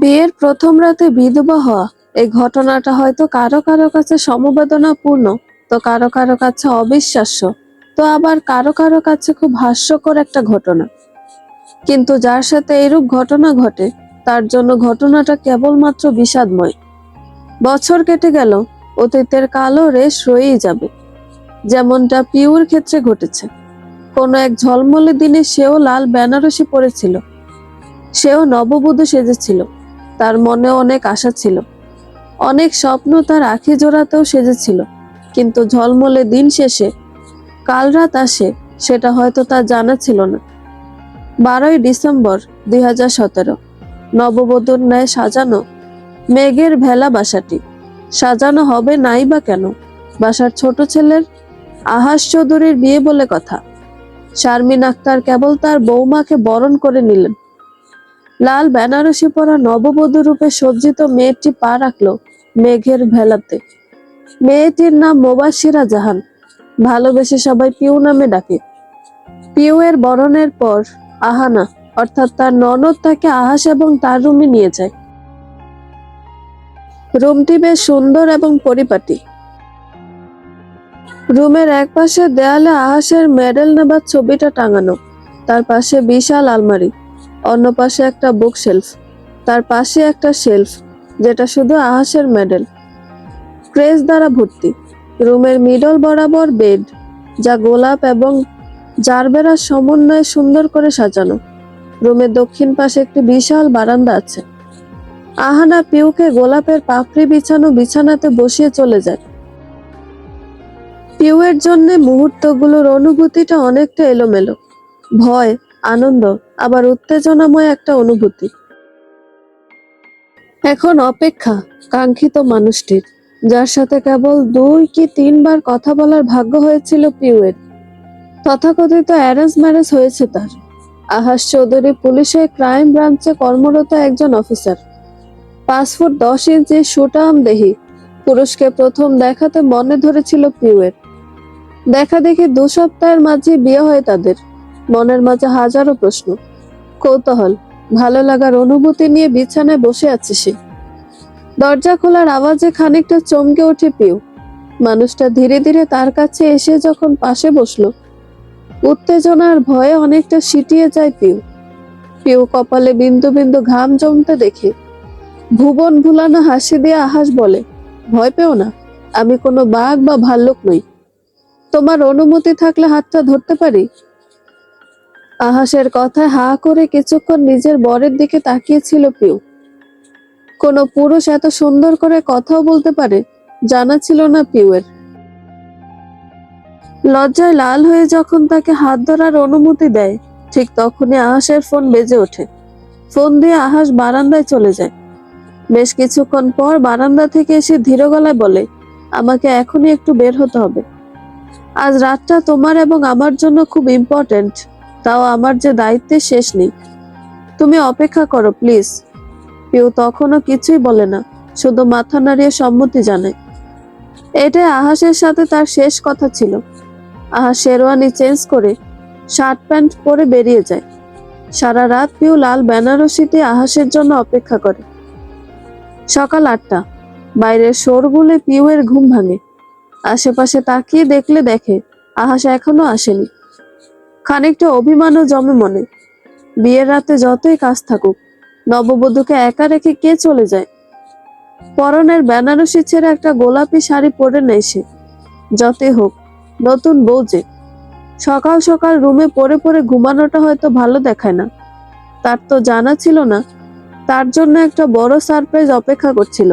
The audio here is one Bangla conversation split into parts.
বিয়ের প্রথম রাতে বিধবা হওয়া, এই ঘটনাটা হয়তো কারো কারো কাছে সমবেদনাপূর্ণ, তো কারো কারো কাছে অবিশ্বাস্য, তো আবার কারো কারো কাছে খুব হাস্যকর একটা ঘটনা। কিন্তু যার সাথে এরূপ ঘটনা ঘটে, তার জন্য ঘটনাটা কেবলমাত্র বিষাদময়। বছর কেটে গেল, অতীতের কালো রেশ রয়েই যাবে। যেমনটা পিউর ক্ষেত্রে ঘটেছে। কোনো এক ঝলমলে দিনে সেও লাল বেনারসি পরেছিল, সেও নববধূ সেজেছিল। তার মনে অনেক আশা ছিল, অনেক স্বপ্ন তার আঁখি জোড়াতেও সেজেছিল। কিন্তু ঝলমলে দিন শেষে কাল রাত আসে, সেটা হয়তো তার জানা ছিল না। 12ই ডিসেম্বর 2017, নববধূর ন্যায় সাজানো মেঘের ভেলা বাসাটি। সাজানো হবে নাই বা কেন? বাসার ছোট ছেলের আহাস চৌধুরীর বিয়ে বলে কথা। শারমিন আক্তার কেবল তার বৌমাকে বরণ করে নিলেন। লাল বেনারসি পরা নববধূ রূপে সজ্জিত মেয়েটি পা রাখল মেঘের ভেলাতে। মেয়েটির নাম মোবাশ্বিরা জাহান, ভালোবেসে সবাই পিউ নামে ডাকে। পিউ এর বরণের পর আহানা, অর্থাৎ তার ননদ, তাকে আহাস এবং তার রুমে নিয়ে যায়। রুমটি বেশ সুন্দর এবং পরিপাটি। রুমের এক পাশে দেয়ালে আহাসের মেডেল নেবার ছবিটা টাঙানো, তার পাশে বিশাল আলমারি, অন্য পাশে একটা বুকশেলফ, তার পাশে একটা শেলফ যেটা শুধু আহাসের মেডেল, ক্রেজ দ্বারা ভর্তি। রুমের মিডল বরাবর বেড, যা গোলাপ এবং জারবেরার সমন্বয়ে সুন্দর করে সাজানো। রুমের দক্ষিণ পাশে একটি বিশাল বারান্দা আছে। আহানা পিউকে গোলাপের পাপড়ি বিছানো বিছানাতে বসিয়ে চলে যায়। পিউয়ের জন্য মুহূর্তগুলোর অনুভূতিটা অনেকটা এলোমেলো, ভয়, আনন্দ, আবার উত্তেজনাময় একটা অনুভূতি। এখন অপেক্ষা কাঙ্ক্ষিত মানুষটির, যার সাথে কেবল 2 কি 3 বার কথা বলার ভাগ্য হয়েছিল পিউয়ের। তথাকথিত অ্যারেঞ্জ ম্যারেজ হয়েছে তার। আহাস চৌধুরী পুলিশের ক্রাইম ব্রাঞ্চে কর্মরত একজন অফিসার। 5 ফুট 10 ইঞ্চি সুঠাম দেহি পুরুষকে প্রথম দেখাতে মনে ধরেছিল পিউয়ের। দেখা দেখি 2 সপ্তাহের মাঝে বিয়ে হয় তাদের। মনের মাঝে হাজারো প্রশ্ন, কৌতূহল, ভালো লাগার অনুভূতি নিয়ে বিছানায় বসে আছে সে। দরজা খোলার আওয়াজে খানিকটা চমকে ওঠে পিউ। মানুষটা ধীরে ধীরে তার কাছে এসে যখন পাশে বসলো, উত্তেজনার ভয়ে অনেকটা সিটিয়ে যায় পিউ। পিউ কপালে বিন্দু বিন্দু ঘাম জমতে দেখে ভুবন ভুলানো হাসি দিয়ে আহাস বলে, ভয় পেও না, আমি কোনো বাঘ বা ভাল্লুক নই। তোমার অনুমতি থাকলে হাতটা ধরতে পারি? আহাসের কথায় হা করে কিছুক্ষণ নিজের বরের দিকে তাকিয়েছিল পিউ। কোনো পুরুষ এত সুন্দর করে কথাও বলতে পারে, জানা ছিল না পিউয়ের। লজ্জায় লাল হয়ে যখন তাকে হাত ধরার অনুমতি দেয়, ঠিক তখনই আহাসের ফোন বেজে ওঠে। ফোন দিয়ে আহাস বারান্দায় চলে যায়। বেশ কিছুক্ষণ পর বারান্দা থেকে এসে ধীর গলায় বলে, আমাকে এখনই একটু বের হতে হবে। আজ রাতটা তোমার এবং আমার জন্য খুব ইম্পর্টেন্ট, তাও আমার যে দায়িত্বের শেষ নেই। তুমি অপেক্ষা করো প্লিজ। পিউ তখনও কিছুই বলে না, শুধু মাথা নাড়িয়ে সম্মতি জানায়। এটাই আহাসের সাথে তার শেষ কথা ছিল। আহাস শেরওয়ানি চেঞ্জ করে শার্ট প্যান্ট পরে বেরিয়ে যায়। সারা রাত পিউ লাল বেনারসিতে আহাসের জন্য অপেক্ষা করে। সকাল 8টা, বাইরের শোরগোলে পিউয়ের ঘুম ভাঙে। আশেপাশে তাকিয়ে দেখে আহাস এখনো আসেনি। খানিকটা অভিমানও জমে মনে। বিয়ের রাতে যতই কাজ থাকুক, নববধূকে একা রেখে কে চলে যায়? পরনের বেনারসি ছেড়ে একটা গোলাপি শাড়ি পরে নেয় সে। যতই হোক, নতুন বউ যে। সকাল সকাল রুমে পড়ে পড়ে ঘুমানোটা হয়তো ভালো দেখায় না। তার তো জানা ছিল না তার জন্য একটা বড় সারপ্রাইজ অপেক্ষা করছিল।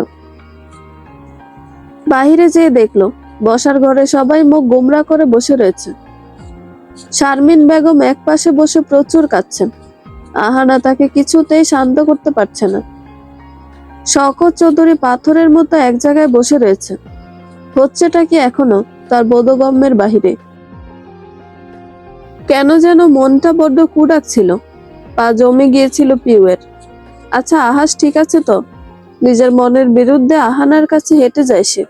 বাহিরে যেয়ে দেখলো, বসার ঘরে সবাই মুখ গোমরা করে বসে রয়েছে। শারমিন বেগম এক পাশে বসে প্রচুর কাঁদছেন। আহানা তাকে কিছুতেই শান্ত করতে পারছে না। শওকত চৌধুরী পাথরের মতো এক জায়গায় বসে রয়েছে। হচ্ছেটা কি এখনো তার বোধগম্যের বাহিরে। কেন যেন মনটা বড্ড কুড়াক ছিল, পা জমে গিয়েছিল পিউয়ের। আচ্ছা আহাস ঠিক আছে তো? নিজের মনের বিরুদ্ধে আহানার কাছে হেঁটে যায় সে।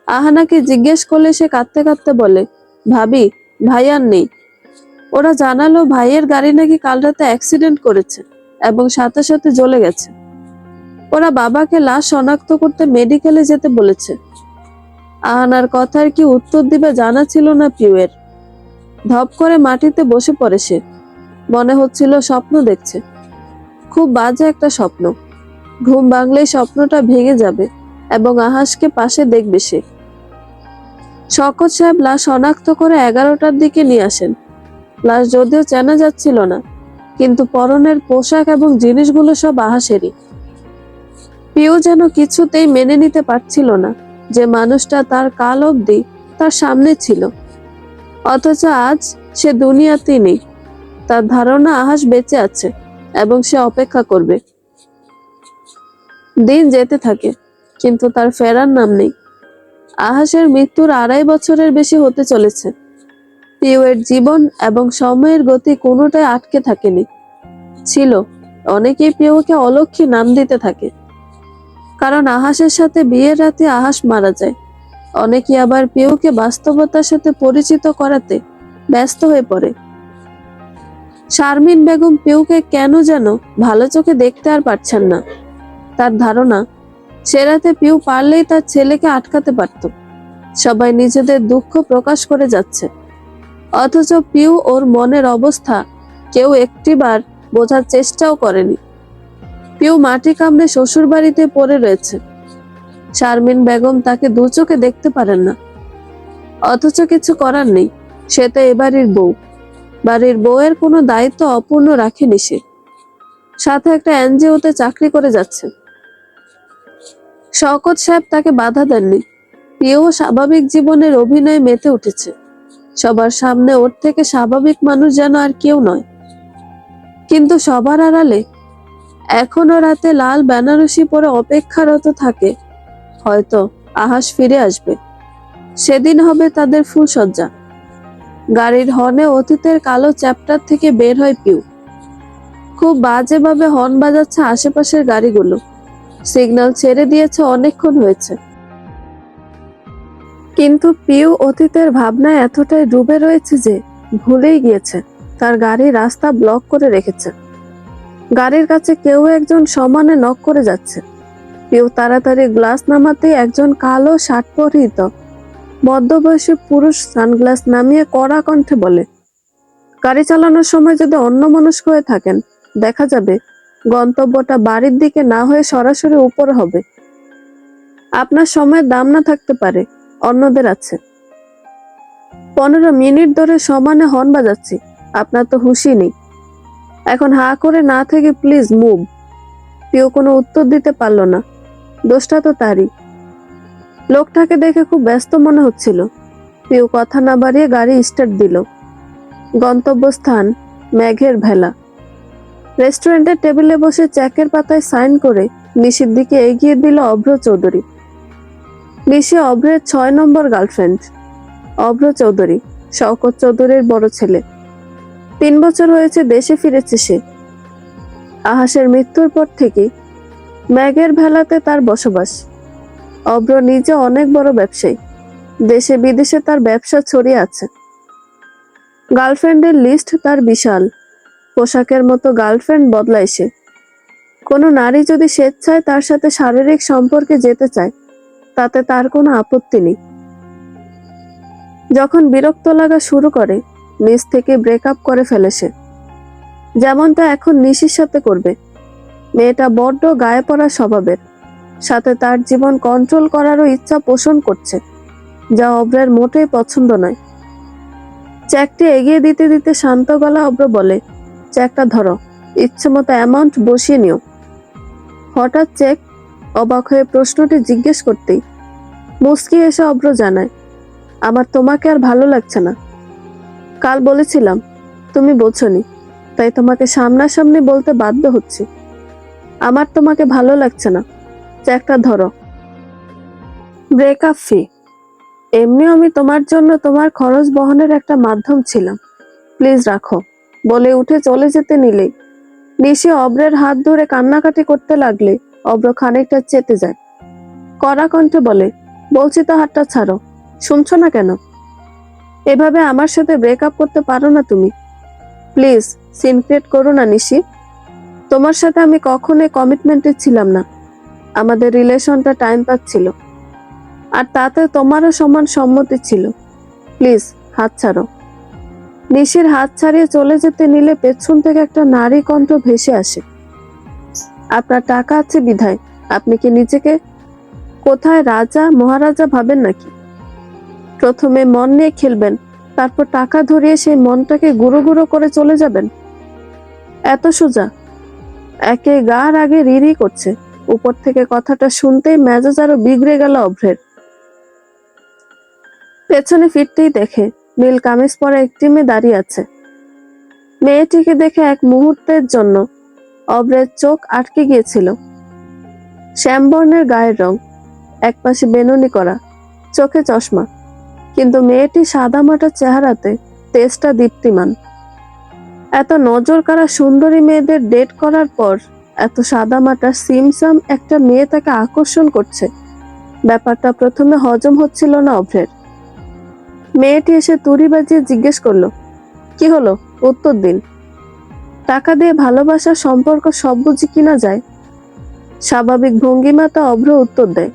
আহানাকে জিজ্ঞেস করলে সে কাঁদতে কাঁদতে বলে, ভাবি, ভাই আর নেই। ওরা জানালো ভাইয়ের গাড়ি নাকি কাল রাতে অ্যাক্সিডেন্ট করেছে এবং সাথে সাথে জ্বলে গেছে। ওরা বাবাকে লাশ শনাক্ত করতে মেডিকেলে যেতে বলেছে। আহানার কথার কি উত্তর দিবে জানা ছিল না পিউয়ের। ধপ করে মাটিতে বসে পড়ে সে। মনে হচ্ছিল স্বপ্ন দেখছে, খুব বাজে একটা স্বপ্ন। ঘুম ভাঙলেই স্বপ্নটা ভেঙে যাবে এবং আহাসকে পাশে দেখবে সে। শওকত সাহেব লাশ শনাক্ত করে 11টার দিকে নিয়ে আসেন। লাশ যদিও চেনা যাচ্ছিল না, কিন্তু পরনের পোশাক এবং জিনিসগুলো সব আহাসেরই। পিউ যেন কিছুতেই মেনে নিতে পারছিল না যে মানুষটা তার কাল অবধি তার সামনে ছিল, অথচ আজ সে দুনিয়াতেই নেই। তার ধারণা আহাস বেঁচে আছে এবং সে অপেক্ষা করবে। দিন যেতে থাকে, কিন্তু তার ফেরার নাম নেই। আহাসের মৃত্যুর 2.5 বছরের বেশি হতে চলেছে। পিউয়ের জীবন এবং সময়ের গতি কোনোটাই আটকে থাকেনি। ছিল, অনেকেই পিউকে অলক্ষী নাম দিতে থাকে, কারণ আহাসের সাথে বিয়ের রাতে আহাস মারা যায়। অনেকেই আবার পিউকে বাস্তবতার সাথে পরিচিত করাতে ব্যস্ত হয়ে পড়ে। শারমিন বেগম পিউকে কেন যেন ভালো চোখে দেখতে আর পারছেন না। তার ধারণা, সে রাতে পিউ পারলেই তার ছেলেকে আটকাতে পারত। সবাই নিজেদের দুঃখ প্রকাশ করে যাচ্ছে, অথচ পিউ ওর মনের অবস্থা কেউ একটিবার বোঝার চেষ্টাও করেনি। পিউ মাটি কামড়ে শ্বশুর বাড়িতে পড়ে রয়েছে। শারমিন বেগম তাকে দু চোখে দেখতে পারেন না, অথচ কিছু করার নেই। সে তো এ বাড়ির বউ। বাড়ির বউয়ের কোনো দায়িত্ব অপূর্ণ রাখেনি সে। সাথে একটা এনজিওতে চাকরি করে যাচ্ছে। শওকত সাহেব তাকে বাধা দেননি। পিউ স্বাভাবিক জীবনের অভিনয়ে মেতে উঠেছে। সবার সামনে ওর থেকে স্বাভাবিক মানুষ যেন আর কেউ নয়। কিন্তু সবার আড়ালে এখনো রাতে লাল বেনারসি পরে অপেক্ষারত থাকে, হয়তো আহাস ফিরে আসবে। সেদিন হবে তাদের ফুলসজ্জা। গাড়ির হর্নে অতীতের কালো চ্যাপ্টার থেকে বের হয় পিউ। খুব বাজেভাবে হর্ন বাজাচ্ছে আশেপাশের গাড়িগুলো। সিগন্যাল ছেড়ে দিয়েছে, অনেকক্ষণ হয়েছে। কিন্তু পিউ অতীতের ভাবনায় এতটাই ডুবে রয়েছে যে ভুলেই গিয়েছে তার গাড়ি রাস্তা ব্লক করে রেখেছে। গাড়ির কাছে কেউ একজন সমানে নক করে যাচ্ছে। পিউ তাড়াতাড়ি গ্লাস নামাতেই একজন কালো শার্ট পরিহিত মধ্যবয়সী পুরুষ সানগ্লাস নামিয়ে কড়া কণ্ঠে বলে, গাড়ি চালানোর সময় যদি অন্যমনস্ক হয়ে থাকেন, দেখা যাবে গন্তব্যটা বাড়ির দিকে না হয়ে সরাসরি উপর হবে। আপনার সময়ের দাম না থাকতে পারে, অন্যদের আছে। 15 মিনিট ধরে সমানে হর্ন বাজাচ্ছি, আপনার তো হুঁশই নেই। এখন হা করে না থেকে প্লিজ মুভ। পিউ কোনো উত্তর দিতে পারল না। দোষটা তো তারই। লোকটাকে দেখে খুব ব্যস্ত মনে হচ্ছিল। পিউ কথা না বাড়িয়ে গাড়ি স্টার্ট দিল। গন্তব্যস্থান মেঘের ভেলা। রেস্টুরেন্টের টেবিলে বসে চেকের পাতায় সাইন করে নিশির দিকে এগিয়ে দিল অভ্র চৌধুরী। নিশি অভ্রের 6 নম্বর গার্লফ্রেন্ড। অভ্র চৌধুরী শওকত চৌধুরীর বড় ছেলে। 3 বছর হয়েছে দেশে ফিরেছে সে। আহাসের মৃত্যুর পর থেকে মেঘের ভেলাতে তার বসবাস। অভ্র নিজে অনেক বড় ব্যবসায়ী। দেশে বিদেশে তার ব্যবসা ছড়িয়ে আছে। গার্লফ্রেন্ডের লিস্ট তার বিশাল। পোশাকের মতো গার্লফ্রেন্ড বদলায় সে। কোনো নারী যদি স্বেচ্ছায় তার সাথে শারীরিক সম্পর্কে যেতে চায়, তাতে তার কোনো আপত্তি নেই। যখন বিরক্ত লাগা শুরু করে, নিজ থেকে ব্রেকআপ করে ফেলে সে। যেমনটা এখন নিশির সাথে করবে। মেয়েটা বড্ড গায়ে পড়া স্বভাবের, সাথে তার জীবন কন্ট্রোল করারও ইচ্ছা পোষণ করছে, যা অভ্রের মোটেই পছন্দ নয়। চেকটি এগিয়ে দিতে দিতে শান্ত গলা অভ্র বলে, চেকটা ধরো, ইচ্ছে মতো অ্যামাউন্ট বসিয়ে নিও। হঠাৎ চেক অবাক হয়ে প্রশ্নটি জিজ্ঞেস করতেই মুস্কি এসে অভ্র জানায়, আমার তোমাকে আর ভালো লাগছে না। কাল বলেছিলাম, তুমি বোঝোনি, তাই তোমাকে সামনাসামনি বলতে বাধ্য হচ্ছি। আমার তোমাকে ভালো লাগছে না, চেকটা ধরো। ব্রেকআপ ফি। এমনিও আমি তোমার জন্য তোমার খরচ বহনের একটা মাধ্যম ছিলাম, প্লিজ রাখো। বলে উঠে চলে যেতে নিলেই নিশি অভ্রের হাত ধরে কান্নাকাটি করতে লাগলে অভ্র খানিকটা চেতে যায়। কড়া কণ্ঠে বলে, বলছি তো হাতটা ছাড়ো, শুনছো না কেন? এভাবে আমার সাথে ব্রেকআপ করতে পারো না তুমি। প্লিজ সিন ক্রিয়েট করো না নিশি। তোমার সাথে আমি কখনোই কমিটমেন্টে ছিলাম না। আমাদের রিলেশনটা টাইম পাচ্ছিল, আর তাতে তোমারও সমান সম্মতি ছিল। প্লিজ হাত ছাড়ো। নিশির হাত ছাড়িয়ে চলে যেতে নিলে পেছন থেকে একটা নারী কণ্ঠ ভেসে আসে। আপনার টাকা আছে বিধায় আপনি কি নিজেকে কোথায় রাজা মহারাজা ভাবেন নাকি? প্রথমে মন নিয়ে খেলবেন, তারপর টাকা ধরিয়ে সেই মনটাকে গুঁড়ো গুঁড়ো করে চলে যাবেন? এত সোজা? একে গার আগে রিরি করছে। উপর থেকে কথাটা শুনতেই মেজাজ আরো বিগড়ে গেল অভ্রের। পেছনে ফিরতেই দেখে নীল কামিজ পরা একটি মেয়ে দাঁড়িয়ে আছে। মেয়েটিকে দেখে এক মুহূর্তের জন্য অভ্রের চোখ আটকে গিয়েছিল। শ্যামবর্ণের গায়ের রং, একপাশে বেনুনি করা, চোখে চশমা, কিন্তু মেয়েটি সাদামাটা চেহারাতে তেজটা দীপ্তিমান। এত নজর কাড়া সুন্দরী মেয়েদের ডেট করার পর এত সাদামাটা সিমসাম একটা মেয়ে তাকে আকর্ষণ করছে, ব্যাপারটা প্রথমে হজম হচ্ছিল না অভ্রের। মেয়েটি এসে তুড়ি বাজিয়ে জিজ্ঞেস করলো, কি হলো, উত্তর দিন। টাকা দিয়ে ভালোবাসার সম্পর্ক সব বুঝি কিনা যায়? স্বাভাবিক ভঙ্গিমাতা অভ্র উত্তর দেয়,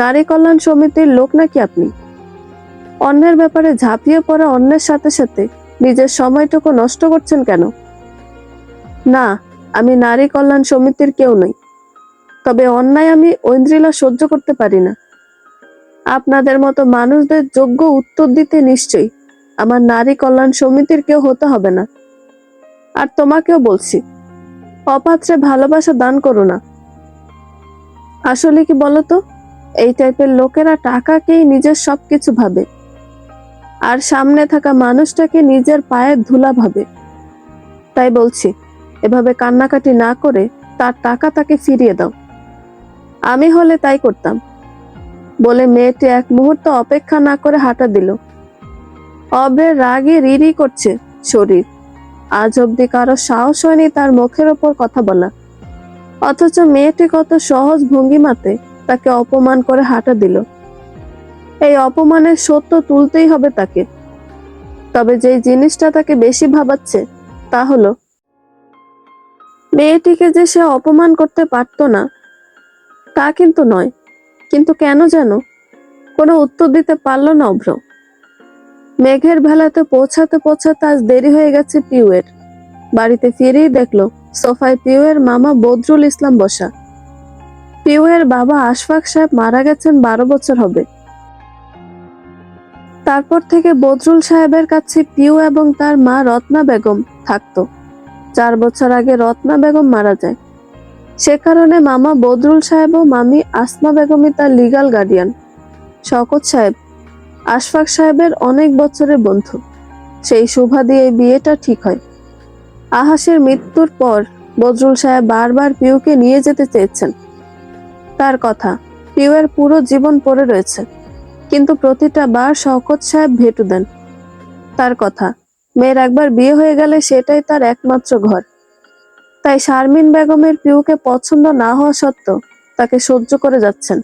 নারী কল্যাণ সমিতির লোক নাকি আপনি? অন্যের ব্যাপারে ঝাঁপিয়ে পড়া অন্যের সাথে সাথে নিজের সময়টুকু নষ্ট করছেন কেন? না, আমি নারী কল্যাণ সমিতির কেউ নই, তবে অন্যায় আমি ঐন্দ্রিলা সহ্য করতে পারি না। আপনাদের মতো মানুষদের যোগ্য উত্তর দিতে নিশ্চয়ই আমার নারী কল্যাণ সমিতির কেউ হতে হবে না। আর তোমাকেও বলছি, অপাত্রে ভালোবাসা দান করো না। আসলে কি বলতো, এই টাইপের লোকেরা টাকাকেই নিজের সবকিছু ভাবে, আর সামনে থাকা মানুষটাকে নিজের পায়ের ধুলা ভাবে। তাই বলছি, এভাবে কান্নাকাটি না করে তার টাকা তাকে ফিরিয়ে দাও। আমি হলে তাই করতাম। বলে মেয়েটি এক মুহূর্ত অপেক্ষা না করে হাঁটা দিল। অভ্রের রাগে রিরি করছে শরীর। আজ অব্দি কারো সাহস হয়নি তার মুখের ওপর কথা বলা, অথচ মেয়েটি কত সহজ ভঙ্গিমাতে তাকে অপমান করে হাঁটা দিল। এই অপমানের সত্য তুলতেই হবে তাকে। তবে যেই জিনিসটা তাকে বেশি ভাবাচ্ছে তা হলো, মেয়েটিকে যে সে অপমান করতে পারতো না তা কিন্তু নয়, কিন্তু কেন যেন কোনো উত্তর দিতে পারল না অভ্র। মেঘের ভেলাতে পৌঁছাতে পৌঁছাতে আজ দেরি হয়ে গেছে পিউয়ের। বাড়িতে ফিরেই দেখলো সোফায় পিউয়ের মামা বদরুল ইসলাম বসা। পিউয়ের বাবা আশফাক সাহেব মারা গেছেন 12 বছর হবে। তারপর থেকে বদরুল সাহেবের কাছে পিউ এবং তার মা রত্না বেগম থাকতো। 4 বছর আগে রত্না বেগম মারা যায়। সে কারণে মামা বদরুল সাহেব ও মামি আসমা বেগমই তার লিগ্যাল গার্ডিয়ান। শওকত সাহেব আশফাক সাহেবের অনেক বছরের বন্ধু। সেই সুবাদে এই বিয়েটা ঠিক হয়। আহাসের মৃত্যুর পর বদরুল সাহেব বারবার পিউকে নিয়ে যেতে চেয়েছেন। তার কথা, পিউয়ের পুরো জীবন পড়ে রয়েছে, কিন্তু প্রতিটা বার শওকত সাহেব ভেটু দেন। তার কথা, মেয়ের একবার বিয়ে হয়ে গেলে সেটাই তার একমাত্র ঘর। তাই শারমিন বেগমের পিউকে পছন্দ না হওয়া সত্ত্বেও তাকে সহ্য করে যাচ্ছেন।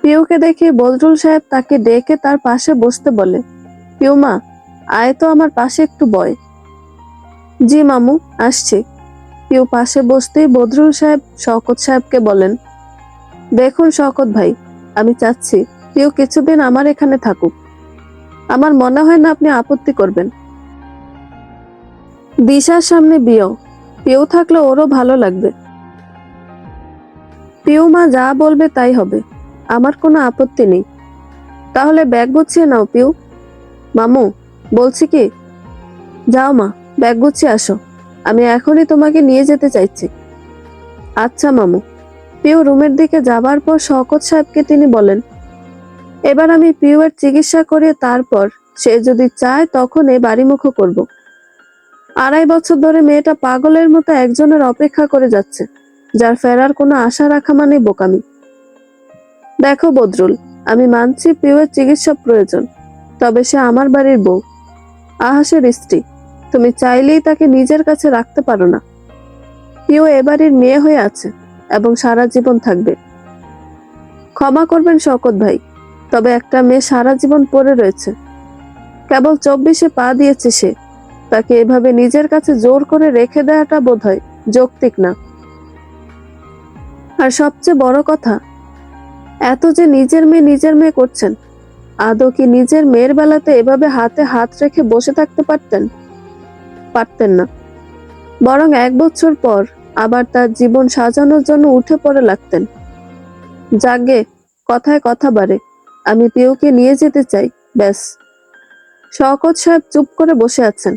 পিউকে দেখে বদরুল সাহেব তাকে ডেকে তার পাশে বসতে বলে, পিউ মা, আয় তো আমার পাশে একটু বয়। জি মামু, আসছি। পিউ পাশে বসতেই বদরুল সাহেব শওকত সাহেবকে বলেন, দেখুন শওকত ভাই, আমি চাচ্ছি পিউ কিছুদিন আমার এখানে থাকুক। আমার মনে হয় না আপনি আপত্তি করবেন। দিশার সামনে বিয়ে, পিউ থাকলে ওরও ভালো লাগবে। পিউ মা যা বলবে তাই হবে, আমার কোনো আপত্তি নেই। তাহলে ব্যাগ গুছিয়ে নাও পিউ। মামু, বলছি কি, যাও মা, ব্যাগ গুছিয়ে আসো, আমি এখনই তোমাকে নিয়ে যেতে চাইছি। আচ্ছা মামু। পিউ রুমের দিকে যাবার পর শওকত সাহেবকে তিনি বলেন, এবার আমি পিউয়ের চিকিৎসা করে তারপর সে যদি চায় তখন এ বাড়িমুখো করব। 2.5 বছর ধরে মেয়েটা পাগলের মতো একজনের অপেক্ষা করে যাচ্ছে, যার ফেরার কোনো আশা রাখা মানে বোকামি। দেখো বদরুল, আমি মানছি পিউয়ের চিকিৎসা প্রয়োজন, তবে সে আমার বাড়ির বউ, আহাসের স্ত্রী। তুমি চাইলেই তাকে নিজের কাছে রাখতে পারো না। পিউ এ বাড়ির মেয়ে হয়ে আছে এবং সারা জীবন থাকবে। ক্ষমা করবেন শওকত ভাই, তবে একটা মেয়ে সারা জীবন পড়ে রয়েছে, কেবল 24-এ পা দিয়েছে সে, তাকে এভাবে নিজের কাছে জোর করে রেখে দেওয়াটা বোধহয় যৌক্তিক না। আর সবচেয়ে বড় কথা, এত যে নিজের মেয়ে করছেন, আদৌ কি নিজের মেয়ের বেলাতে এভাবে হাতে হাত রেখে বসে থাকতে পারতেন? পারতেন না। বরং 1 বছর পর আবার তার জীবন সাজানোর জন্য উঠে পড়ে লাগতেন। যাগে, কথায় কথা বাড়ে, আমি পিউকে নিয়ে যেতে চাই, ব্যাস। শওকত সাহেব চুপ করে বসে আছেন।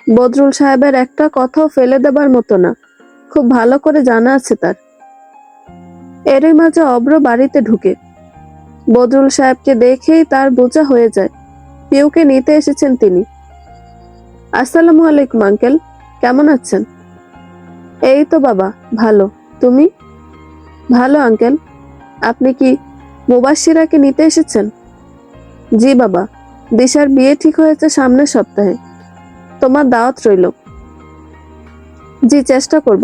বদরুল সাহেবের একটা কথাও ফেলে দেবার মতো না, খুব ভালো করে জানা আছে তার। এরই মাঝে অব্র বাড়িতে ঢুকে। বদরুল সাহেবকে দেখেই তার বোঝা হয়ে যায় পিউকে নিতে এসেছেন তিনি। আসসালামু আলাইকুম আঙ্কেল, কেমন আছেন? এই তো বাবা, ভালো। তুমি? ভালো আঙ্কেল। আপনি কি মুবাশশিরাকে নিতে এসেছেন? জি বাবা, দিশার বিয়ে ঠিক হয়েছে সামনের সপ্তাহে, তোমার দাওয়াত রইল। জি, চেষ্টা করব।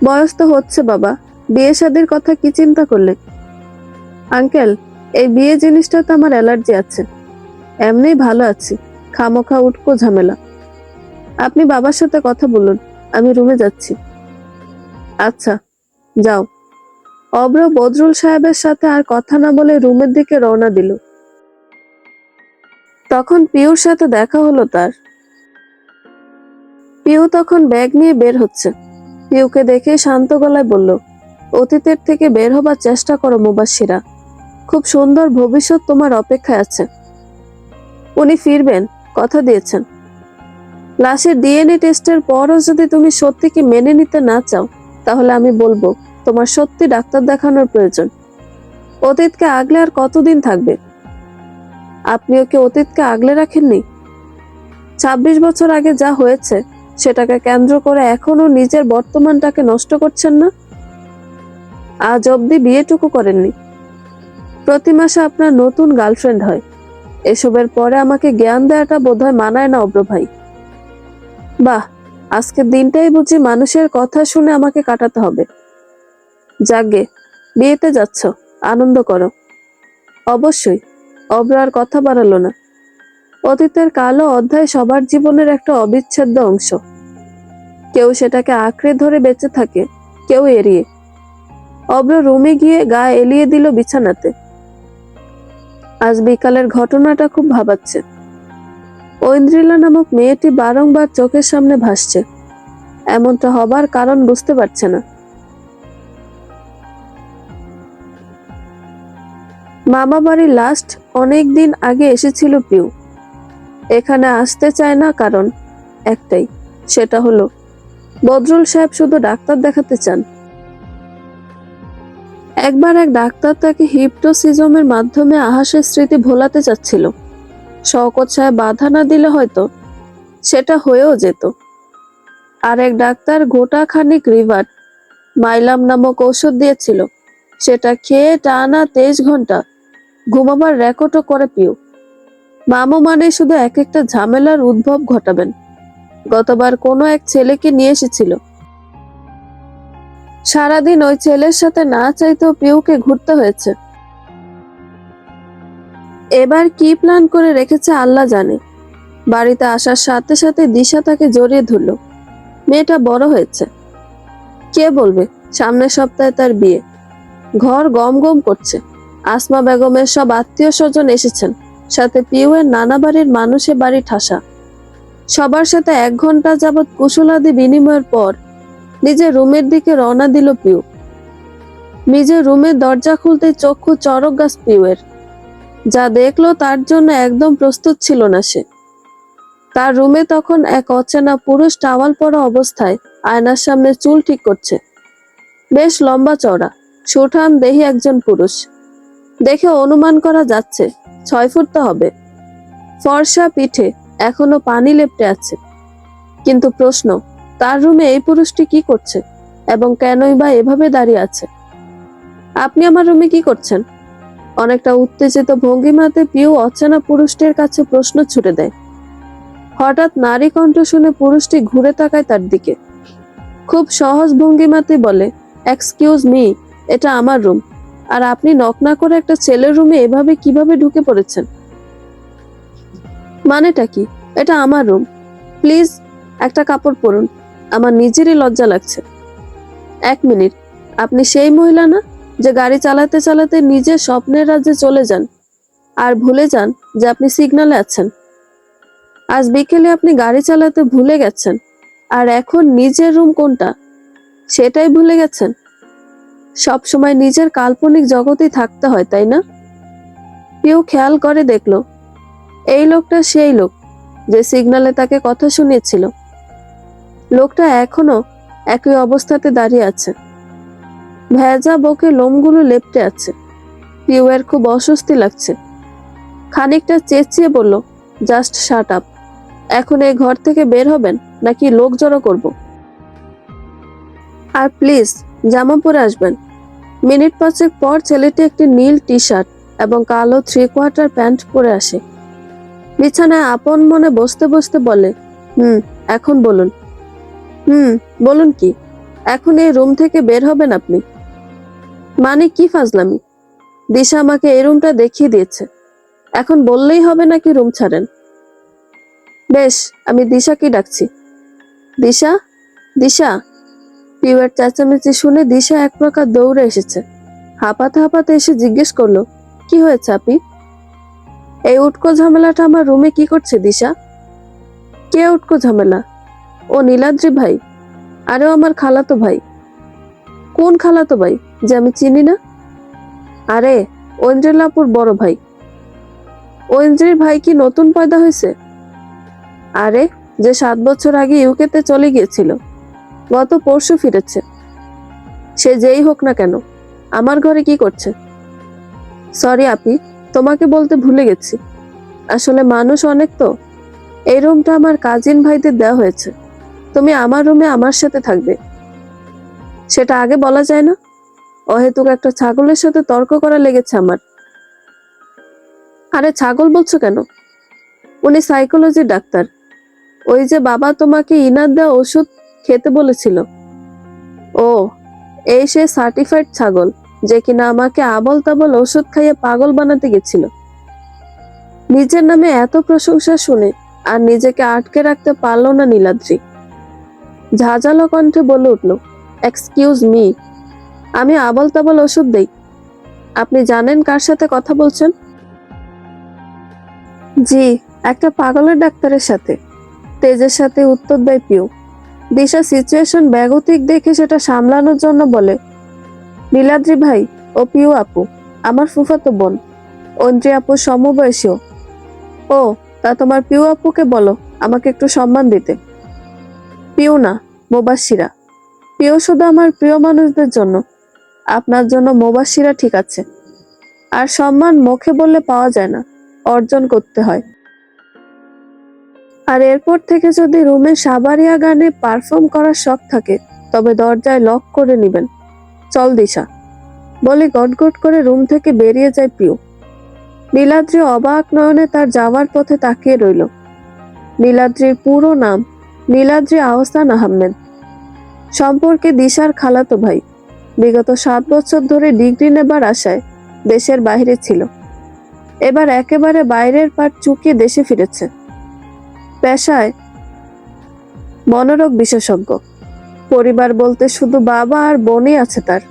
বয়স তো হচ্ছে বাবা, বিয়ে শাদীর কথা কি চিন্তা করলে? আঙ্কেল, এই বিয়ে জিনিসটা তো আমার অ্যালার্জি আছে, এমনিই ভালো আছি, খামোখা উটকো ঝামেলা। আপনি বাবার সাথে কথা বলুন, আমি রুমে যাচ্ছি। আচ্ছা, যাও। অব্র বদরুল সাহেবের সাথে আর কথা না বলে রুমের দিকে রওনা দিল। তখন পিউর সাথে দেখা হলো তার। পিউ তখন ব্যাগ নিয়ে বের হচ্ছে। পিউকে দেখে শান্ত গলায় বলল, অতীতের থেকে বের হবার চেষ্টা করো মুবাশশিরা, খুব সুন্দর ভবিষ্যৎ তোমার অপেক্ষায় আছে। উনি ফিরবেন, কথা দিয়েছেন। লাশের ডিএনএ টেস্টের পরও যদি তুমি সত্যিকে মেনে নিতে না চাও, তাহলে আমি বলবো তোমার সত্যি ডাক্তার দেখানোর প্রয়োজন। অতীতকে আগলে আর কতদিন থাকবে? আপনিও কি অতীতকে আগলে রাখেননি? 26 বছর আগে যা হয়েছে সেটাকে কেন্দ্র করে এখনো নিজের বর্তমানটাকে নষ্ট করছেন না? আজ অব্দি বিয়েটুকু করেননি। প্রতি মাসে আপনার নতুন গার্লফ্রেন্ড হয়, এসবের পরে আমাকে জ্ঞান দেওয়াটা বোধহয় মানায় না অব্র ভাই। বাহ, আজকের দিনটাই বুঝি মানুষের কথা শুনে আমাকে কাটাতে হবে। যাগে, বিয়েতে যাচ্ছ, আনন্দ করো। অবশ্যই। অব্র আর কথা বাড়ালো না। অতীতের কালো অধ্যায় সবার জীবনের একটা অবিচ্ছেদ্য অংশ। কেউ সেটাকে আঁকড়ে ধরে বেঁচে থাকে, কেউ এড়িয়ে। অব্র রুমে গিয়ে গা এলিয়ে দিল বিছানাতে। আজ বিকালের ঘটনাটা খুব ভাবাচ্ছে। ঐন্দ্রিলা নামক মেয়েটি বারংবার চোখের সামনে ভাসছে, এমনটা হবার কারণ বুঝতে পারছে না। মামা বাড়ি লাস্ট অনেক দিন আগে এসেছিল পিউ। এখানে আসতে চায় না কারণ একটাই, সেটা হলো বদরুল সাহেব শুধু ডাক্তার দেখাতে চান। একবার এক ডাক্তার তাকে হিপনোসিজমের মাধ্যমে আহাসের স্মৃতি ভোলাতে চাচ্ছিল। শওকত সাহেব বাধা না দিলে হয়তো সেটা হয়েও যেত। আর এক ডাক্তার গোটা খানিক রিভার মাইলাম নামক ঔষধ দিয়েছিল, সেটা খেয়ে টানা 23 ঘন্টা ঘুমাবার রেকর্ডও করে পিউ। মামু মানে শুধু এক একটা ঝামেলার উদ্ভব ঘটাবেন। গতবার কোনো এক ছেলেকে নিয়ে এসেছিল, সারাদিন ওই ছেলের সাথে না চাইতেও পিউকে ঘুরতে হয়েছে। এবার কি প্ল্যান করে রেখেছে আল্লাহ জানে। বাড়িতে আসার সাথে সাথে দিশা তাকে জড়িয়ে ধরল। মেয়েটা বড় হয়েছে, কে বলবে সামনের সপ্তাহে তার বিয়ে। ঘর গম গম করছে। আসমা বেগমের সব আত্মীয় স্বজন এসেছেন, সাথে পিউয়ের নানা বাড়ির মানুষে বাড়ি ঠাসা। সবার সাথে 1 ঘন্টা যাবৎ কুশলাদি বিনিময়ের পর নিজের রুমের দিকে রওনা দিল পিউ। নিজের রুমের দরজা খুলতে চক্ষু চড়ক গাছ পিউয়ের। যা দেখলো তার জন্য একদম প্রস্তুত ছিল না সে। তার রুমে তখন এক অচেনা পুরুষ টাওয়াল পরা অবস্থায় আয়নার সামনে চুল ঠিক করছে। বেশ লম্বা চওড়া সুঠাম দেহী একজন পুরুষ। দেখে অনুমান করা যাচ্ছে 6 ফুট তো হবে। ফর্সা পিঠে এখনো পানি লেপ্টে আছে। কিন্তু প্রশ্ন, তার রুমে এই পুরুষটি কি করছে এবং কেনই বা এভাবে দাঁড়িয়ে আছে? আপনি আমার রুমে কি করছেন? অনেকটা উত্তেজিত ভঙ্গিমাতে পিউ অচেনা পুরুষটির কাছে প্রশ্ন ছুড়ে দেয়। হঠাৎ নারী কণ্ঠ শুনে পুরুষটি ঘুরে তাকায় তার দিকে। খুব সহজ ভঙ্গিমাতে বলে, এক্সকিউজ মি, এটা আমার রুম, আর আপনি নক না করে একটা ছেলের রুমে এভাবে কিভাবে ঢুকে পড়েছেন? মানেটা কি? এটা আমার রুম, প্লিজ একটা কাপড় পরুন, আমার নিজেরই লজ্জা লাগছে। 1 মিনিট, আপনি সেই মহিলা না, যে গাড়ি চালাতে চালাতে নিজের স্বপ্নের রাজ্যে চলে যান আর ভুলে যান যে আপনি সিগন্যালে আছেন। আজ বিকেলে আপনি গাড়ি চালাতে ভুলে গেছেন, আর এখন নিজের রুম কোনটা সেটাই ভুলে গেছেন। সব সময় নিজের কাল্পনিক জগতেই থাকতে হয়, তাই না? পিউ খেয়াল করে দেখলো এই লোকটা সেই লোক যে সিগন্যালে তাকে কথা শুনিয়েছিল। লোকটা এখনো একই অবস্থাতে দাঁড়িয়ে আছে, ভেজা বকে লোমগুলো লেপ্টে আছে। পিউ এর খুব অস্বস্তি লাগছে। খানিকটা চেঁচিয়ে বলল, জাস্ট শাট আপ। এখন এই ঘর থেকে বের হবেন নাকি লোক জড়ো করব? আর প্লিজ জামা পরে আসবেন। মিনিট পাঁচেক পর ছেলেটি একটি নীল টি শার্ট এবং কালো 3/4 প্যান্ট পরে আসে। বিছানায় আপন মনে বসতে বসতে বলে, এখন বলুন। বলুন কি? এখন এই রুম থেকে বের হবেন আপনি? মানে কি ফাজলামি? দিশা আমাকে এই রুমটা দেখিয়ে দিয়েছে, এখন বললেই হবে নাকি রুম ছাড়েন? বেশ, আমি দিশাকে ডাকছি। দিশা, দিশা। পিউয়ের চেঁচামেচি শুনে দিশা এক প্রকার দৌড়ে এসেছে। হাঁপাতে হাঁপাতে এসে জিজ্ঞেস করলো, কি হয়েছে আপি? এই উটকো ঝামেলাটা আমার রুমে কি করছে দিশা? কে উটকো ঝামেলা? ও নীলাদ্রি ভাই। আরেও আমার খালাতো ভাই। কোন খালাতো ভাই যে আমি চিনি না? আরে ঐন্দ্রিলাপুর বড় ভাই। ঐন্দ্রির ভাই কি নতুন পয়দা হয়েছে? আরে যে 7 বছর আগে ইউকেতে চলে গিয়েছিল, গত পরশু ফিরেছে। সে যেই হোক না কেন, আমার ঘরে কি করছে? সরি আপি, তোমাকে বলতে ভুলে গেছি। আসলে মানুষ অনেক তো। এই রুমটা আমার কাজিন ভাইদের দেওয়া হয়েছে। তুমি আমার রুমে আমার সাথে থাকবে। সেটা আগে বলা যায় না? অহেতুক একটা ছাগলের সাথে তর্ক করা লেগেছে আমার। আরে ছাগল বলছো কেন? উনি সাইকোলজির ডাক্তার। ওই যে বাবা তোমাকে ইনার দেওয়া ওষুধ খেতে বলেছিল। ও, এই সে সার্টিফাইড ছাগল যে কিনা আমাকে আবল তাবল ওষুধ খাইয়ে পাগল বানাতে গেছিল। নিজের নামে এত প্রশংসা শুনে আর নিজেকে আটকে রাখতে পারল না নীলাদ্রি। ঝাঁঝালো কণ্ঠে বলে উঠল, এক্সকিউজ মি, আমি আবল তাবল ওষুধ দেই? আপনি জানেন কার সাথে কথা বলছেন? জি, একটা পাগলের ডাক্তারের সাথে। তেজের সাথে উত্তর দেয় পিউ। দিশা সিচুয়েশন বেগতিক দেখে সেটা সামলানোর জন্য বলে, নীলাদ্রি ভাই ও পিউ আপু আমার ফুফাতো বোন, ঐন্দ্রি আপুর সমবয়সীও। ও, তা তোমার পিউ আপুকে বলো আমাকে একটু সম্মান দিতে। পিউ না, মোবাশ্মিরা। পিউ শুধু আমার প্রিয় মানুষদের জন্য, আপনার জন্য মোবাশ্মিরা ঠিক আছে। আর সম্মান মুখে বললে পাওয়া যায় না, অর্জন করতে হয়। আর এরপর থেকে যদি রুমে সাবারিয়া গানে পারফর্ম করার শখ থাকে, তবে দরজায় লক করে নিবেন। চল দিশা, বলে গটগট করে রুম থেকে বেরিয়ে যায় পিউ। নীলাদ্রি অবাক নয়নে তার যাওয়ার পথে তাকিয়ে রইল। নীলাদ্রির পুরো নাম নীলাদ্রি আহসান আহমেদ। সম্পর্কে দিশার খালাতো ভাই। বিগত 7 বছর ধরে ডিগ্রি নেবার আশায় দেশের বাইরে ছিল। এবার একেবারে বাইরের পাট চুকিয়ে দেশে ফিরেছে। পেশায় মনোরোগ বিশেষজ্ঞ। পরিবার বলতে শুধু বাবা আর বোনই আছে তার।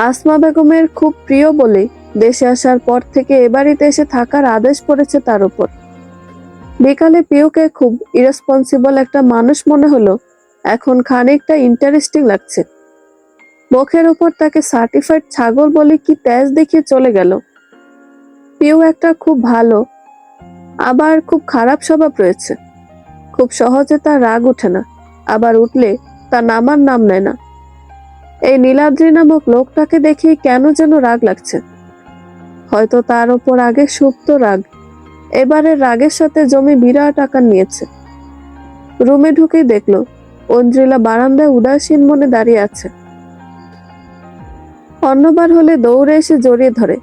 আসমা বেগমের খুব প্রিয় বলে দেশে আসার পর থেকে এ বাড়িতে এসে থাকার আদেশ পড়েছে তার উপর। বিকালে পিউকে খুব ইরেসপন্সিবল একটা মানুষ মনে হলো এখন খানিকটা ইন্টারেস্টিং লাগছে। মুখের উপর তাকে সার্টিফাইড ছাগল বলে কি তেজ দেখিয়ে চলে গেল। পিউ একটা খুব ভালো আবার খুব খারাপ স্বভাব রয়েছে। খুব সহজে তার রাগ উঠে না, আবার উঠলে তা নামার নাম নেয় না। এই নীলাদ্রি নামক লোকটাকে দেখে কেন যেন রাগ লাগছে। হয়তো তার ওপর আগে সুপ্ত রাগ এবারের রাগের সাথে জমি বিরাট আকার নিয়েছে। রুমে ঢুকেই দেখলো ঐন্দ্রিলা বারান্দায় উদাসীন মনে দাঁড়িয়ে আছে। অন্যবার হলে দৌড়ে এসে জড়িয়ে ধরে।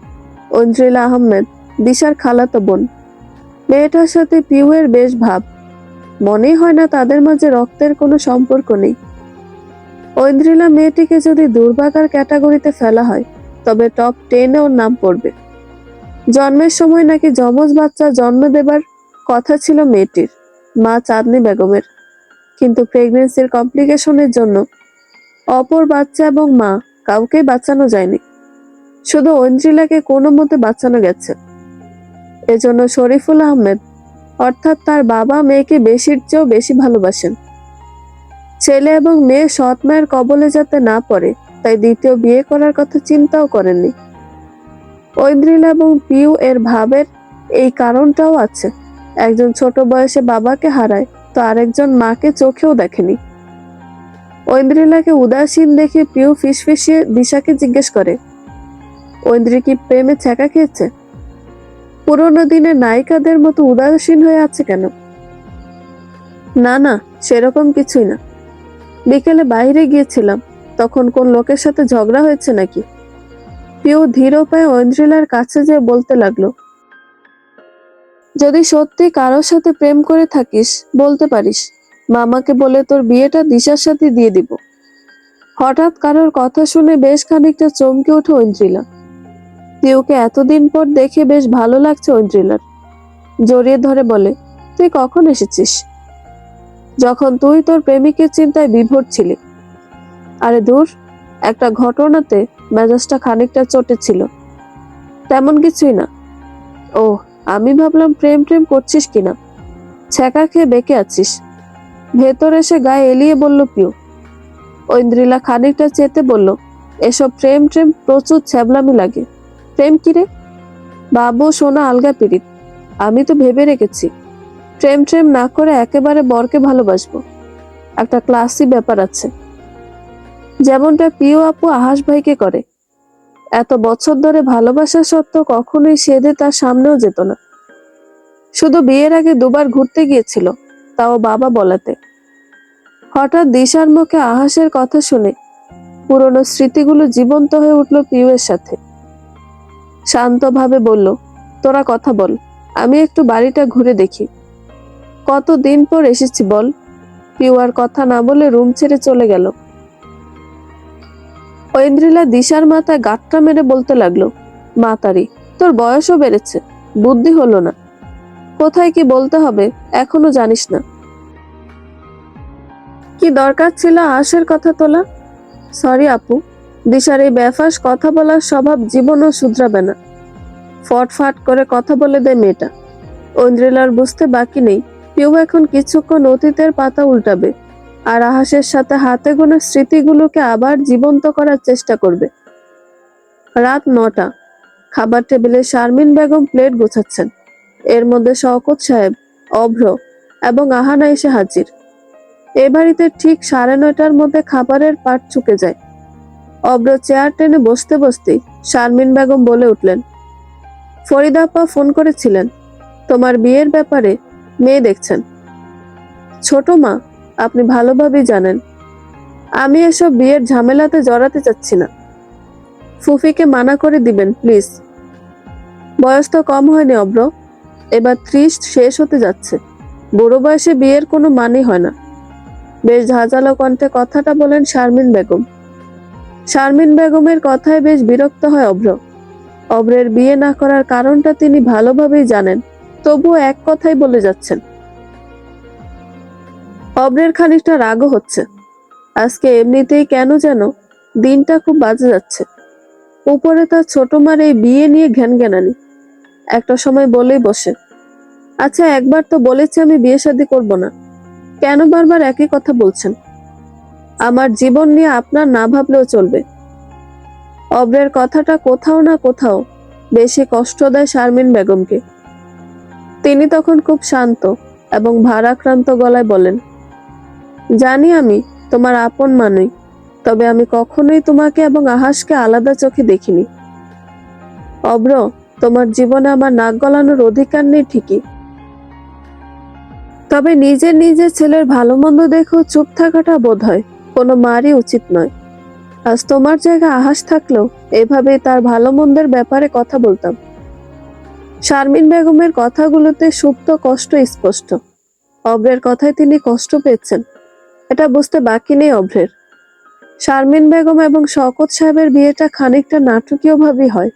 ঐন্দ্রিলা আহমেদ দিশার খালাতো বোন। মেয়েটার সাথে পিউয়ের বেশ ভাব। মনেই হয় না তাদের মাঝে রক্তের কোনো সম্পর্ক নেই। ঐন্দ্রিলা মেয়েটিকে যদি দুর্ভাগার ক্যাটাগরিতে ফেলা হয়, তবে টপ 10-এ ওর নাম পড়বে। জন্মের সময় নাকি যমজ বাচ্চা জন্ম দেবার কথা ছিল মেয়েটির, মা চাঁদনি বেগমের, কিন্তু প্রেগনেন্সির কমপ্লিকেশনের জন্য অপর বাচ্চা এবং মা কাউকেই বাঁচানো যায়নি, শুধু ঐন্দ্রিলাকে কোনো মতে বাঁচানো গেছে। এজন্য শরীফুল আহমেদ অর্থাৎ তার বাবা মেয়েকে বেশির চেয়েও বেশি ভালোবাসেন। ছেলে এবং মেয়ে সৎ মায়ের কবলে যাতে না পড়ে তাই দ্বিতীয় বিয়ে করার কথা চিন্তাও করেননি। ঐন্দ্রিলা এবং পিউ এর ভাবের এই কারণটাও আছে, একজন ছোট বয়সে বাবাকে হারায় তো আরেকজন মাকে চোখেও দেখেনি। ঐন্দ্রিলাকে উদাসীন দেখে পিউ ফিসফিসিয়ে দিশাকে জিজ্ঞেস করে, ঐন্দ্রি কি প্রেমে ছ্যাঁকা খেয়েছে? পুরোনো দিনের নায়িকাদের মতো উদাসীন হয়ে আছে কেন? না না, সেরকম কিছুই না। বিকেলে বাইরে গিয়েছিলাম, তখন কোন লোকের সাথে ঝগড়া হয়েছে নাকি? পিউ ধীর পায়ে ঐন্দ্রিলার কাছে যেয়ে বলতে লাগলো, যদি সত্যি কারোর সাথে প্রেম করে থাকিস বলতে পারিস, মামাকে বলে তোর বিয়েটা দিশার সাথে দিয়ে দিব। হঠাৎ কারোর কথা শুনে বেশ খানিকটা চমকে ওঠে ঐন্দ্রিলা। পিউকে এতদিন পর দেখে বেশ ভালো লাগছে ঐন্দ্রিলার। জড়িয়ে ধরে বলে, তুই কখন এসেছিস? যখন তুই তোর প্রেমিকের চিন্তায় বিভোর ছিলি। আরে দূর, একটা ঘটনাতে মেজাজটা খানিকটা চটেছিল, তেমন কিছুই না। ও, আমি ভাবলাম প্রেম প্রেম করছিস কিনা, ছ্যাঁকা খেয়ে বেঁকে আছিস। ভেতর এসে গায়ে এলিয়ে বলল পিউ। ঐন্দ্রিলা খানিকটা চেতে বলল, এসব প্রেম প্রেম প্রচুর ছ্যাবলামি লাগে। প্রেম কিরে? বাবু সোনা আলগা পিরিত, আমি তো ভেবে রেখেছি প্রেম ট্রেম না করে একেবারে বরকে ভালোবাসবো। একটা ক্লাসি ব্যাপার আছে, যেমনটা পিউ আপু আহাস ভাইকে করে। এত বছর ধরে ভালোবাসা সত্ত্বেও কখনোই সেদে তার সামনেও যেত না। শুধু বিয়ের আগে দুবার ঘুরতে গিয়েছিল, তাও বাবা বলাতে। হঠাৎ দিশার মুখে আহাসের কথা শুনে পুরনো স্মৃতিগুলো জীবন্ত হয়ে উঠল পিউয়ের সাথে। শান্তভাবে বলল, তোরা কথা বল, আমি একটু বাড়িটা ঘুরে দেখি। কতদিন পর এসেছি বল। পিউ আর কথা না বলে রুম ছেড়ে চলে গেল। ঐন্দ্রিলা দিশার মাথায় গাঁটটা মেরে বলতে লাগলো, মাতারি, তোর বয়সও বেড়েছে, বুদ্ধি হলো না। কোথায় কি বলতে হবে এখনো জানিস না? কি দরকার ছিল আহাসের কথা তোলা? সরি আপু, দিশার এই বেফাস কথা বলার স্বভাব জীবনও শুধরাবে না। ফটফাট করে কথা বলে দেয় মেয়েটা। ঐন্দ্রিলার বুঝতে বাকি নেই, পিউ এখন কিছুক্ষণ অতীতের পাতা উল্টাবে আর আহাসের সাথে হাতে গোনা স্মৃতিগুলোকে আবার জীবন্ত করার চেষ্টা করবে। রাত 9টা। খাবার টেবিলে শারমিন বেগম প্লেট গোছাচ্ছেন। এর মধ্যে শওকত সাহেব, অভ্র এবং আহানা এসে হাজির। এ বাড়িতে ঠিক 9:30টার মধ্যে খাবারের পাট চুকে যায়। অভ্র চেয়ার টেনে বসতে বসতেই শারমিন বেগম বলে উঠলেন, ফরিদা আপা ফোন করেছিলেন, তোমার বিয়ের ব্যাপারে মেয়ে দেখছেন। ছোট মা, আপনি ভালোভাবেই জানেন আমি এসব বিয়ের ঝামেলাতে জড়াতে চাচ্ছি না। ফুফিকে মানা করে দিবেন প্লিজ। বয়স তো কম হয়নি অভ্র, এবার 30 শেষ হতে যাচ্ছে। বুড়ো বয়সে বিয়ের কোনো মানে হয় না। বেশ ঝাঁঝালো কণ্ঠে কথাটা বলেন শারমিন বেগম। শারমিন বেগমের কথায় বেশ বিরক্ত হয় অভ্র। অভ্রের বিয়ে না করার কারণটা তিনি ভালোভাবেই জানেন, তবুও এক কথাই বলে যাচ্ছেন। অভ্রের খানিকটা রাগও হচ্ছে। আজকে এমনিতেই কেন যেন দিনটা খুব বাজে যাচ্ছে। উপরে তার ছোট মার এই বিয়ে নিয়ে ঘ্যানঘ্যানানি। একটা সময় বলেই বসে, আচ্ছা একবার তো বলেছি আমি বিয়ে শাদী করবো না, কেন বারবার একই কথা বলছেন? আমার জীবন নিয়ে আপনার না ভাবলেও চলবে। অভ্রের কথাটা কোথাও না কোথাও বেশি কষ্ট দেয় শারমিন বেগমকে। তিনি তখন খুব শান্ত এবং ভারাক্রান্ত গলায় বলেন, জানি আমি তোমার আপন মানুই, তবে আমি কখনোই তোমাকে এবং আহাসকে আলাদা চোখে দেখিনি। অভ্র, তোমার জীবনে আমার নাক গলানোর অধিকার নেই ঠিকই, তবে নিজের ছেলের ভালো মন্দ দেখেও চুপ থাকাটা বোধহয় কোনো মারই উচিত নয়। আজ তোমার জায়গায় আহাস থাকলেও এভাবেই তার ভালো মন্দের ব্যাপারে কথা বলতাম। শারমিন বেগমের কথাগুলোতে সুপ্ত কষ্ট স্পষ্ট। অভ্রের কথায় তিনি কষ্ট পেয়েছেন, এটা বুঝতে বাকি নেই অভ্রের। শারমিন বেগম এবং শওকত সাহেবের বিয়েটা খানিকটা নাটকীয় ভাবেই হয়।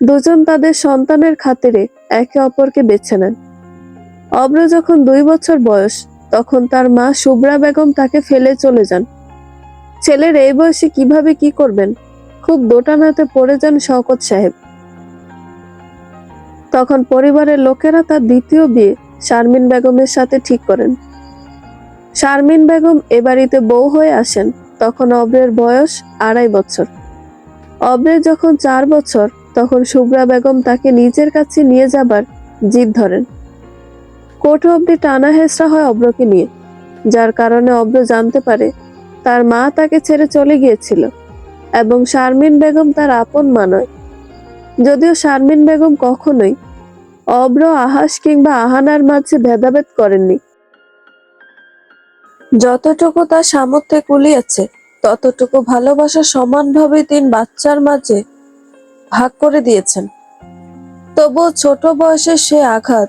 দুজন তাদের সন্তানের খাতিরে একে অপরকে বেছে নেন। অভ্র যখন 2 বছর বয়স, তখন তার মা শুভ্রা বেগম তাকে ফেলে চলে যান। ছেলের এই বয়সে কিভাবে কি করবেন, খুব দোটানাতে পড়ে যান শওকত সাহেব। তখন পরিবারের লোকেরা তার দ্বিতীয় বিয়ে শারমিন বেগমের সাথে ঠিক করেন। শারমিন বেগম এ বাড়িতে বউ হয়ে আসেন। তখন অব্রের বয়স 2.5 বছর। অব্রের যখন 4 বছর, তখন শুভ্রা বেগম তাকে নিজের কাছে নিয়ে যাবার জিদ ধরেন। কোর্ট অব্দি টানা হেঁচড়া হয় অব্রকে নিয়ে, যার কারণে অব্র জানতে পারে তার মা তাকে ছেড়ে চলে গিয়েছিল এবং শারমিন বেগম তার আপন মা নয়। যদিও শারমিন বেগম কখনোই অব্র, আহাস কিংবা আহানার মাঝে ভেদাভেদ করেননি। যতটুকু তার সামর্থ্যে কুলিয়েছে ততটুকু ভালোবাসা সমানভাবে 3 বাচ্চার মাঝে ভাগ করে দিয়েছেন। তবুও ছোট বয়সে সে আঘাত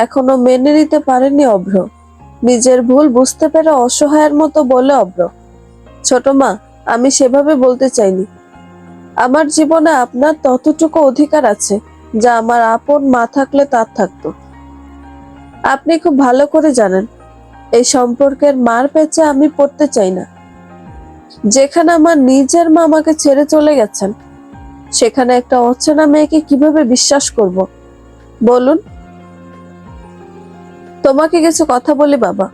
এখনো মেনে নিতে পারেনি অভ্র। নিজের ভুল বুঝতে পেরে অসহায়ের মতো বলে অভ্র, ছোট মা, আমি সেভাবে বলতে চাইনি। আমার জীবনে আপনার ততটুকু অধিকার আছে যা আমার আপন মা থাকলে তার থাকতো। আপনি খুব ভালো করে জানেন এই সম্পর্কের মার পেঁচে আমি পড়তে চাই না। যেখানে আমার নিজের মা আমাকে ছেড়ে চলে গেছেন, সেখানে একটা অচেনা মেয়েকে কিভাবে বিশ্বাস করব বলুন? তোমাকে কিছু কথা বলি বাবা,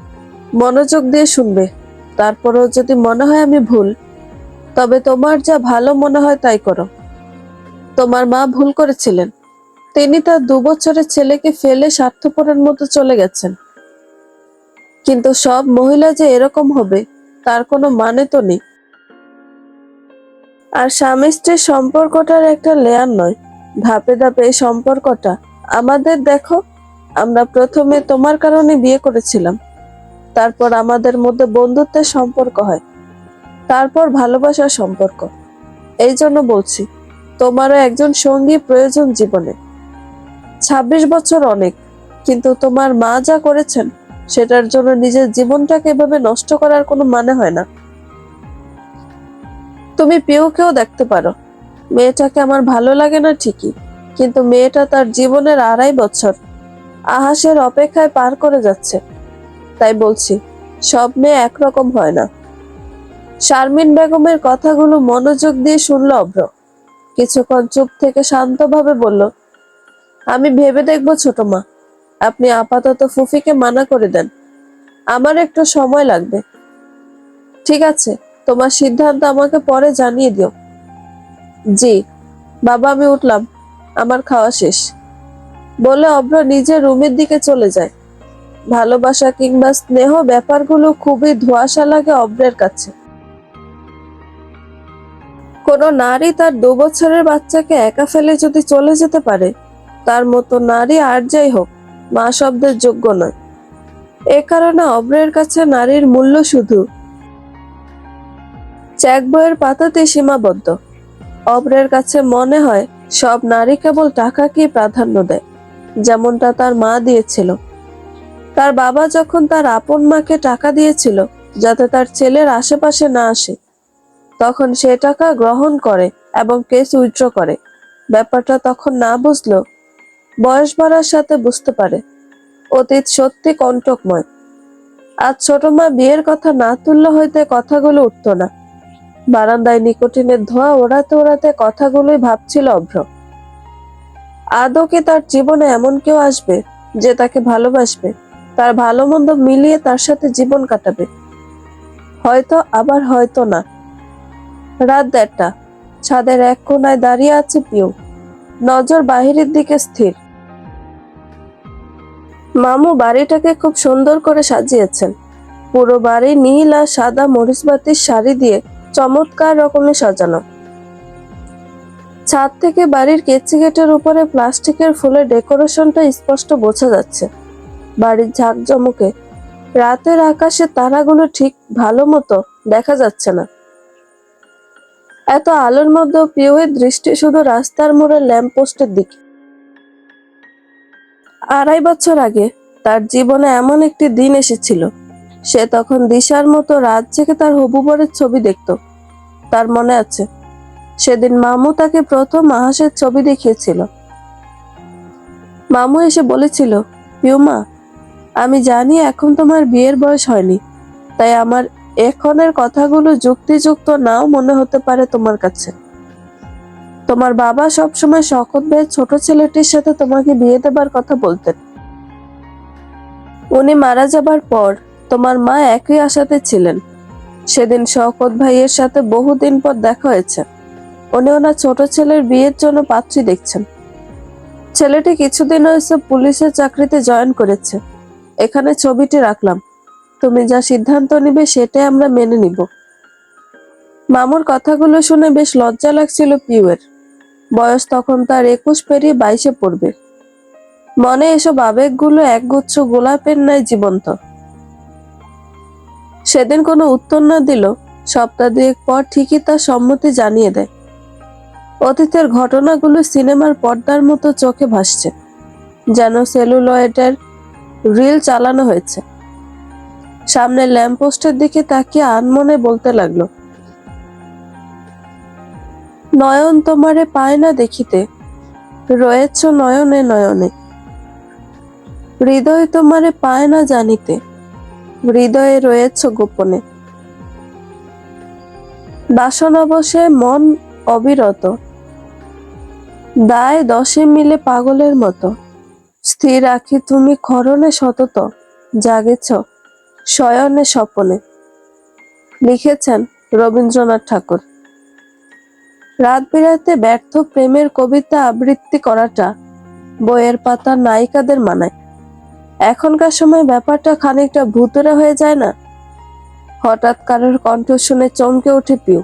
মনোযোগ দিয়ে শুনবে। তারপরেও যদি মনে হয় আমি ভুল, তবে তোমার যা ভালো মনে হয় তাই করো। তোমার মা ভুল করেছিলেন। তিনি তার 2 বছরের ছেলেকে ফেলে স্বার্থপরের মতো চলে গেছেন। কিন্তু সব মহিলা যে এরকম হবে তার কোনো মানে তো নেই। আর স্বামী স্ত্রীর সম্পর্কটার একটা লেয়ার নয়, ধাপে ধাপে এই সম্পর্কটা। আমাদের দেখো, আমরা প্রথমে তোমার কারণে বিয়ে করেছিলাম, তারপর আমাদের মধ্যে বন্ধুত্বের সম্পর্ক হয়, তারপর ভালোবাসার সম্পর্ক। এই জন্য বলছি, তোমারও একজন সঙ্গী প্রয়োজন জীবনে। 26 বছর অনেক, কিন্তু তোমার মা যা করেছেন সেটার জন্য নিজের জীবনটাকে এভাবে নষ্ট করার কোনো মানে হয় না। তুমি পিউকেও দেখতে পারো। মেয়েটাকে আমার ভালো লাগে না ঠিকই, কিন্তু মেয়েটা তার জীবনের 2.5 বছর আহাসের অপেক্ষায় পার করে যাচ্ছে। তাই বলছি, সব মেয়ে একরকম হয় না। শারমিন বেগমের কথাগুলো মনোযোগ দিয়ে শুনল অভ্র। কিছুক্ষণ চুপ থেকে শান্তভাবে বলল, আমি ভেবে দেখবো ছোট মা। আপনি আপাতত ফুফিকে মানা করে দেন, আমার একটু সময় লাগবে। ঠিক আছে, তোমার সিদ্ধান্ত আমাকে পরে জানিয়ে দিও। জি বাবা, আমি উঠলাম, আমার খাওয়া শেষ বলে অভ্র নিজের রুমের দিকে চলে যায়। ভালোবাসা কিংবা স্নেহ ব্যাপারগুলো খুবই ধোঁয়াশা লাগে অভ্রের কাছে। কোনো নারী তার 2 বছরের বাচ্চাকে একা ফেলে যদি চলে যেতে পারে, তার মতো নারী আর যাই হোক মা শব্দের যোগ্য নয়। এ কারণে অভ্রের কাছে নারীর মূল্য শুধু চেক বইয়ের পাতাতে সীমাবদ্ধ। অভ্রের কাছে মনে হয় সব নারী কেবল টাকাকেই প্রাধান্য দেয়, যেমনটা তার মা দিয়েছিল। তার বাবা যখন তার আপন মাকে টাকা দিয়েছিল যাতে তার ছেলের আশেপাশে না আসে, তখন সে টাকা গ্রহণ করে এবং কেস উইথড্র করে। ব্যাপারটা তখন না বুঝলেও বয়স বাড়ার সাথে বুঝতে পারে অতীত সত্যি কণ্টকময়। আজ ছোট মা বিয়ের কথা না তুললে হয়তো কথাগুলো উঠত না। বারান্দায় নিকোটিনের ধোঁয়া ওড়াতে ওড়াতে কথাগুলোই ভাবছিল অভ্র। আদৌ কি তার জীবনে এমন কেউ আসবে যে তাকে ভালোবাসবে, তার ভালো মন্দ মিলিয়ে তার সাথে জীবন কাটাবে? হয়তো, আবার হয়তো না। রাত 1:30, ছাদের এক কোনায় দাঁড়িয়ে আছে পিউ, নজর বাহিরের দিকে স্থির। মামু বাড়িটাকে খুব সুন্দর করে সাজিয়েছেন। পুরো বাড়ি নীল আর সাদা মরিচবাতির শাড়ি দিয়ে চমৎকার রকমের সাজানো। ছাদ থেকে বাড়ির কেচি গেটের উপরে প্লাস্টিকের ফুলের ডেকোরেশনটা স্পষ্ট বোঝা যাচ্ছে। বাড়ির ঝাঁকজমকে রাতের আকাশে তারাগুলো ঠিক ভালো মতো দেখা যাচ্ছে না। এত আলোর মধ্যেও পিউয়ের দৃষ্টি শুধু রাস্তার মোড়ের ল্যাম্পপোস্টের দিকে। 2.5 বছর আগে তার জীবনে এমন একটি দিন এসেছিল, সে তখন দিশার মতো রাত জেগে তার হবু বরের ছবি দেখত। তার মনে আছে, সেদিন মামু তাকে প্রথম আহাসের ছবি দেখিয়েছিল। মামু এসে বলেছিল, পিউমা, আমি জানি এখন তোমার বিয়ের বয়স হয়নি, তাই আমার এখনের কথাগুলো যুক্তিযুক্ত নাও মনে হতে পারে তোমার কাছে। তোমার বাবা সবসময় শওকত ভাইয়ের ছোট ছেলেটির সাথে তোমাকে বিয়ে দেবার কথা বলতেন। উনি মারা যাবার পর তোমার মা একই আশাতে ছিলেন। সেদিন শওকত ভাইয়ের সাথে বহুদিন পর দেখা হয়েছে। উনি ওনার ছোট ছেলের বিয়ের জন্য পাত্রী দেখছেন। ছেলেটি কিছুদিন হয়েছে পুলিশের চাকরিতে জয়েন করেছে। এখানে ছবিটি রাখলাম। তুমি যা সিদ্ধান্ত নিবে সেটাই আমরা মেনে নিব। মামুর কথাগুলো শুনে বেশ লজ্জা লাগছিল পিউয়ের। বয়স তখন তার 21 পেরিয়ে 22-এ পড়বে। মনে এসব আবেগগুলো একগুচ্ছ গোলাপের ন্যায় জীবন্ত। সেদিন কোনো উত্তর না দিল, সপ্তাহ দুয়েক পর ঠিকই তার সম্মতি জানিয়ে দেয়। অতীতের ঘটনাগুলো সিনেমার পর্দার মতো চোখে ভাসছে, যেন সেলুলয়েডের রিল চালানো হয়েছে। সামনে ল্যাম্পপোস্টের দিকে তাকিয়ে আনমনে বলতে লাগলো, নয়ন তোমারে পায় না দেখিতে, রয়েছ নয়নে নয়নে। হৃদয় তোমারে পায় না জানিতে, হৃদয়ে রয়েছ গোপনে। বাসনাবশে মন অবিরত, দায় দশে মিলে পাগলের মতো। স্থির রাখি তুমি ক্ষরণে সতত, জাগেছ শয়নে স্বপনে। লিখেছেন রবীন্দ্রনাথ ঠাকুর। রাত বিরাতে ব্যর্থ প্রেমের কবিতা আবৃত্তি করাটা বইয়ের পাতা নায়িকাদের মানায়। এখনকার সময় ব্যাপারটা খানিকটা ভুতুড়ে হয়ে যায় না? হঠাৎ কারোর কণ্ঠ শুনে চমকে ওঠে পিউ।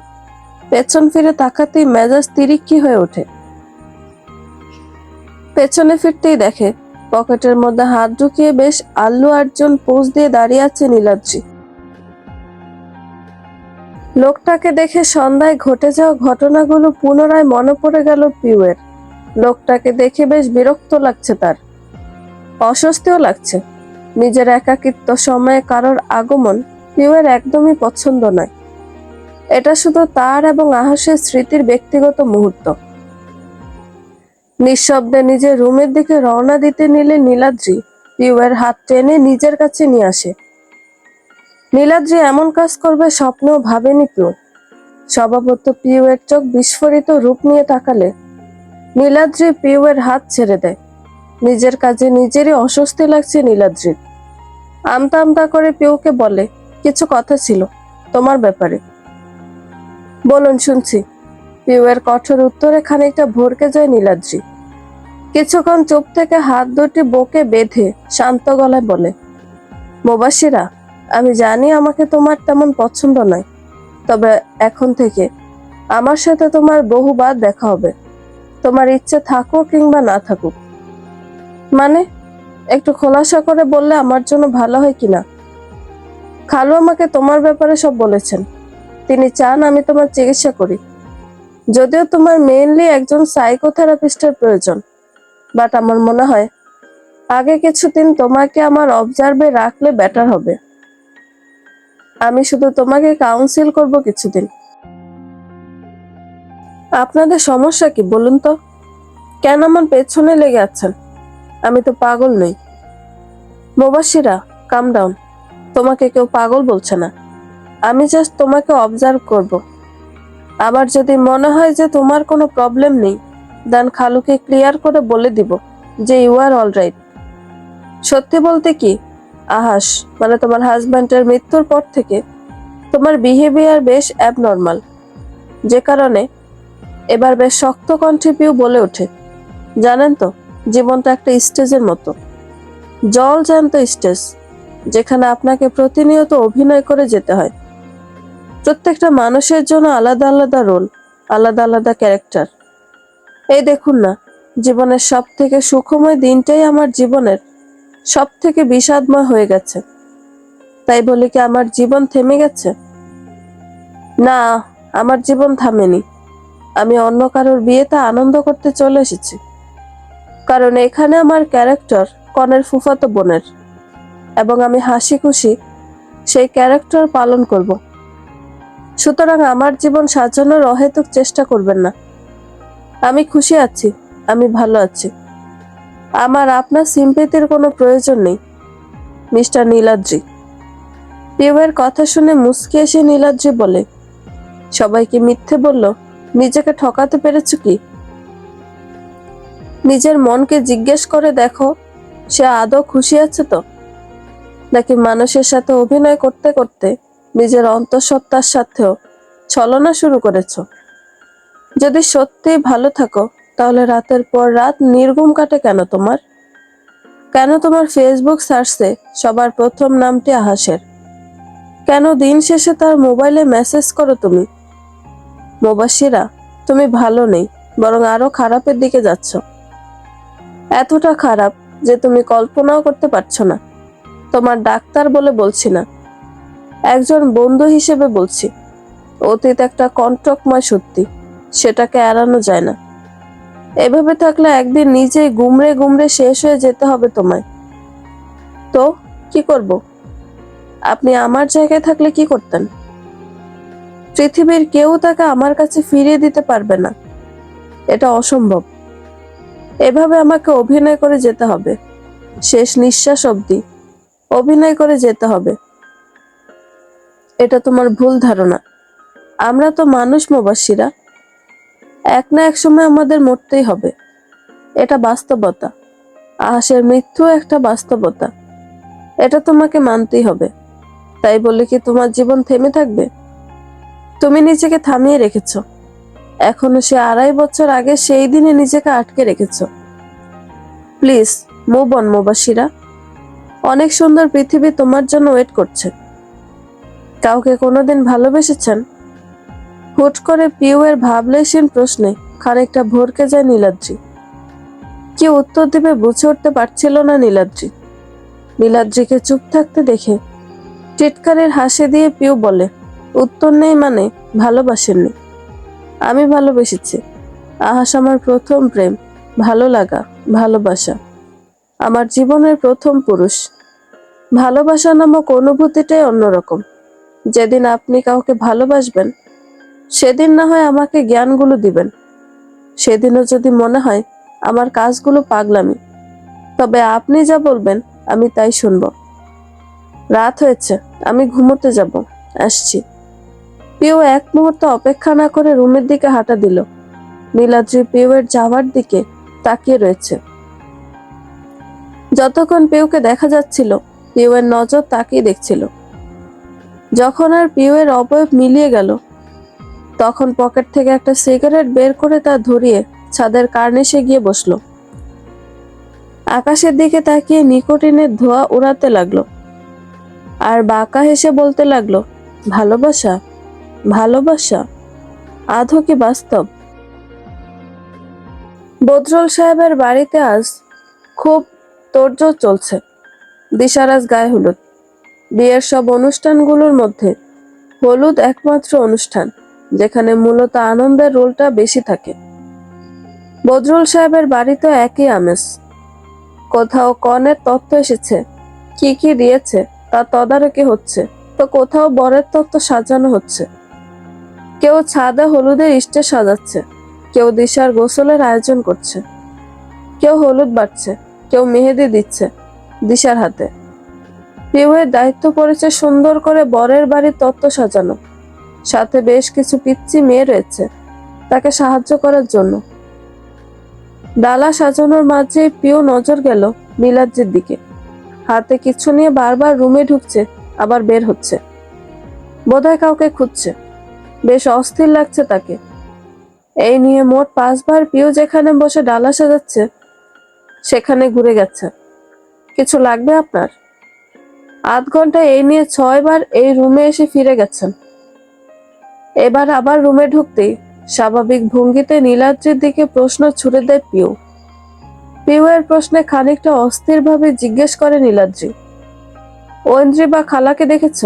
পেছন ফিরে তাকাতেই মেজাজ তিরিক্ষি হয়ে ওঠে। পেছনে ফিরতেই দেখে পকেটের মধ্যে হাত ঢুকিয়ে বেশ আল্লু অর্জুন পোজ দিয়ে দাঁড়িয়ে আছে নীলাদ্রি। লোকটাকে দেখে সন্ধ্যায় ঘটে যাওয়া ঘটনাগুলো পুনরায় মনে পড়ে গেল পিউয়ের। লোকটাকে দেখে বেশ বিরক্ত লাগছে তার, অস্বস্তিও লাগছে। নিজের একাকিত্ব সময়ে কারোর আগমন পিউয়ের একদমই পছন্দ নয়। এটা শুধু তার এবং আহাসের স্মৃতির ব্যক্তিগত মুহূর্ত। নিঃশব্দে নিজের রুমের দিকে রওনা দিতে নিলে নীলাদ্রি পিউয়ের হাত টেনে নিজের কাছে নিয়ে আসে। নীলাদ্রি এমন কাজ করবে স্বপ্নেও ভাবেনি পিউ। স্বভাবত পিউয়ের চোখ বিস্ফোরিত রূপ নিয়ে তাকালে নীলাদ্রি পিউয়ের হাত ছেড়ে দেয়। নিজের কাজে নিজেরই অস্বস্তি লাগছে নীলাদ্রির। আমতা আমতা করে পিউকে বলে, কিছু কথা ছিল তোমার ব্যাপারে। বলুন, শুনছি। পিউয়ের কঠোর উত্তরে খানিকটা ভরকে যায় নীলাদ্রি। কিছুক্ষণ চুপ থেকে হাত দুটি বুকে বেঁধে শান্ত গলায় বলে, মুবাশিরা, আমি জানি আমাকে তোমার তেমন পছন্দ নয়, তবে এখন থেকে আমার সাথে তোমার বহুবার দেখা হবে, তোমার ইচ্ছে থাকুক কিংবা না থাকুক। মানে, একটু খোলাসা করে বললে আমার জন্য ভালো হয় কিনা। খালু আমাকে তোমার ব্যাপারে সব বলেছেন। তিনি চান আমি তোমার চিকিৎসা করি, যদিও তোমার মেইনলি একজন সাইকোথেরাপিস্টের প্রয়োজন। বাট আমার মনে হয় আগে কিছুদিন তোমাকে আমার অবজার্ভে রাখলে বেটার হবে। আমি শুধু তোমাকে কাউন্সিল করব কিছুদিন। আপনাদের সমস্যা কি বলুন তো? কেন আমার পেছনে লেগে আছেন? আমি তো পাগল নই। মুবাশিরা, কাম ডাউন। তোমাকে কেউ পাগল বলছে না। আমি জাস্ট তোমাকে অবজার্ভ করব। আবার যদি মনে হয় যে তোমার কোনো প্রবলেম নেই, দেন খালুকে ক্লিয়ার করে বলে দিব যে ইউ আর অলরাইট। সত্যি বলতে কি, আহাস মানে তোমার হাজব্যান্ডের মৃত্যুর পর থেকে তোমার বিহেভিয়ার বেশ অ্যাবনর্মাল, যে কারণে এবার বেশ শক্ত কণ্ঠে পিউ বলে ওঠে, জানেন তো, জীবনটা একটা স্টেজের মতো, জল জ্যান্ত স্টেজ, যেখানে আপনাকে প্রতিনিয়ত অভিনয় করে যেতে হয়। প্রত্যেকটা মানুষের জন্য আলাদা আলাদা রোল, আলাদা আলাদা ক্যারেক্টার। এই দেখুন না, জীবনের সব থেকে সুখময় দিনটাই আমার জীবনের সব থেকে বিষাদময় হয়ে গেছে। তাই বলে কি আমার জীবন থেমে গেছে? না, আমার জীবন থামেনি। আমি অন্য কারোর বিয়েতে আনন্দ করতে চলে এসেছি, কারণ এখানে আমার ক্যারেক্টার কনের ফুফাতো বোনের, এবং আমি হাসি খুশি সেই ক্যারেক্টার পালন করব। সুতরাং আমার জীবন সাজানোর অহেতুক চেষ্টা করবেন না। আমি খুশি আছি, আমি ভালো আছি। আমার আপনার সিম্পেথির কোনো প্রয়োজন নেই, মিস্টার নীলাদ্রি। পিউয়ের কথা শুনে মুচকি এসে নীলাদ্রি বলে, সবাইকে মিথ্যে বলল, নিজেকে ঠকাতে পেরেছো কি? নিজের মনকে জিজ্ঞেস করে দেখো, সে আদৌ খুশি আছে তো, নাকি মানুষের সাথে অভিনয় করতে করতে নিজের অন্তঃসত্ত্বার সাথেও ছলনা শুরু করেছো? যদি সত্যিই ভালো থাকো, তাহলে রাতের পর রাত নির্ঘুম কাটে কেন তোমার? কেন তোমার ফেসবুক সার্চে সবার প্রথম নামটি আহাসের? কেন দিন শেষে তার মোবাইলে মেসেজ করো তুমি? মুবাশিরা, তুমি ভালো নেই, বরং আরো খারাপের দিকে যাচ্ছ। এতটা খারাপ যে তুমি কল্পনাও করতে পারছো না। তোমার ডাক্তার বলে বলছি না, একজন বন্ধু হিসেবে বলছি। অতীত একটা কণ্টকময় সত্যি, সেটাকে এড়ানো যায় না। এভাবে থাকলে একদিন নিজেই গুমড়ে গুমড়ে শেষ হয়ে যেতে হবে তোমায়। তো কি করব? আপনি আমার জায়গায় থাকলে কি করতেন? পৃথিবীর কেউ তাকে আমার কাছে ফিরিয়ে দিতে পারবে না, এটা অসম্ভব। এভাবে আমাকে অভিনয় করে যেতে হবে, শেষ নিঃশ্বাস অবধি অভিনয় করে যেতে হবে। এটা তোমার ভুল ধারণা। আমরা তো মানুষ মুবাশিরা, এক না এক সময় আমাদের মরতেই হবে, এটা বাস্তবতা। আহাসের মৃত্যু একটা বাস্তবতা, এটা তোমাকে মানতেই হবে। তাই বলে কি তোমার জীবন থেমে থাকবে? তুমি নিজেকে থামিয়ে রেখেছো, এখনো সে 2.5 বছর আগে সেই দিনে নিজেকে আটকে রেখেছো। প্লিজ মুভ অন মুবাশিরা, অনেক সুন্দর পৃথিবী তোমার জন্য ওয়েট করছে। কাউকে কোনোদিন ভালোবেসেছেন? হুট করে পিউয়ের ভাবলেশীন প্রশ্নে খানিকটা ভরকে যায় নীলাদ্রি। কি উত্তর দিবে বুঝে উঠতে পারছিল না নীলাদ্রি। নীলাদ্রিকে চুপ থাকতে দেখে টিটকারের হাসি দিয়ে পিউ বলে, উত্তর নেই মানে ভালোবাসেননি? আমি ভালোবেসেছি। আহাস আমার প্রথম প্রেম, ভালো লাগা, ভালোবাসা। আমার জীবনের প্রথম পুরুষ। ভালোবাসা নামক অনুভূতিটাই অন্যরকম। যেদিন আপনি কাউকে ভালোবাসবেন, সেদিন না হয় আমাকে জ্ঞানগুলো দিবেন। সেদিনও যদি মনে হয় আমার কাজগুলো পাগলামি, তবে আপনি যা বলবেন আমি তাই শুনব। রাত হয়েছে, আমি ঘুমোতে যাব, আসছি। পিউ এক মুহূর্ত অপেক্ষা না করে রুমের দিকে হাঁটা দিল। নীলাদ্রি পিউয়ের যাওয়ার দিকে তাকিয়ে রয়েছে। যতক্ষণ পিউকে দেখা যাচ্ছিল, পিউয়ের নজর তাকিয়ে দেখছিল। যখন আর পিউয়ের অবয়ব মিলিয়ে গেল, তখন পকেট থেকে একটা সিগারেট বের করে তা ধরিয়ে ছাদের কার্নিশে গিয়ে বসলো। আকাশের দিকে তাকিয়ে নিকোটিনের ধোঁয়া উড়াতে লাগলো, আর বাঁকা হেসে বলতে লাগলো, ভালোবাসা, ভালোবাসা আদৌ কি বাস্তব? বদরুল সাহেবের বাড়িতে আজ খুব তোড়জোড় চলছে। দিশার আজ গায়ে হলুদ। বিয়ের সব অনুষ্ঠানগুলোর মধ্যে হলুদ একমাত্র অনুষ্ঠান যেখানে মূলত আনন্দের রোলটা বেশি থাকে। বদরুল সাহেবের বাড়িতে একই আমেজ। কোথাও কনের তত্ত্ব এসেছে, কি কি দিয়েছে তা তদারকি হচ্ছে, তো কোথাও বরের তত্ত্ব সাজানো হচ্ছে। কেউ ছাদে হলুদের স্টেজ সাজাচ্ছে, কেউ দিশার গোসলের আয়োজন করছে, কেউ হলুদ বাটছে, কেউ মেহেদি দিচ্ছে দিশার হাতে। পিউয়ের দায়িত্ব পড়েছে সুন্দর করে বরের বাড়ির তত্ত্ব সাজানো, সাথে বেশ কিছু পিচ্চি মেয়ে রয়েছে তাকে সাহায্য করার জন্য। ডালা সাজানোর মাঝে পিউ নজর গেল নীলাদ্রির দিকে। হাতে কিছু নিয়ে বারবার রুমে ঢুকছে, আবার বের হচ্ছে। বোধহয় কাউকে খুঁজছে। বেশ অস্থির লাগছে তাকে। এই নিয়ে মোট 5 বার পিউ যেখানে বসে ডালা সাজাচ্ছে, সেখানে ঘুরে গেছে। কিছু লাগবে আপনার? আধ ঘন্টায় এই নিয়ে 6 বার এই রুমে এসে ফিরে গেছেন। এবার আবার রুমে ঢুকতেই স্বাভাবিক ভঙ্গিতে নীলাদ্রির দিকে প্রশ্ন ছুড়ে দেয় পিউ। পিউয়ের প্রশ্নে খানিকটা অস্থিরভাবে জিজ্ঞেস করে নীলাদ্রি, ঐন্দ্রি বা খালাকে দেখেছ?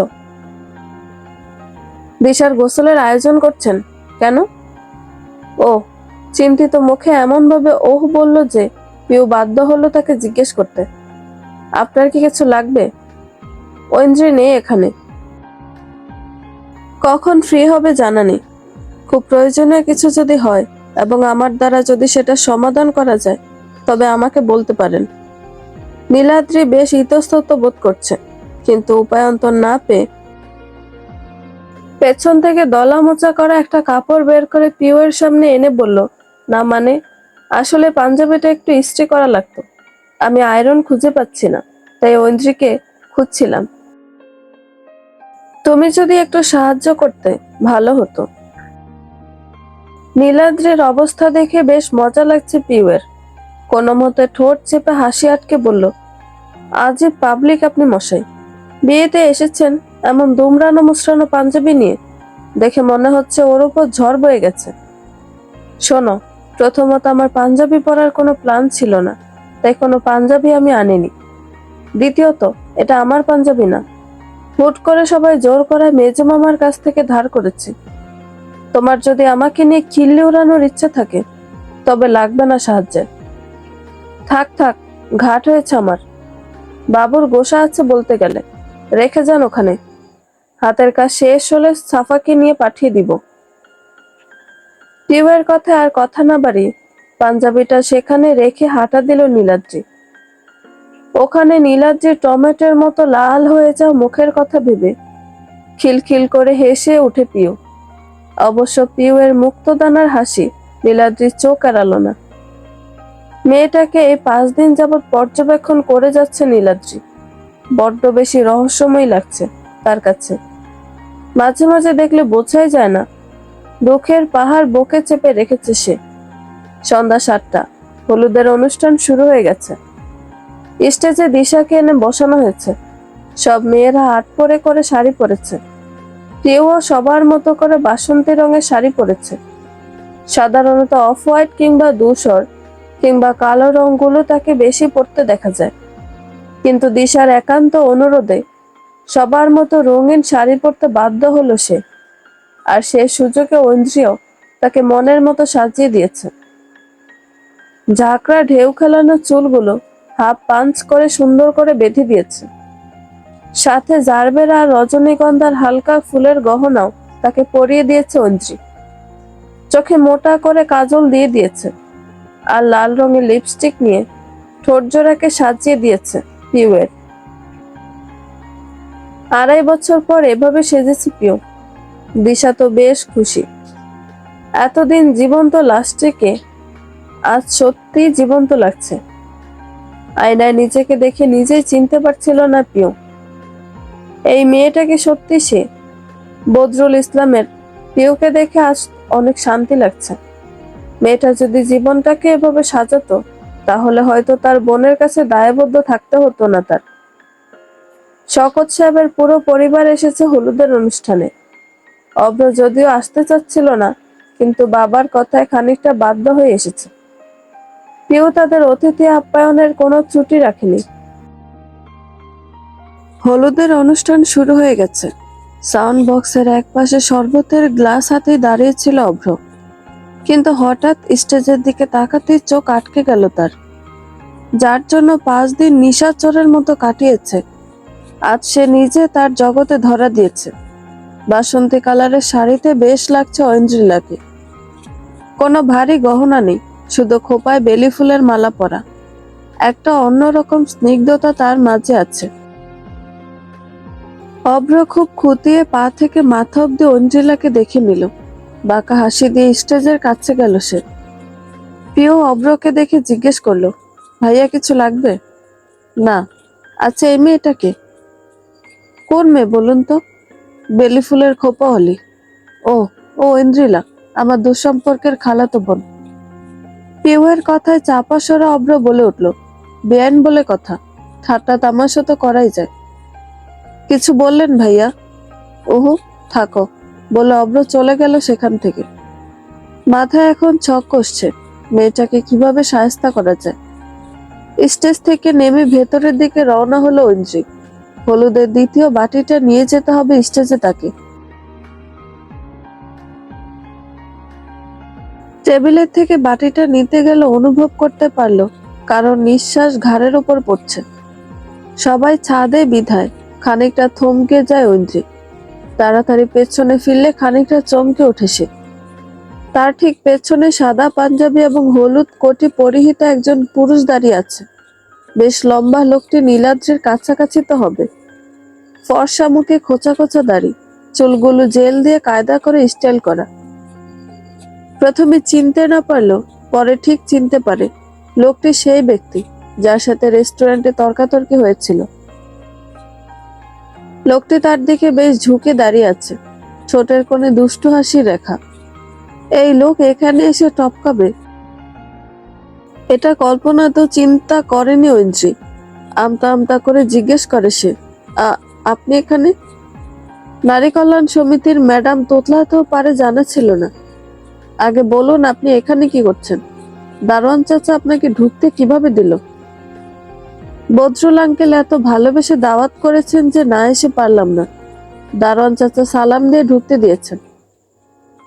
দিশার গোসলের আয়োজন করছেন কেন? ও, চিন্তিত মুখে এমন ভাবে ওহ বলল যে পিউ বাধ্য হলো তাকে জিজ্ঞেস করতে, আপনার কি কিছু লাগবে? ঐন্দ্রি নেই এখানে। কখন ফ্রি হবে জানা নেই। খুব প্রয়োজনীয় কিছু যদি হয় এবং আমার দ্বারা যদি সেটা সমাধান করা যায়, তবে আমাকে বলতে পারেন। নীলাদ্রি বেশ ইতস্তত বোধ করছে, কিন্তু উপায়ন্তর না পেয়ে পেছন থেকে দলা মোচা করা একটা কাপড় বের করে পিওর সামনে এনে বলল, না মানে আসলে পাঞ্জাবিটা একটু ইস্ত্রি করা লাগতো। আমি আয়রন খুঁজে পাচ্ছি না, তাই ঐন্দ্রিকে খুঁজছিলাম। তুমি যদি একটু সাহায্য করতে ভালো হতো। নীলাদ্রির অবস্থা দেখে বেশ মজা লাগছে পিউয়ের। কোনো মতে ঠোঁট চেপে হাসি আটকে বলল, আজই পাবলিক আপনি মশাই। বিয়েতে এসেছেন এমন দুমড়ানো মুচড়ানো পাঞ্জাবি নিয়ে, দেখে মনে হচ্ছে ওর উপর ঝড় বয়ে গেছে। শোনো, প্রথমত আমার পাঞ্জাবি পরার কোনো প্ল্যান ছিল না, তাই কোনো পাঞ্জাবি আমি আনিনি। দ্বিতীয়ত, এটা আমার পাঞ্জাবি না, হুট করে সবাই জোর করায় মেজো মামার কাছ থেকে ধার করেছি। তোমার যদি আমাকে নিয়ে খিল্লি উড়ানোর ইচ্ছে থাকে তবে লাগবে না সাহায্যে। থাক থাক, ঘাট হয়েছে আমার। বাবুর গোসা আছে বলতে গেলে, রেখে যান ওখানে। হাতের কাজ শেষ হলে সাফাকে নিয়ে পাঠিয়ে দিব। পিউয়ের কথা আর কথা না বাড়িয়ে পাঞ্জাবিটা সেখানে রেখে হাঁটা দিল নীলাদ্রি। ওখানে নীলাদ্রির টমেটোর মতো লাল হয়ে যাওয়া মুখের কথা ভেবে খিলখিল করে হেসে উঠে পিউ। অবশ্য পিউয়ের মুক্তদানার হাসি নীলাদ্রির চোখ এড়ালো না। মেয়েটাকে এই 5 দিন যাবৎ পর্যবেক্ষণ করে যাচ্ছে নীলাদ্রি। বড্ড বেশি রহস্যময় লাগছে তার কাছে। মাঝে মাঝে দেখলে বোঝাই যায় না দুঃখের পাহাড় বুকে চেপে রেখেছে সে। সন্ধ্যা 7টা, হলুদের অনুষ্ঠান শুরু হয়ে গেছে। স্টেজে দিশাকে এনে বসানো হয়েছে। সব মেয়েরা আট পরে করে শাড়ি পরেছে। কেউও সবার মতো করে বাসন্তী রঙের শাড়ি পরেছে। সাধারণত অফ হোয়াইট কিংবা ধূসর কিংবা কালো রঙগুলো তাকে বেশি পরতে দেখা যায়, কিন্তু দিশার একান্ত অনুরোধে সবার মতো রঙিন শাড়ি পরতে বাধ্য হলো সে। আর সে সুযোগে ঐন্দ্রিও তাকে মনের মতো সাজিয়ে দিয়েছে। ঝাঁকড়া ঢেউ খেলানো চুলগুলো হাফ পাঞ্চ করে সুন্দর করে বেঁধে দিয়েছে। সাথে জারবেরা আর রজনীগন্ধার হালকা ফুলের গহনাও তাকে পরিয়ে দিয়েছে ঐন্দ্রি। চোখে মোটা করে কাজল দিয়ে দিয়েছে, আর লাল রঙের লিপস্টিক নিয়ে ঠোঁট জোড়াকে সাজিয়ে দিয়েছে পিউয়ের। 2.5 বছর পর এভাবে সেজেছে পিউ। দিশা তো বেশ খুশি। এতদিন জীবন্ত লাশটিকে আজ সত্যি জীবন্ত লাগছে। আয়নায় নিজেকে দেখে নিজেই চিনতে পারছিল না পিউ। এই মেয়েটাকে সত্যি সে বদরুল ইসলামের। পিউকে দেখে আজ অনেক শান্তি লাগছে। মেয়েটা যদি জীবনটাকে এভাবে সাজাতো তাহলে হয়তো তার বোনের কাছে দায়বদ্ধ থাকতে হতো না তার। শওকত সাহেবের পুরো পরিবার এসেছে হলুদের অনুষ্ঠানে। অভ্র যদিও আসতে চাচ্ছিল না, কিন্তু বাবার কথায় খানিকটা বাধ্য হয়ে এসেছে। কেউ তাদের অতিথি আপ্যায়নের কোনো ত্রুটি রাখেনি। হলুদের অনুষ্ঠান শুরু হয়ে গেছে। সাউন্ড বক্সের এক পাশে শরবতের গ্লাস হাতে দাঁড়িয়েছিল অভ্র, কিন্তু হঠাৎ স্টেজের দিকে তাকাতেই চোখ আটকে গেল তার। যার জন্য 5 দিন নিশাচরের মতো কাটিয়েছে, আজ সে নিজে তার জগতে ধরা দিয়েছে। বাসন্তী কালারের শাড়িতে বেশ লাগছে ঐন্দ্রিলাকে। কোনো ভারী গহনা নেই, শুধু খোপায় বেলি ফুলের মালা পরা। একটা অন্যরকম স্নিগ্ধতা তার মাঝে আছে। অভ্র খুব খুঁটিয়ে পা থেকে মাথা অব্দি ঐন্দ্রিলাকে দেখে নিল। বাঁকা হাসি দিয়ে স্টেজের কাছে গেল সে। পিউ অভ্রকে দেখে জিজ্ঞেস করলো, ভাইয়া কিছু লাগবে? না। আচ্ছা, এই মেয়েটাকে? কোন মেয়ে বলুন তো? বেলি ফুলের খোপা হলি। ও ও ঐন্দ্রিলা, আমার দুঃসম্পর্কের খালাতো বোন। পিউয়ের কথায় চাপা সরা অভ্র বলে উঠল, বেআইন বলে কথা, ঠাট্টা তামাশা তো করাই যায়। কিছু বললেন ভাইয়া? ওহো, থাকো, বলে অভ্র চলে গেল সেখান থেকে। মাথায় এখন ছক কষছে মেয়েটাকে কিভাবে শায়েস্তা করা যায়। স্টেজ থেকে নেমে ভেতরের দিকে রওনা হলো ঐন্দ্রি। হলুদের দ্বিতীয় বাটিটা নিয়ে যেতে হবে স্টেজে তাকে। টেবিলের থেকে বাটিটা নিতে গেলে অনুভব করতে পারলো কারণ নিঃশ্বাস ঘাড়ের উপর পড়ছে। সবাই ছাদে বিধায় খানিকটা থমকে যায় ঐন্দ্রি। তাড়াতাড়ি পেছনে ফিরলে খানিকটা চমকে ওঠে সে। তার ঠিক পেছনে সাদা পাঞ্জাবি এবং হলুদ কোটি পরিহিত একজন পুরুষ দাঁড়িয়ে আছে। বেশ লম্বা লোকটি নীলাদ্রির কাছাকাছি তো হবে। ফর্সা মুখে খোঁচা খোঁচা দাড়ি, চুলগুলো জেল দিয়ে কায়দা করে স্টাইল করা। প্রথমে চিনতে না পারলেও পরে ঠিক চিনতে পারে লোকটি সেই ব্যক্তি যার সাথে রেস্টুরেন্টে তর্কাতর্কি হয়েছিল। লোকটি তার দিকে বেশ ঝুঁকে দাঁড়িয়ে আছে, ঠোঁটের কোণে দুষ্টু হাসি রেখা। এই লোক এখানে এসে টপকাবে এটা কল্পনা তো চিন্তা করেনি ঐন্দ্রী। আমতা আমতা করে জিজ্ঞেস করে সে, আপনি এখানে? নারী কল্যাণ সমিতির ম্যাডাম তোতলাতেও পারে জানা ছিল না। আগে বলুন আপনি এখানে কি করছেন? দারোয়ান চাচা আপনাকে ঢুকতে কিভাবে দিল? বদরুল আঙ্কেল এত ভালোবেসে দাওয়াত করেছেন যে না এসে পারলাম না। দারোয়ান চাচা সালাম দিয়ে ঢুকতে দিয়েছেন।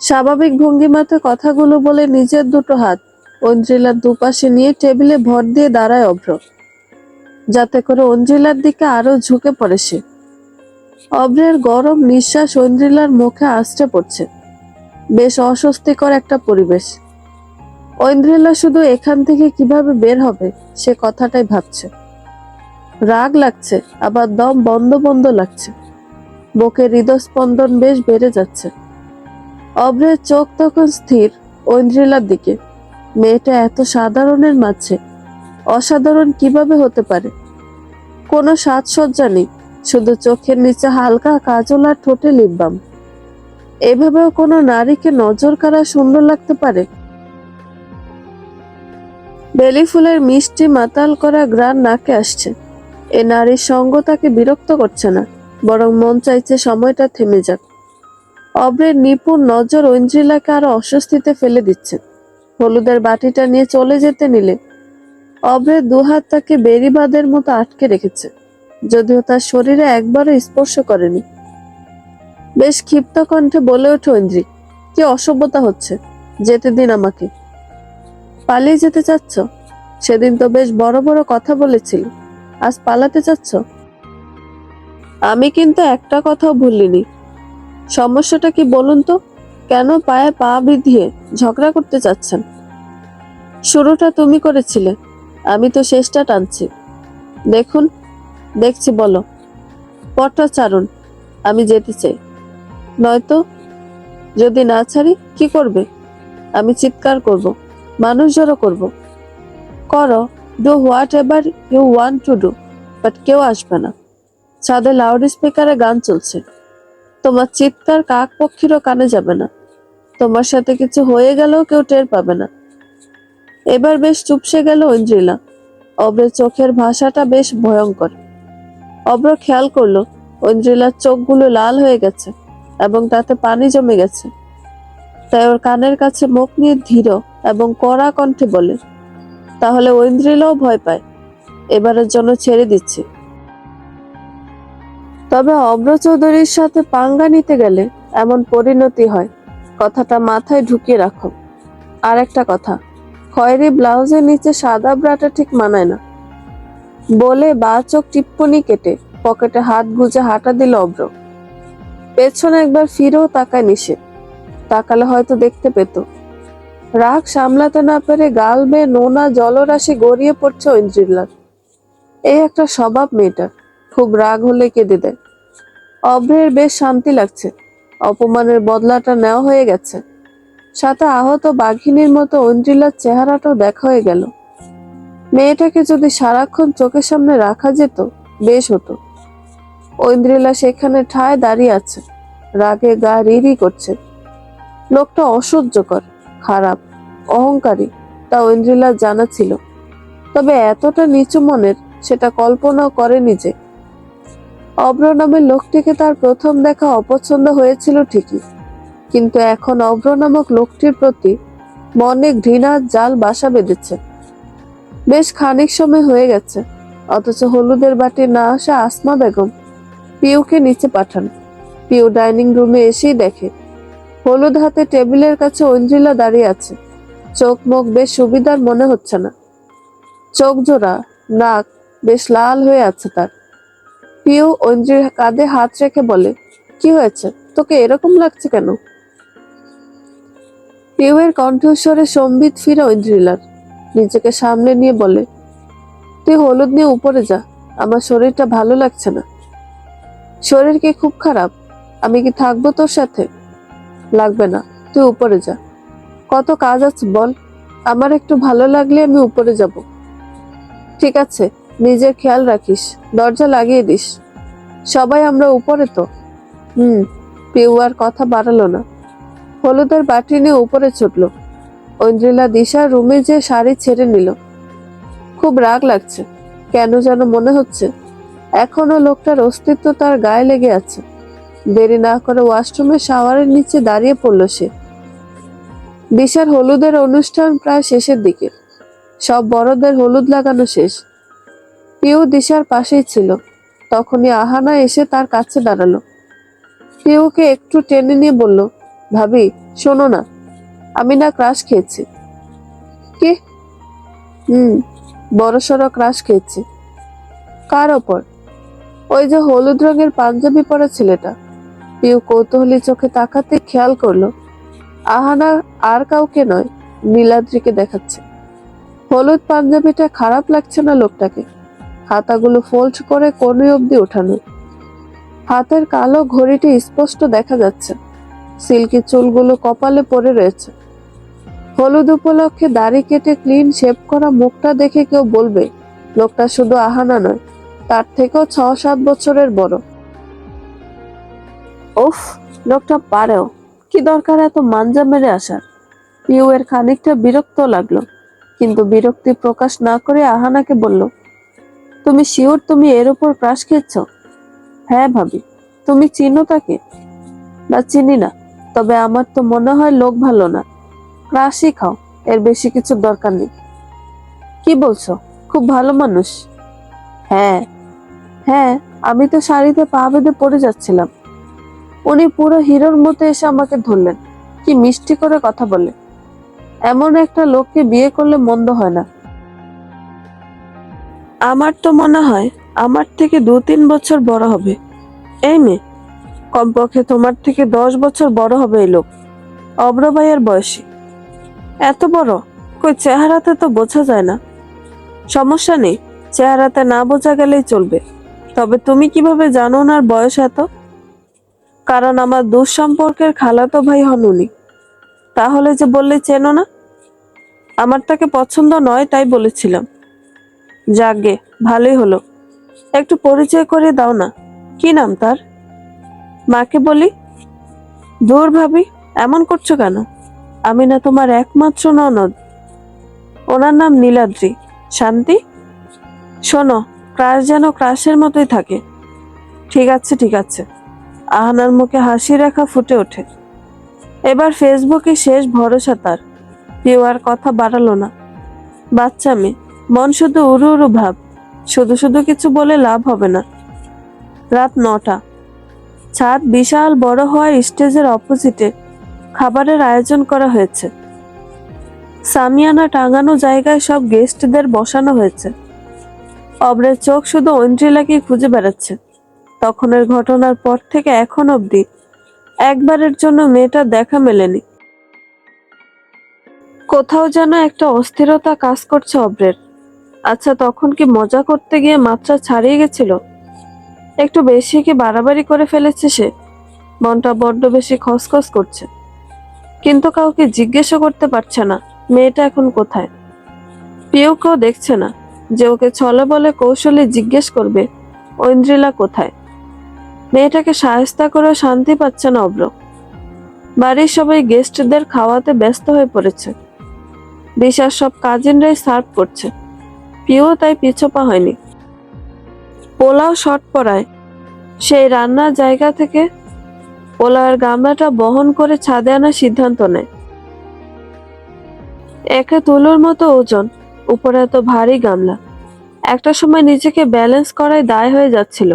স্বাভাবিক ভঙ্গিমাতে কথাগুলো বলে নিজের দুটো হাত ঐন্দ্রিলার দুপাশে নিয়ে টেবিলে ভর দিয়ে দাঁড়ায় অভ্র, যাতে করে ঐন্দ্রিলার দিকে আরো ঝুঁকে পড়ে সে। অভ্রের গরম নিঃশ্বাস ঐন্দ্রিলার মুখে আছড়ে পড়ছে। বেশ অস্বস্তিকর একটা পরিবেশ। ঐন্দ্রিলা শুধু এখান থেকে কিভাবে বের হবে সে কথাটাই ভাবছে। রাগ লাগছে, আবার দম বন্ধ বন্ধ লাগছে। বুকের হৃদস্পন্দন বেশ বেড়ে যাচ্ছে। অভ্রের চোখ তখন স্থির ঐন্দ্রিলার দিকে। মেয়েটা এত সাধারণের মাঝে অসাধারণ কিভাবে হতে পারে? কোনো সাজসজ্জা নেই, শুধু চোখের নিচে হালকা কাজল আর ঠোঁটে লিপ বাম। এভাবেও কোনো নারীকে নজর কাড়া সুন্দর লাগতে পারে? বেলি ফুলের মিষ্টি মাতাল করা ঘ্রাণ নাকে আসছে। এ নারীর সঙ্গ তাকে বিরক্ত করছে না, বরং মন চাইছে সময়টা থেমে যাক। অভ্রের নিপুণ নজর ঐন্দ্রিলাকে আরো অস্বস্তিতে ফেলে দিচ্ছে। হলুদের বাটিটা নিয়ে চলে যেতে নিলে অভ্রের দুহাত তাকে বেড়িবাঁধের মতো আটকে রেখেছে, যদিও তার শরীরে একবারও স্পর্শ করেনি। বেশ ক্ষিপ্ত কণ্ঠে বলে ওঠে ঐন্দ্রী, কি অসভ্যতা হচ্ছে, যেতে দিন আমাকে। পালিয়ে যেতে চাচ্ছ? সেদিন তো বেশ বড় বড় কথা বলেছিল, আজ পালাতে চাচ্ছ? আমি কিন্তু একটা কথাও ভুলিনি। সমস্যাটা কি বলুন তো? কেন পায়ে পা বিঁধিয়ে ঝগড়া করতে চাচ্ছেন? শুরুটা তুমি করেছিলে, আমি তো শেষটা টানছি। দেখুন, দেখছি, বলো। পথটা ছাড়ুন, আমি যেতে চাই। নয়তো? যদি না ছাড়ি কি করবে? আমি চিৎকার করব, মানুষ জড়ো করব। করো, do whatever you want to do, but কেউ আসবে না। ছাদে লাউড স্পিকারে গান চলছে। তোমার চিৎকার কাক পক্ষীরও কানে যাবে না। তোমার সাথে কিছু হয়ে গেলেও কেউ টের পাবে না। এবার বেশ চুপসে গেল ঐন্দ্রিলা। অভ্রের চোখের ভাষাটা বেশ ভয়ঙ্কর। অভ্র খেয়াল করলো ঐন্দ্রিলার চোখগুলো লাল হয়ে গেছে এবং তাতে পানি জমে গেছে। তাই ওর কানের কাছে মুখ নিয়ে ধীর এবং কড়া কণ্ঠে বলে, তাহলে ঐন্দ্রিলাও ভয় পায়। এবারের জন্য ছেড়ে দিচ্ছি। তবে অভ্র চৌধুরীর সাথে পাঙ্গা নিতে গেলে এমন পরিণতি হয়, কথাটা মাথায় ঢুকিয়ে রাখো। আর একটা কথা, খয়েরি ব্লাউজের নিচে সাদা ব্রাটা ঠিক মানায় না। বলে বা চোখ টিপ্পনি কেটে পকেটে হাত গুজে হাঁটা দিল অভ্র। পেছনে একবার ফিরেও তাকায় নিষে, তাকালে হয়তো দেখতে পেত। রাগ সামলাতে না পেরে গাল বেয়ে নোনা জলরাশি গড়িয়ে পড়ছে ঐন্দ্রিলার। এই একটা স্বভাব মেয়েটার, খুব রাগ হলে কেঁদে দেয়। অভ্রের বেশ শান্তি লাগছে, অপমানের বদলাটা নেওয়া হয়ে গেছে। সাথে আহত বাঘিনীর মতো ঐন্দ্রিলার চেহারাটাও দেখা হয়ে গেল। মেয়েটাকে যদি সারাক্ষণ চোখের সামনে রাখা যেত বেশ হতো। ঐন্দ্রিলা সেখানে ঠায় দাঁড়িয়ে আছে, রাগে গা রিরি করছে। লোকটা অসহ্যকর, খারাপ, অহংকারী, তা ঐন্দ্রিলার জানা ছিল। তবে এতটা নিচু মনের সেটা কল্পনাও করেনি যে। অভ্র নামের লোকটিকে তার প্রথম দেখা অপছন্দ হয়েছিল ঠিকই, কিন্তু এখন অভ্র নামক লোকটির প্রতি মনে ঘৃণার জাল বাসা বেঁধেছে। বেশ খানিক সময় হয়ে গেছে, অথচ হলুদের বাটি না আসা আসমা বেগম পিউকে নিচে পাঠান। পিউ ডাইনিং রুমে এসেই দেখে হলুদ হাতে টেবিলের কাছে ঐন্দ্রিলা দাঁড়িয়ে আছে। চোখ মুখ বেশ সুবিধার মনে হচ্ছে না। চোখ জোড়া, নাক বেশ লাল হয়ে আছে তার। পিউ ঐন্দ্রির কাঁধে হাত রেখে বলে, কি হয়েছে, তোকে এরকম লাগছে কেন? পিউয়ের কণ্ঠস্বরে সম্বিত ফিরে ঐন্দ্রিলার। নিজেকে সামনে নিয়ে বলে, তুই হলুদ নিয়ে উপরে যা, আমার শরীরটা ভালো লাগছে না। শরীর কি খুব খারাপ? আমি কি থাকবো তোর সাথে? লাগবে না, তুই উপরে যা। কত কাজ আছে বল। আমার একটু ভালো লাগলে আমি উপরে যাব। ঠিক আছে, নিজের খেয়াল রাখিস, দরজা লাগিয়ে দিস। সবাই আমরা উপরে তো। হুম। পিউ আর কথা বাড়ালো না, হলুদের বাটি নিয়ে উপরে ছুটলো। ঐন্দ্রিলা দিশার রুমে যে শাড়ি ছেড়ে নিল। খুব রাগ লাগছে, কেন যেন মনে হচ্ছে এখনো লোকটার অস্তিত্ব তার গায়ে লেগে আছে। দেরি না করে ওয়াশরুমে শাওয়ারের নিচে দাঁড়িয়ে পড়ল সে। দিশার হলুদের অনুষ্ঠান প্রায় শেষের দিকে, সব বড়দের হলুদ লাগানো শেষ। পিউ দিশার পাশেই ছিল, তখনই আহানা এসে তার কাছে দাঁড়ালো। পিউকে একটু টেনে নিয়ে বলল, ভাবি শোনো না, আমি না ক্রাশ খেয়েছি। কি? হুম, বড়সড় ক্রাশ খেয়েছি। কার ওপর? ওই যে হলুদ রঙের পাঞ্জাবি পরা ছেলেটা। পিউ কৌতূহলী চোখে তাকাতে খেয়াল করলো আহানা আর কাউকে নয়, নীলাদ্রিকে দেখাচ্ছে। হলুদ পাঞ্জাবিটা খারাপ লাগছে না লোকটাকে, হাতাগুলো ফোল্ড করে কোণে অবধি ওঠানো। হাতের কালো ঘড়িটি স্পষ্ট দেখা যাচ্ছে, সিল্কি চুলগুলো কপালে পড়ে রয়েছে। হলুদ উপলক্ষে দাড়ি কেটে ক্লিন শেভ করা মুখটা দেখে কেউ বলবে লোকটা শুধু আহানা নয়, তার থেকেও 6-7 বছরের বড়। উফ, লোকটা পারেও। কি দরকার এত মাঞ্জা মেরে আসার? পিউ এর খানিকটা বিরক্ত লাগলো, কিন্তু বিরক্তি প্রকাশ না করে আহানাকে বলল, তুমি শিওর তুমি এর উপর ক্রাশ খেয়েছ? হ্যাঁ ভাবি। তুমি চিনো তাকে? না, চিনি না, তবে আমার তো মনে হয় লোক ভালো না। ক্রাশই খাও, এর বেশি কিছুর দরকার নেই। কি বলছো? খুব ভালো মানুষ। হ্যাঁ হ্যাঁ, আমি তো শাড়িতে পা বেঁধে পড়ে যাচ্ছিলাম, উনি পুরো হিরোর মতো এসে আমাকে ধরলেন। কি মিষ্টি করে কথা বলে। এমন একটা লোককে বিয়ে করলে মন্দ হয় না। আমার তো মনে হয় আমার থেকে 2-3 বছর বড় হবে। এই মেয়ে, কমপক্ষে তোমার থেকে 10 বছর বড় হবে এই লোক। অব্র ভাইয়ের বয়সী। এত বড়? কই চেহারাতে তো বোঝা যায় না। সমস্যা নেই, চেহারাতে না বোঝা গেলেই চলবে। তবে তুমি কিভাবে জানো ওনার বয়স এত? কারণ আমার দূর সম্পর্কের খালাতো ভাই হন উনি। তাহলে যে বললে চেনো না? আমার তাকে পছন্দ নয়, তাই বলেছিলাম। যাকগে, ভালোই হলো। একটু পরিচয় করে দাও না। কি নাম তার? মাকে বলি। দূর ভাবি, এমন করছো কেন? আমি না তোমার একমাত্র ননদ। ওনার নাম নীলাদ্রি। শান্তি। শোনো, ক্রাশ যেন ক্রাশের মতোই থাকে। ঠিক আছে ঠিক আছে। আহানার মুখে হাসি রেখা ফুটে ওঠে। এবার ফেসবুকে শেষ ভরসা তার। কেউ আর কথা বাড়ালো না। বাচ্চা মেয়ে, মন শুধু উড়ু উড়ু ভাব। শুধু শুধু কিছু বলে লাভ হবে না। রাত 9টা। ছাদ বিশাল বড় হওয়ায় স্টেজের অপোজিটে খাবারের আয়োজন করা হয়েছে। সামিয়ানা টাঙানো জায়গায় সব গেস্টদের বসানো হয়েছে। অব্রের চোখ শুধু ঐন্দ্রিলাকে খুঁজে বেড়াচ্ছে। তখনের ঘটনার পর থেকে এখন অবধি একবারের জন্য মেয়েটার দেখা মেলেনি। কোথাও যেন একটা অস্থিরতা কাজ করছে অব্রের। আচ্ছা, তখন কি মজা করতে গিয়ে মাত্রা ছাড়িয়ে গেছিল? একটু বেশি কি বাড়াবাড়ি করে ফেলেছে সে? মনটা বড্ড বেশি খসখস করছে, কিন্তু কাউকে জিজ্ঞেসও করতে পারছে না মেয়েটা এখন কোথায়। কেউ দেখছে না যে ওকে ছলে বলে কৌশলে জিজ্ঞেস করবে ঐন্দ্রিলা কোথায়। মেয়েটাকে সায়স্তা করে শান্তি পাচ্ছে না অব্র। বাড়ির সবাই গেস্টদের খাওয়াতে ব্যস্ত হয়ে পড়েছে। দিশার সব কাজিনরাই সার্ভ করছে। পিও তাই পিছপা হয়নি। পোলাও শর্ট পড়ায় সেই রান্নার জায়গা থেকে পোলাওয়ের গামলাটা বহন করে ছাদে আনার সিদ্ধান্ত নেয়। একে তুলোর মতো ওজন, উপরে এত ভারী গামলা। একটা সময় নিজেকে ব্যালেন্স করাই দায় হয়ে যাচ্ছিল।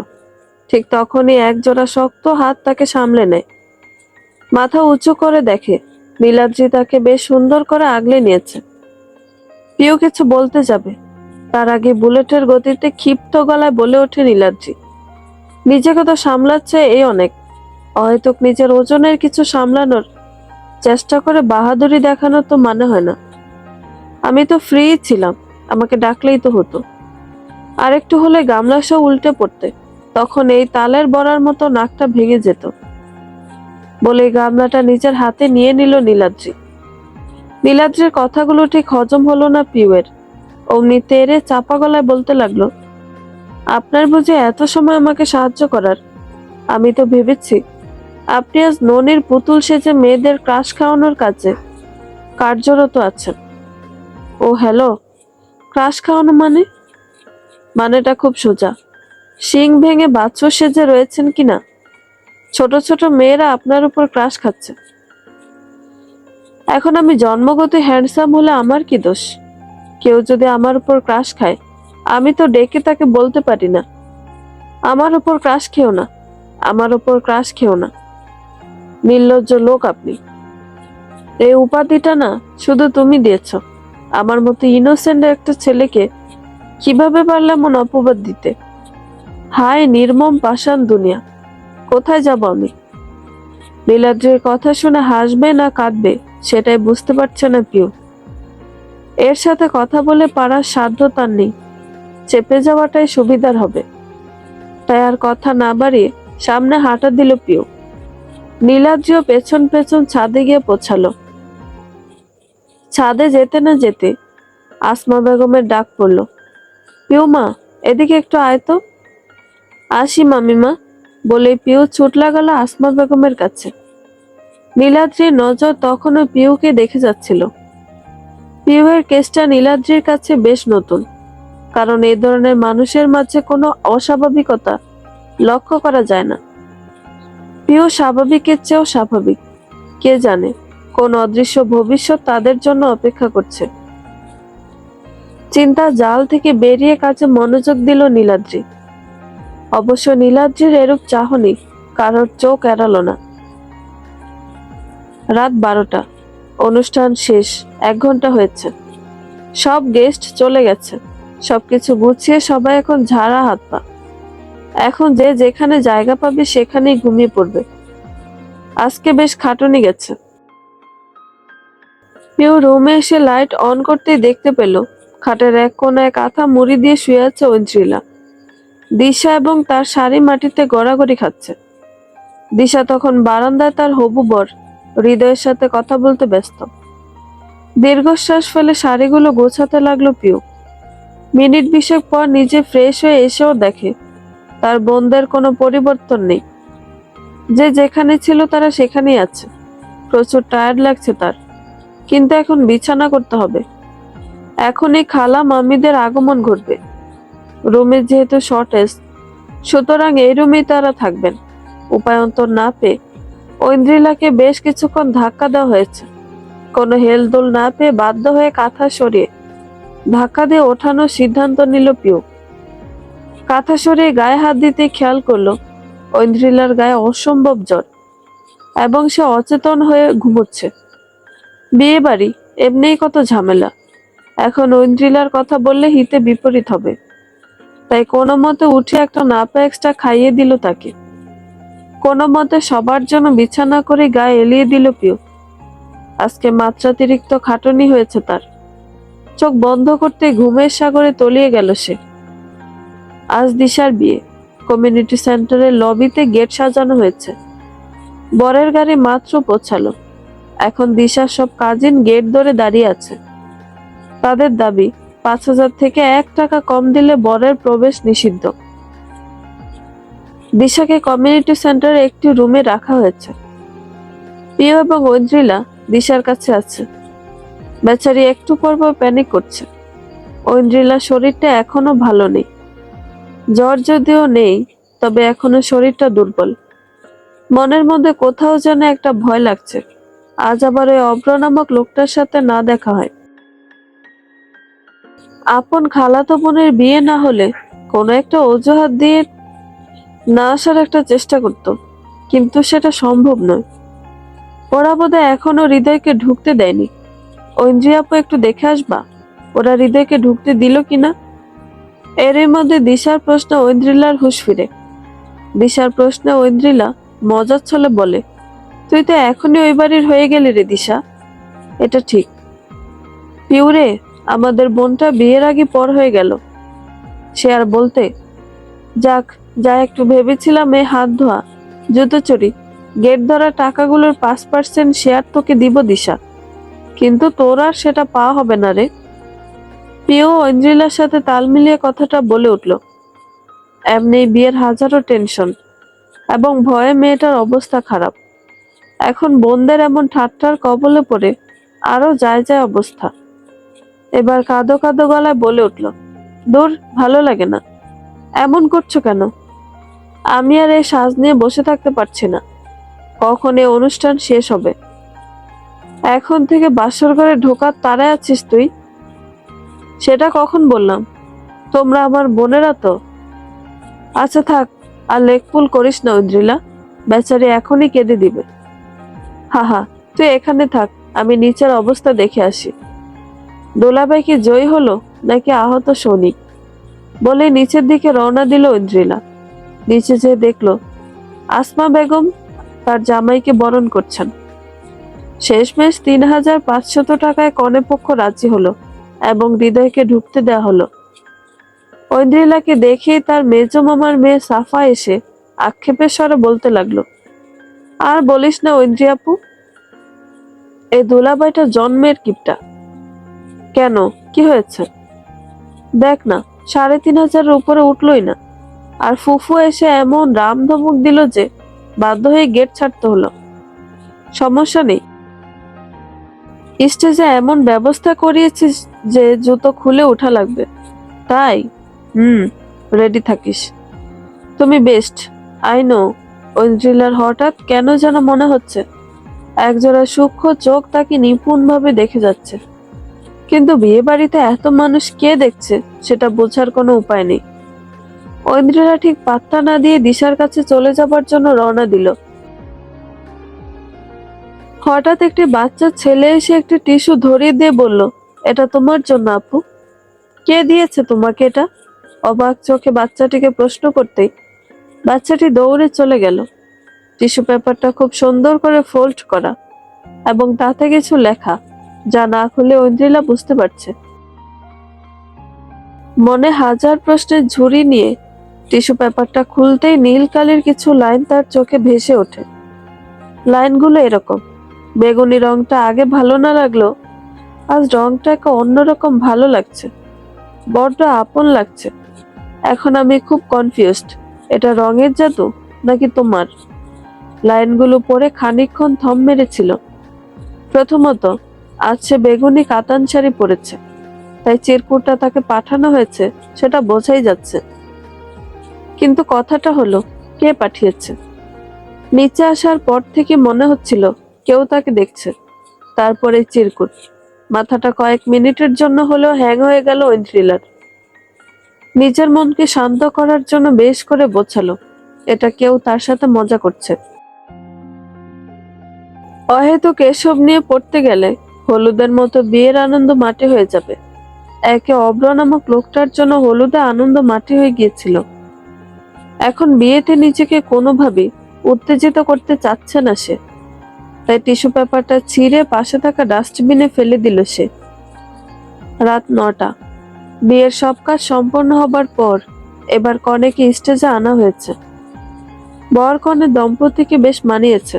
ঠিক তখনই এক জোড়া শক্ত হাত তাকে সামলে নেয়। মাথা উঁচু করে দেখে নীলাদ্রি তাকে বেশ সুন্দর করে আগলে নিয়েছে। পিউ কিছু বলতে যাবে, তার আগে বুলেটের গতিতে ক্ষিপ্ত গলায় বলে ওঠে নীলাদ্রি, নিজেকে তো সামলাচ্ছে এই অনেক, অহেতুক নিজের ওজনের কিছু সামলানোর চেষ্টা করে বাহাদুরি দেখানোর তো মানে হয় না। আমি তো ফ্রি ছিলাম, আমাকে ডাকলেই তো হতো। আর একটু হলে গামলা সহ উল্টে পড়তে, তখন এই তালের বড়ার মতো নাকটা ভেঙে যেত। বলে গামলাটা নিজের হাতে নিয়ে নিল নীলাদ্রি। নীলাদ্রির কথাগুলো ঠিক হজম হলো না পিউয়ের। অমনি তেরে চাপা গলায় বলতে লাগলো, আপনার বুঝি এত সময় আমাকে সাহায্য করার? আমি তো ভেবেছি আপনি আজ ননির পুতুল সেজে মেয়েদের ক্রাশ খাওয়ানোর কাজে কার্যরত আছেন। ও হ্যালো, ক্রাশ খাওয়ানো মানেটা খুব সোজা। শিং ভেঙে বাছুর সেজে রয়েছেন কিনা, ছোট ছোট মেয়েরা আপনার উপর ক্রাশ খাচ্ছে। এখন আমি জন্মগত হ্যান্ডসাম হলে আমার কি দোষ? কেউ যদি আমার উপর ক্রাশ খায়, আমি তো ডেকে তাকে বলতে পারি না, আমার উপর ক্রাশ খেও না, আমার উপর ক্রাশ খেও না। নির্লজ্জ লোক আপনি। এই উপাধিটা না শুধু তুমি দিয়েছ। আমার মতো ইনোসেন্ট একটা ছেলেকে কিভাবে পারলে এমন অপবাদ দিতে? হায় নির্মম পাষাণ দুনিয়া, কোথায় যাব আমি? নীলাদ্রির কথা শুনে হাসবে না কাঁদবে সেটাই বুঝতে পারছে না পিউ। এর সাথে কথা বলে পারার সাধ্য তার নেই, চেপে যাওয়াটাই সুবিধার হবে। তাই আর কথা না বাড়িয়ে সামনে হাঁটা দিল পিউ। নীলাদ্রিও পেছন পেছন ছাদে গিয়ে পৌঁছালো। ছাদে যেতে না যেতে আসমা বেগমের ডাক পড়ল, পিউ মা, এদিকে একটু আয় তো। আসি মামিমা, বলে পিউ ছুট লাগালো আসমা বেগমের কাছে। নীলাদ্রির নজর তখনও পিউকে দেখে যাচ্ছিল। পিউয়ের কেসটা নীলাদ্রির কাছে বেশ নতুন, কারণ এই ধরনের মানুষের মাঝে কোনো অস্বাভাবিকতা লক্ষ্য করা যায় না। পিউ স্বাভাবিকের চেয়েও স্বাভাবিক। কে জানে কোন অদৃশ্য ভবিষ্যৎ তাদের জন্য অপেক্ষা করছে। চিন্তা জাল থেকে বেরিয়ে কাজে মনোযোগ দিল নীলাদ্রি। অবশ্য নীলাদ্রির এরূপ চাহনি কারোর চোখ এড়ালো না। রাত 12টা, অনুষ্ঠান শেষ, 1 ঘন্টা হয়েছে। সব গেস্ট চলে গেছে। সবকিছু গুছিয়ে সবাই এখন ঝাড়া হাত পা। এখন যে যেখানে জায়গা পাবে সেখানেই ঘুমিয়ে পড়বে। আজকে বেশ খাটুনি গেছে। পিউ রুমে এসে লাইট অন করতেই দেখতে পেল খাটের এক কোনায় কাঁথা মুড়ি দিয়ে শুয়ে আছে ঐন্দ্রিলা। দিশা এবং তার শাড়ি মাটিতে গড়াগড়ি খাচ্ছে। দিশা তখন বারান্দায় তার হবু বর হৃদয়ের সাথে কথা বলতে ব্যস্ত। দীর্ঘশ্বাস ফেলে শাড়িগুলো গোছাতে লাগলো পিউ। মিনিট 20 পর নিজে ফ্রেশ হয়ে এসেও দেখে তার বোনদের কোনো পরিবর্তন নেই। যে যেখানে ছিল তারা সেখানেই আছে। প্রচুর টায়ার্ড লাগছে তার, কিন্তু এখন বিছানা করতে হবে। এখনই খালা মামিদের আগমন ঘটবে। রুমে যেহেতু শর্টেজ, সুতরাং এই রুমেই তারা থাকবেন। উপায়ন্তর না পেয়ে ঐন্দ্রিলাকে বেশ কিছুক্ষণ ধাক্কা দেওয়া হয়েছে। কোনো হেলদোল না পেয়ে বাধ্য হয়ে কাঁথা সরিয়ে ধাক্কা দিয়ে ওঠানোর সিদ্ধান্ত নিল পিউ। কাঁথা সরিয়ে গায়ে হাত দিতে খেয়াল করলো ঐন্দ্রিলার গায়ে অসম্ভব জ্বর এবং সে অচেতন হয়ে ঘুমোচ্ছে। বিয়ে বাড়ি এমনিই কত ঝামেলা, এখন ঐন্দ্রিলার কথা বললে হিতে বিপরীত হবে। তাই কোনো মতে উঠে একটা নাপা এক্সট্রা খাইয়ে দিল তাকে। কোনো মতে সবার জন্য বিছানা করে গায়ে এলিয়ে দিল পিউ। আজকে মাত্রাতিরিক্ত খাটুনি হয়েছে তার। চোখ বন্ধ করতে ঘুমের সাগরে তলিয়ে গেল সে। আজ দিশার বিয়ে। কমিউনিটি সেন্টারের লবিতে গেট সাজানো হয়েছে। বরের গাড়ি মাত্র পৌঁছালো। এখন দিশার সব কাজিন গেট ধরে দাঁড়িয়ে আছে। তাদের দাবি 5,000 থেকে 1 টাকা কম দিলে বরের প্রবেশ নিষিদ্ধ। দিশাকে কমিউনিটি সেন্টারে একটি রুমে রাখা হয়েছে। পিউ এবং ঐন্দ্রিলা দিশার কাছে আছে। বেচারি একটু পর পর প্যানিক করছে। ঐন্দ্রিলার শরীরটা এখনো ভালো নেই। জ্বর যদিও নেই, তবে এখনো শরীরটা দুর্বল। মনের মধ্যে কোথাও যেন একটা ভয় লাগছে, আজ আবার ওই অভ্র নামক লোকটার সাথে না দেখা হয়। আপন খালাতো বোনের বিয়ে না হলে কোনো একটা অজুহাত দিয়ে না আসার একটা চেষ্টা করত, কিন্তু সেটা সম্ভব নয়। ওরা বোধহয় এখনো হৃদয়কে ঢুকতে দেয়নি। ঐন্দ্রি আপু, একটু দেখে আসবা ওরা হৃদয়কে ঢুকতে দিল কিনা। এরই মধ্যে দিশার প্রশ্ন ঐন্দ্রিলার হুঁশ ফিরে। দিশার প্রশ্নে ঐন্দ্রিলা মজার ছলে বলে, তুই তো এখনই ওই বাড়ির হয়ে গেলি রে দিশা। এটা ঠিক। পিউরে, আমাদের বোনটা বিয়ের আগে পর হয়ে গেল। সে আর বলতে, যাক যা একটু ভেবেছিলাম এই হাত ধোয়া জুতো চুরি গেট ধরা টাকাগুলোর 5% শেয়ার তোকে দিব দিশা, কিন্তু তোর আর সেটা পাওয়া হবে না রে। পিও ঐন্দ্রিলার সাথে তাল মিলিয়ে কথাটা বলে উঠল। এমনি বিয়ের হাজারো টেনশন এবং ভয়ে মেয়েটার অবস্থা খারাপ। এখন বোনদের এমন ঠাট্টার কবলে পড়ে আরো যায় যায় অবস্থা। এবার কাঁদো কাঁদো গলায় বলে উঠল, দূর, ভালো লাগে না। এমন করছো কেন? আমি আর এই সাজ নিয়ে বসে থাকতে পারছি না। কখন এই অনুষ্ঠান শেষ হবে? এখন থেকে বাসর ঘরে ঢোকার তাড়ায় আছিস তুই? সেটা কখন বললাম? তোমরা আমার বোনেরা তো। আচ্ছা থাক, আর লেকপুল করিস না ঐন্দ্রিলা, বেচারি এখনই কেঁদে দিবে। হা, তুই এখানে থাক, আমি নিচের অবস্থা দেখে আসি। দোলাবাই কি জয়ী হলো নাকি আহত সৈনিক? বলে নিচের দিকে রওনা দিল ঐন্দ্রিলা। নিচে যেয়ে দেখলো আসমা বেগম তার জামাইকে বরণ করছেন। শেষমেশ 3,500 টাকায় কনে পক্ষ রাজি হলো এবং হৃদয়কে ঢুকতে দেয়া হলো। ঐন্দ্রিলাকে দেখেই তার মেজো মামার মেয়ে সাফা এসে আক্ষেপের স্বরে বলতে লাগলো, আর বলিস না ঐন্দ্রি আপু, এই দুলাভাইটা জন্মের কিপটা। কেন, কি হয়েছে? দেখ না, 3,500 উপরে উঠলই না, আর ফুফু এসে এমন রাম ধমক দিল যে বাধ্য হয়ে গেট ছাড়তে হলো। সমস্যা নেই, স্টেজে এমন ব্যবস্থা করিয়েছিস যে জুতো খুলে ওঠা লাগবে। তাই? রেডি থাকিস। তুমি বেস্ট। I know. ঐন্দ্রিলার হঠাৎ কেন যেন মনে হচ্ছে একজোড়া সূক্ষ্ম চোখ তাকে নিপুণভাবে দেখে যাচ্ছে, কিন্তু বিয়ে বাড়িতে এত মানুষ কে দেখছে সেটা বোঝার কোনো উপায় নেই। ঐন্দ্রিলা ঠিক পাত্তা না দিয়ে দিশার কাছে চলে যাবার জন্য রওনা দিল। হঠাৎ একটি বাচ্চা ছেলে এসে একটি টিস্যু ধরিয়ে দিয়ে বলল, এটা তোমার জন্য আপু। কে দিয়েছে তোমাকে এটা? অবাক চোখে বাচ্চাটিকে প্রশ্ন করতেই বাচ্চাটি দৌড়ে চলে গেল। টিস্যু পেপারটা খুব সুন্দর করে ফোল্ড করা এবং তাতে কিছু লেখা, যা না খুলে ঐন্দ্রিলা বুঝতে পারছে। মনে হাজার প্রশ্নের ঝুড়ি নিয়ে টিস্যু পেপারটা খুলতেই নীল কালির কিছু লাইন তার চোখে ভেসে ওঠে। লাইনগুলো এরকম, বেগুনি রংটা আগে ভালো না লাগলো, আজ রংটাকে অন্যরকম ভালো লাগছে, বড্ড আপন লাগছে। এখন আমি খুব কনফিউজড, এটা রঙের জাদু নাকি তোমার? লাইনগুলো পড়ে খানিকক্ষণ থম মেরেছিল। প্রথমত, আজ সে বেগুনি কাতান শাড়ি পরেছে, তাই চিরকুটটা তাকে পাঠানো হয়েছে সেটা বোঝাই যাচ্ছে। কিন্তু কথাটা হলো, কে পাঠিয়েছে? নিচে আসার পর থেকে মনে হচ্ছিল কেউ তাকে দেখছে। তারপরে চিরকুট। মাথাটা কয়েক মিনিটের জন্য হলেও হ্যাং হয়ে গেল ঐন্দ্রিলার। নিজের মনকে শান্ত করার জন্য বেশ করে বোঝালো এটা কেউ তার সাথে মজা করছে। অহেতুক এসব নিয়ে পড়তে গেলে হলুদের মতো বিয়ের আনন্দ মাটি হয়ে যাবে। একে অব্র নামক লোকটার জন্য হলুদে আনন্দ মাটি হয়ে গিয়েছিল। এখন বিয়েতে নিজেকে কোনোভাবেই উত্তেজিত করতে চাচ্ছে না সে, তাই টিস্যু পেপারটা ছিঁড়ে পাশে থাকা ডাস্টবিনে ফেলে দিল সে। রাত 9টা। বিয়ের সব কাজ সম্পন্ন হবার পর এবার কনেকে স্টেজে আনা হয়েছে। বর কনে দম্পতিকে বেশ মানিয়েছে।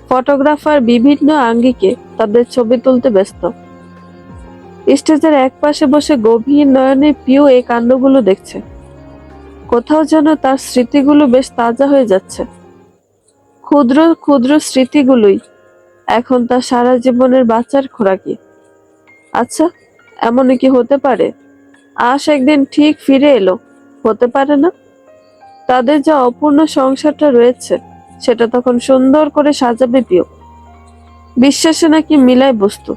ফটোগ্রাফার বিভিন্ন আঙ্গিকে তাদের ছবি তুলতে ব্যস্ত। স্টেজের এক পাশে বসে গভীর নয়নে পিউ এই কাণ্ডগুলো দেখছে। কোথাও যেন তার স্মৃতিগুলো বেশ তাজা হয়ে যাচ্ছে। ক্ষুদ্র ক্ষুদ্র স্মৃতিগুলোই এখন তার সারা জীবনের বাঁচার খোরাকি। আচ্ছা, এমনই কি হতে পারে আশ একদিন ঠিক ফিরে এলো? হতে পারে না? তাদের যে অপূর্ণ সংসারটা রয়েছে সেটা তখন সুন্দর করে সাজাবে পিউ। বিশ্বাসে নাকি মিলাই বস্তু,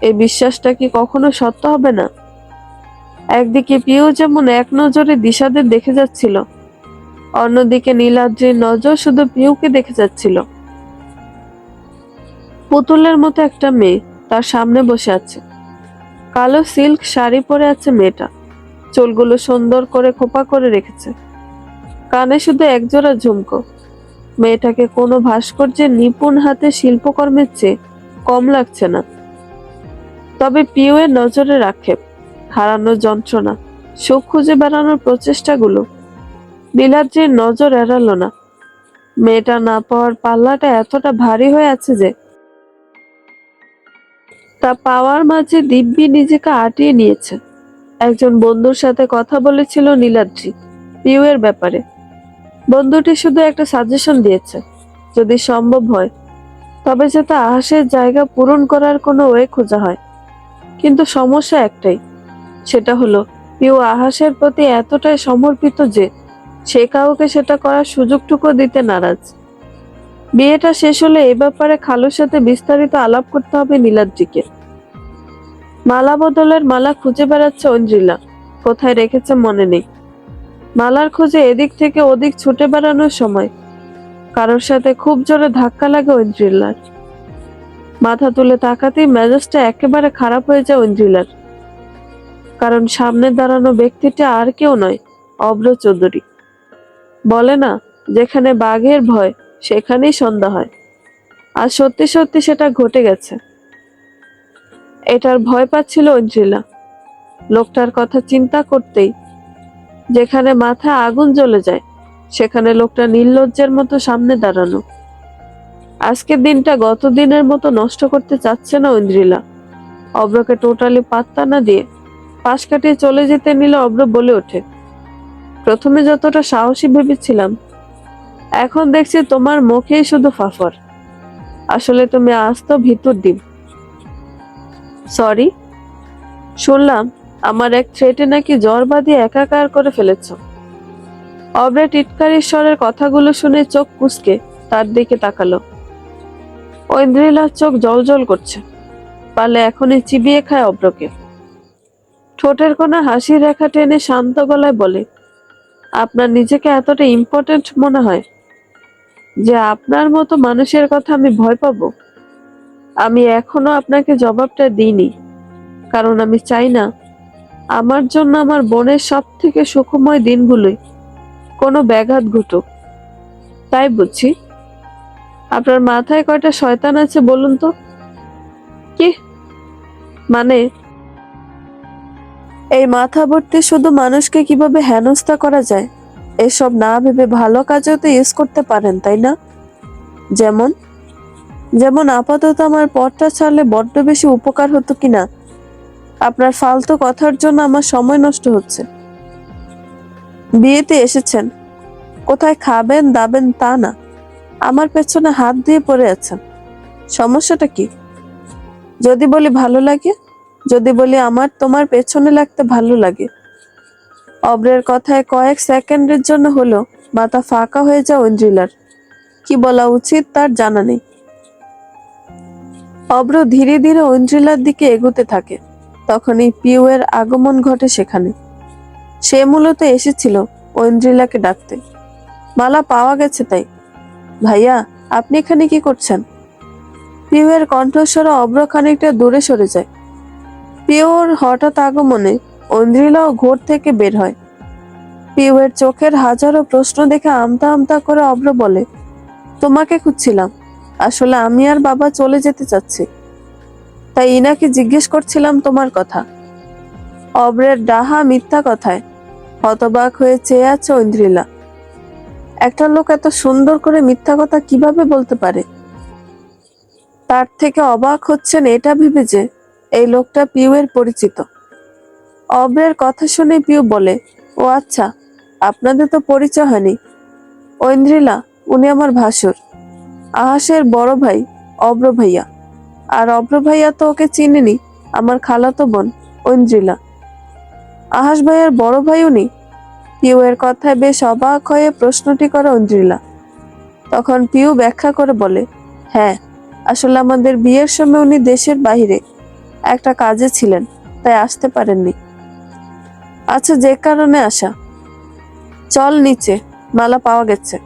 এই বিশ্বাসটা কি কখনো সত্য হবে না? একদিকে পিউ যেমন এক নজরে দিশাদের দেখে যাচ্ছিল, অন্যদিকে নীলাদ্রির নজর শুধু পিউকে দেখে যাচ্ছিল। পুতুলের মতো একটা মেয়ে তার সামনে বসে আছে। কালো সিল্ক শাড়ি পরে আছে মেয়েটা, চুলগুলো সুন্দর করে খোপা করে রেখেছে, কানে শুধু একজোড়া ঝুমকো। মেয়েটাকে কোনো ভাস্কর্যের নিপুণ হাতে শিল্পকর্মের চেয়ে কম লাগছে না। তবে পিউয়ের নজরে আক্ষেপ, হারানোর যন্ত্রণা, সুখ খুঁজে বেড়ানোর প্রচেষ্টাগুলো নীলাদ্রির নজর এড়ালো না। মেয়েটা না পাওয়ার পাল্লাটা এতটা ভারী হয়ে আছে যে তা পাওয়ার মাঝে দিব্যি নিজেকে আটিয়ে নিয়েছে। একজন বন্ধুর সাথে কথা বলেছিল নীলাদ্রি পিউয়ের ব্যাপারে। বন্ধুটি শুধু একটা সাজেশন দিয়েছে, যদি সম্ভব হয় তবে যাতে আহাসের জায়গা পূরণ করার কোনো ওয়ে খোঁজা হয়। কিন্তু সমস্যা একটাই, সেটা হলো পিউ আহাসের প্রতি এতটাই সমর্পিত যে সে কাউকে সেটা করার সুযোগটুকু দিতে নারাজ। বিয়েটা শেষ হলে এ ব্যাপারে খালুর সাথে বিস্তারিত আলাপ করতে হবে নীলাদ্রিকে। মালা বদলের মালা খুঁজে বেড়াচ্ছে ঐন্দ্রিলা, কোথায় রেখেছে মনে নেই। মালার খোঁজে এদিক থেকে ওদিক ছুটে বেড়ানোর সময় কারোর সাথে খুব জোরে ধাক্কা লাগে ঐন্দ্রিলার। মাথা তুলে তাকাতেই মেজাজটা একেবারে খারাপ হয়ে যায় ঐন্দ্রিলার, কারণ সামনে দাঁড়ানো ব্যক্তিটা আর কেউ নয়, অভ্র চৌধুরী। বলে না, যেখানে বাঘের ভয় সেখানেই সন্ধ্যা হয়। আর সত্যি সত্যি সেটা ঘটে গেছে। এটার ভয় পাচ্ছিল ঐন্দ্রিলা। লোকটার কথা চিন্তা করতেই যেখানে মাথায় আগুন জ্বলে যায়, সেখানে লোকটা নির্লজ্জের মতো সামনে দাঁড়ানো। আজকের দিনটা গত দিনের মতো নষ্ট করতে চাচ্ছে না ঐন্দ্রিলা। অভ্রকে টোটালি পাত্তা না দিয়ে পাশ কাটিয়ে চলে যেতে নিলে অভ্র বলে ওঠে, প্রথমে যতটা সাহসী ভেবেছিলাম, এখন দেখছি তোমার মুখেই শুধু ফাফর। আসলে তুমি আস্ত ভিতর ডিম। সরি, শুনলাম আমার এক থ্রেটে নাকি জ্বর বাঁধিয়ে একাকার করে ফেলেছ। অভ্রের টিটকারির স্বরের কথাগুলো শুনে চোখ কুঁচকে তার দিকে তাকালো। ঐন্দ্রিলার চোখ জ্বলজ্বল করছে, পারলে এখনই চিবিয়ে খায় অভ্রকে। ঠোঁটের কোণে হাসির রেখা টেনে শান্ত গলায় বলে, আপনার নিজেকে এতটা ইম্পর্টেন্ট মনে হয় যে আপনার মতো মানুষের কথা আমি ভয় পাবো? আমি এখনো আপনাকে জবাবটা দিইনি, কারণ আমি চাই না আমার জন্য আমার বোনের সব থেকে সুখময় দিনগুলোই কোনো ব্যাঘাত ঘটুক। তাই বুঝছি। আপনার মাথায় কয়টা শয়তান আছে বলুন তো? কি মানে? এই মাথা ভর্তি শুধু মানুষকে কিভাবে হেনস্থা করা যায় এসব না ভেবে ভালো কাজেও তো ইউজ করতে পারেন, তাই না? যেমন যেমন আপাতত আমার পথটা ছাড়লে বড্ড বেশি উপকার হতো কিনা। আপনার ফালতু কথার জন্য আমার সময় নষ্ট হচ্ছে। বিয়েতে এসেছেন, কোথায় খাবেন দাবেন তা না, আমার পেছনে হাত দিয়ে পড়ে আছেন। সমস্যাটা কি? যদি বলি ভালো লাগে, যদি বলি আমার তোমার পেছনে লাগতে ভালো লাগে। অব্রের কথায় কয়েক সেকেন্ডের জন্য হলো মাথা ফাঁকা হয়ে যায় ঐন্দ্রিলার। কি বলা উচিত তার জানা নেই। অব্র ধীরে ধীরে ঐন্দ্রিলার দিকে এগোতে থাকে। তখনই পিউয়ের আগমন ঘটে সেখানে। সে মূলত এসেছিল ঐন্দ্রিলাকে ডাকতে। মালা পাওয়া গেছে তাই। ভাইয়া, আপনি এখানে কি করছেন? পিউয়ের কণ্ঠস্বর অব্র খানিকটা দূরে সরে যায়। পিউর হঠাৎ আগমনে ঐন্দ্রিলাও ঘোর থেকে বের হয়। পিউয়ের চোখের হাজারো প্রশ্ন দেখে আমতা আমতা করে অব্র বলে, তোমাকে খুঁজছিলাম। আসলে আমি আর বাবা চলে যেতে চাচ্ছি, তাই ইনাকে জিজ্ঞেস করছিলাম তোমার কথা। অব্রের ডাহা মিথ্যা কথায় হতবাক হয়ে চেয়ে আছে ঐন্দ্রিলা। একটা লোক এত সুন্দর করে মিথ্যা কথা কিভাবে বলতে পারে? তার থেকে অবাক হচ্ছেন এটা ভেবে যে এই লোকটা পিউয়ের পরিচিত। অব্রের কথা শুনে পিউ বলে, ও আচ্ছা, আপনাদের তো পরিচয় হয়নি। ঐন্দ্রিলা, উনি আমার ভাসুর, আহাসের বড় ভাই অব্র ভাইয়া। আর অব্র ভাইয়া তো ওকে চিনেনি, আমার খালাতো বোন ঐন্দ্রিলা। আহাস ভাইয়ার বড় ভাই উনি? পিউ এর কথায় বেশ অবাক হয়ে প্রশ্নটি করে ঐন্দ্রিলা। তখন পিউ ব্যাখ্যা করে বলে, হ্যাঁ, আসলে আমাদের বিয়ের সময় উনি দেশের বাইরে একটা কাজে ছিলেন, তাই আসতে পারেননি। আচ্ছা, যে কারণে আসা। চল নিচে, মালা পাওয়া গেছে।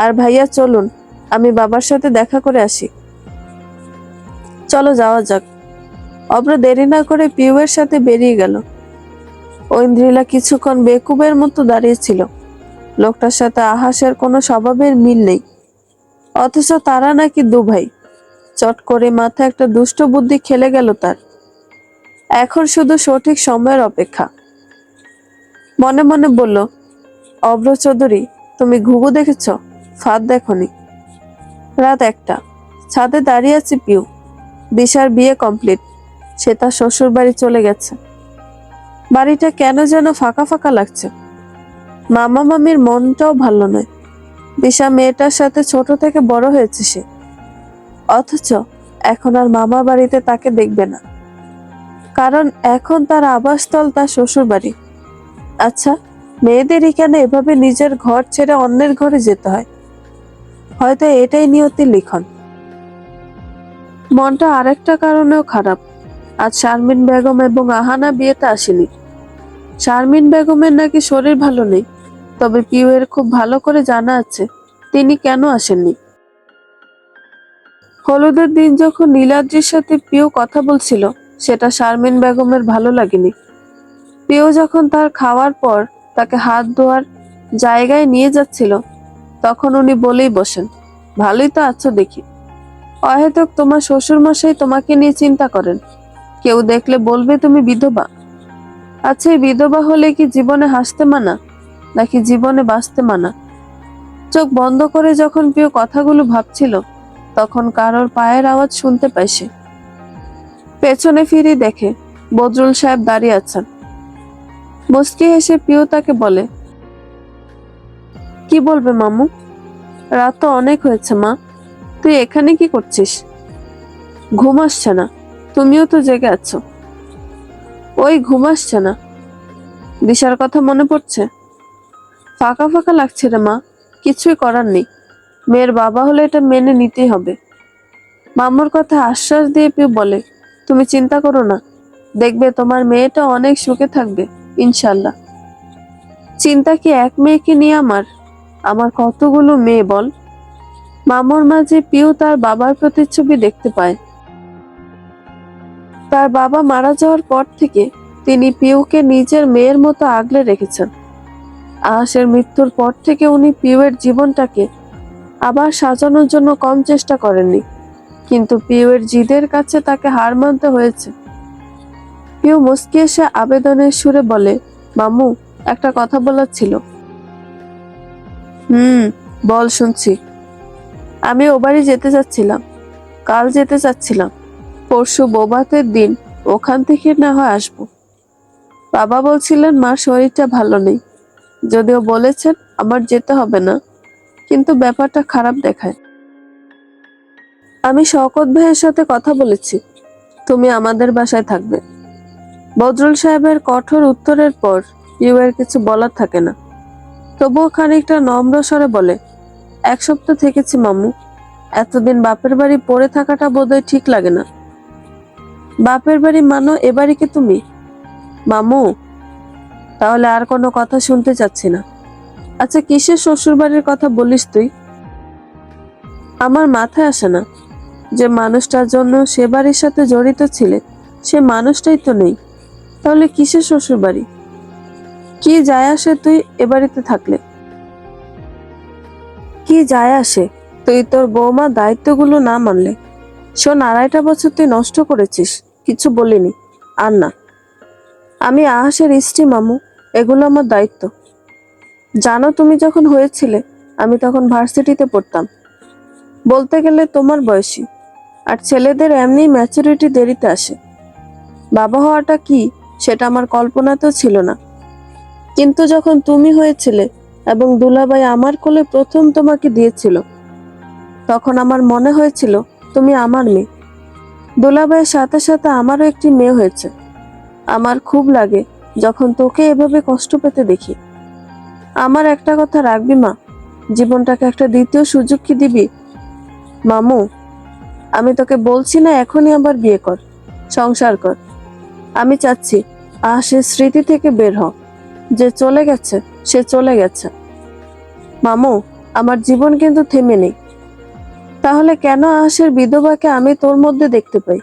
আর ভাইয়া চলুন, আমি বাবার সাথে দেখা করে আসি। চলো যাওয়া যাক। অব্র দেরি না করে পিউয়ের সাথে বেরিয়ে গেল। ঐন্দ্রিলা কিছুক্ষণ বেকুবের মতো দাঁড়িয়েছিল। লোকটার সাথে আহাসের কোনো স্বভাবের মিল নেই, অথচ তারা নাকি দুভাই। চট করে মাথায় একটা দুষ্ট বুদ্ধি খেলে গেল তার। এখন শুধু সঠিক সময়ের অপেক্ষা। মনে মনে বলল, অভ্র চৌধুরী, তুমি ঘুঘু দেখেছ? ফাঁদ দেখনি। রাত 1টা, ছাদে দাঁড়িয়ে আছে পিউ। দিশার বিয়ে কমপ্লিট, সে তার শ্বশুর বাড়ি চলে গেছে। বাড়িটা কেন যেন ফাঁকা ফাঁকা লাগছে। মামা মামির মনটাও ভালো নয়। দিশা মেয়েটার সাথে ছোট থেকে বড় হয়েছে সে, অথচ এখন আর মামা বাড়িতে তাকে দেখবে না, কারণ এখন তার আবাসস্থল তার শ্বশুর বাড়ি। আচ্ছা, মেয়েদেরই কেন এভাবে নিজের ঘর ছেড়ে অন্যের ঘরে যেতে হয়? হয়তো এটাই নিয়তির লিখন। মনটা আরেকটা কারণেও খারাপ। আজ শারমিন বেগম এবং আহানা বিয়েতে আসেনি। শারমিন বেগমের নাকি শরীর ভালো নেই, তবে পিউয়ের খুব ভালো করে জানা আছে তিনি কেন আসেননি। হলুদের দিন যখন নীলাদ্রির সাথে পিউ কথা বলছিল, সেটা শারমিন বেগমের ভালো লাগেনি। পিউ যখন তার খাওয়ার পর তাকে হাত ধোয়ার জায়গায় নিয়ে যাচ্ছিল, তখন উনি বলেই বসেন, ভালোই তো আছো দেখি। অহেতুক তোমার শ্বশুর মশাই তোমাকে নিয়ে চিন্তা করেন। কেউ দেখলে বলবে তুমি বিধবা। আচ্ছা, এই বিধবা হলে কি জীবনে হাসতে মানা, নাকি জীবনে বাঁচতে মানা? চোখ বন্ধ করে যখন পিউ কথাগুলো ভাবছিল, তখন কারোর পায়ের আওয়াজ শুনতে পায় সে। পেছনে ফিরে দেখে বদরুল সাহেব দাঁড়িয়ে আছেন। মুচকি হেসে পিউ তাকে বলে, কি বলবে মামু? রাত তো অনেক হয়েছে মা, তুই এখানে কি করছিস? ঘুম আসছে না? তুমিও তো জেগে আছো। ওই ঘুম আসছে না। দিশার কথা মনে পড়ছে। ফাঁকা ফাঁকা লাগছে রে মা, কিছুই করার নেই। মেয়ের বাবা হলে এটা মেনে নিতেই হবে। মামুর কথা আশ্বাস দিয়ে পিউ বলে, তুমি চিন্তা করো না, দেখবে তোমার মেয়েটা অনেক সুখে থাকবে ইনশাল্লাহ। চিন্তা কি এক মেয়েকে নিয়ে আমার? আমার কতগুলো মেয়ে বল। মামুর মাঝে পিউ তার বাবার প্রতিচ্ছবি দেখতে পায়। তার বাবা মারা যাওয়ার পর থেকে তিনি পিউকে নিজের মেয়ের মতো আগলে রেখেছেন। আহাসের মৃত্যুর পর থেকে উনি পিউয়ের জীবনটাকে আবার সাজানোর জন্য কম চেষ্টা করেননি, কিন্তু পিউয়ের জিদের কাছে তাকে হার মানতে হয়েছে। পিউ মুচকি এসে আবেদনের সুরে বলে, মামু, একটা কথা বলার ছিল। বল, শুনছি। আমি ও বাড়ি যেতে চাচ্ছিলাম, কাল যেতে চাচ্ছিলাম, পরশু বৌভাতের দিন ওখান থেকে না হয় আসবো। বাবা বলছিলেন মার শরীরটা ভালো নেই, যদিও বলেছেন আমার যেতে হবে না, কিন্তু ব্যাপারটা খারাপ দেখায়। আমি শওকত ভাইয়ের সাথে কথা বলেছি, তুমি আমাদের বাসায় থাকবে। বদরুল সাহেবের কঠোর উত্তরের পর পিউয়ের কিছু বলার থাকে না। তবুও খানিকটা নম্র স্বরে বলে, 1 সপ্তাহ থেকেছি মামু। এতদিন বাপের বাড়ি পড়ে থাকাটা বোধহয় ঠিক লাগে না। বাপের বাড়ি মানো, এ বাড়িকে তুমি? মামু, তাহলে আর কোনো কথা শুনতে চাচ্ছি না। আচ্ছা, কিসের শ্বশুর বাড়ির কথা বলিস তুই? আমার মাথায় আসে না, যে মানুষটার জন্য সে বাড়ির সাথে জড়িত ছিলে সে মানুষটাই তো নেই, তাহলে কিসের শ্বশুর বাড়ি? কি যায় আসে তুই এ বাড়িতে থাকলে? কি যায় আসে তুই তোর বৌমা দায়িত্বগুলো না মানলে? শোন, 2.5 বছর তুই নষ্ট করেছিস, কিছু বলিনি। আর না, আমি আহাসের স্ত্রী মামু, এগুলো আমার দায়িত্ব। জানো, তুমি যখন হয়েছিলে আমি তখন ভার্সিটিতে পড়তাম, বলতে গেলে তোমার বয়সী। আর ছেলেদের এমনি ম্যাচুরিটি দেরিতে আসে। বাবা হওয়াটা কি সেটা আমার কল্পনাতেও ছিল না, কিন্তু যখন তুমি হয়েছিলে এবং দুলাভাই আমার কোলে প্রথম তোমাকে দিয়েছিল, তখন আমার মনে হয়েছিল তুমি আমার মেয়ে। দুলাভাইয়ের সাথে সাথে আমারও একটি মেয়ে হয়েছে। আমার খুব লাগে যখন তোকে এভাবে কষ্ট পেতে দেখি। আমার একটা কথা রাখবি মা, জীবনটাকে একটা দ্বিতীয় সুযোগ কি দিবি? মামু, আমি তোকে বলছি না এখনই আবার বিয়ে কর, সংসার কর। আমি চাচ্ছি সে স্মৃতি থেকে বের হ। যে চলে গেছে সে চলে গেছে। মামু, আমার জীবন কিন্তু থেমে নেই। তাহলে কেন আহাসের বিধবাকে আমি তোর মধ্যে দেখতে পাই?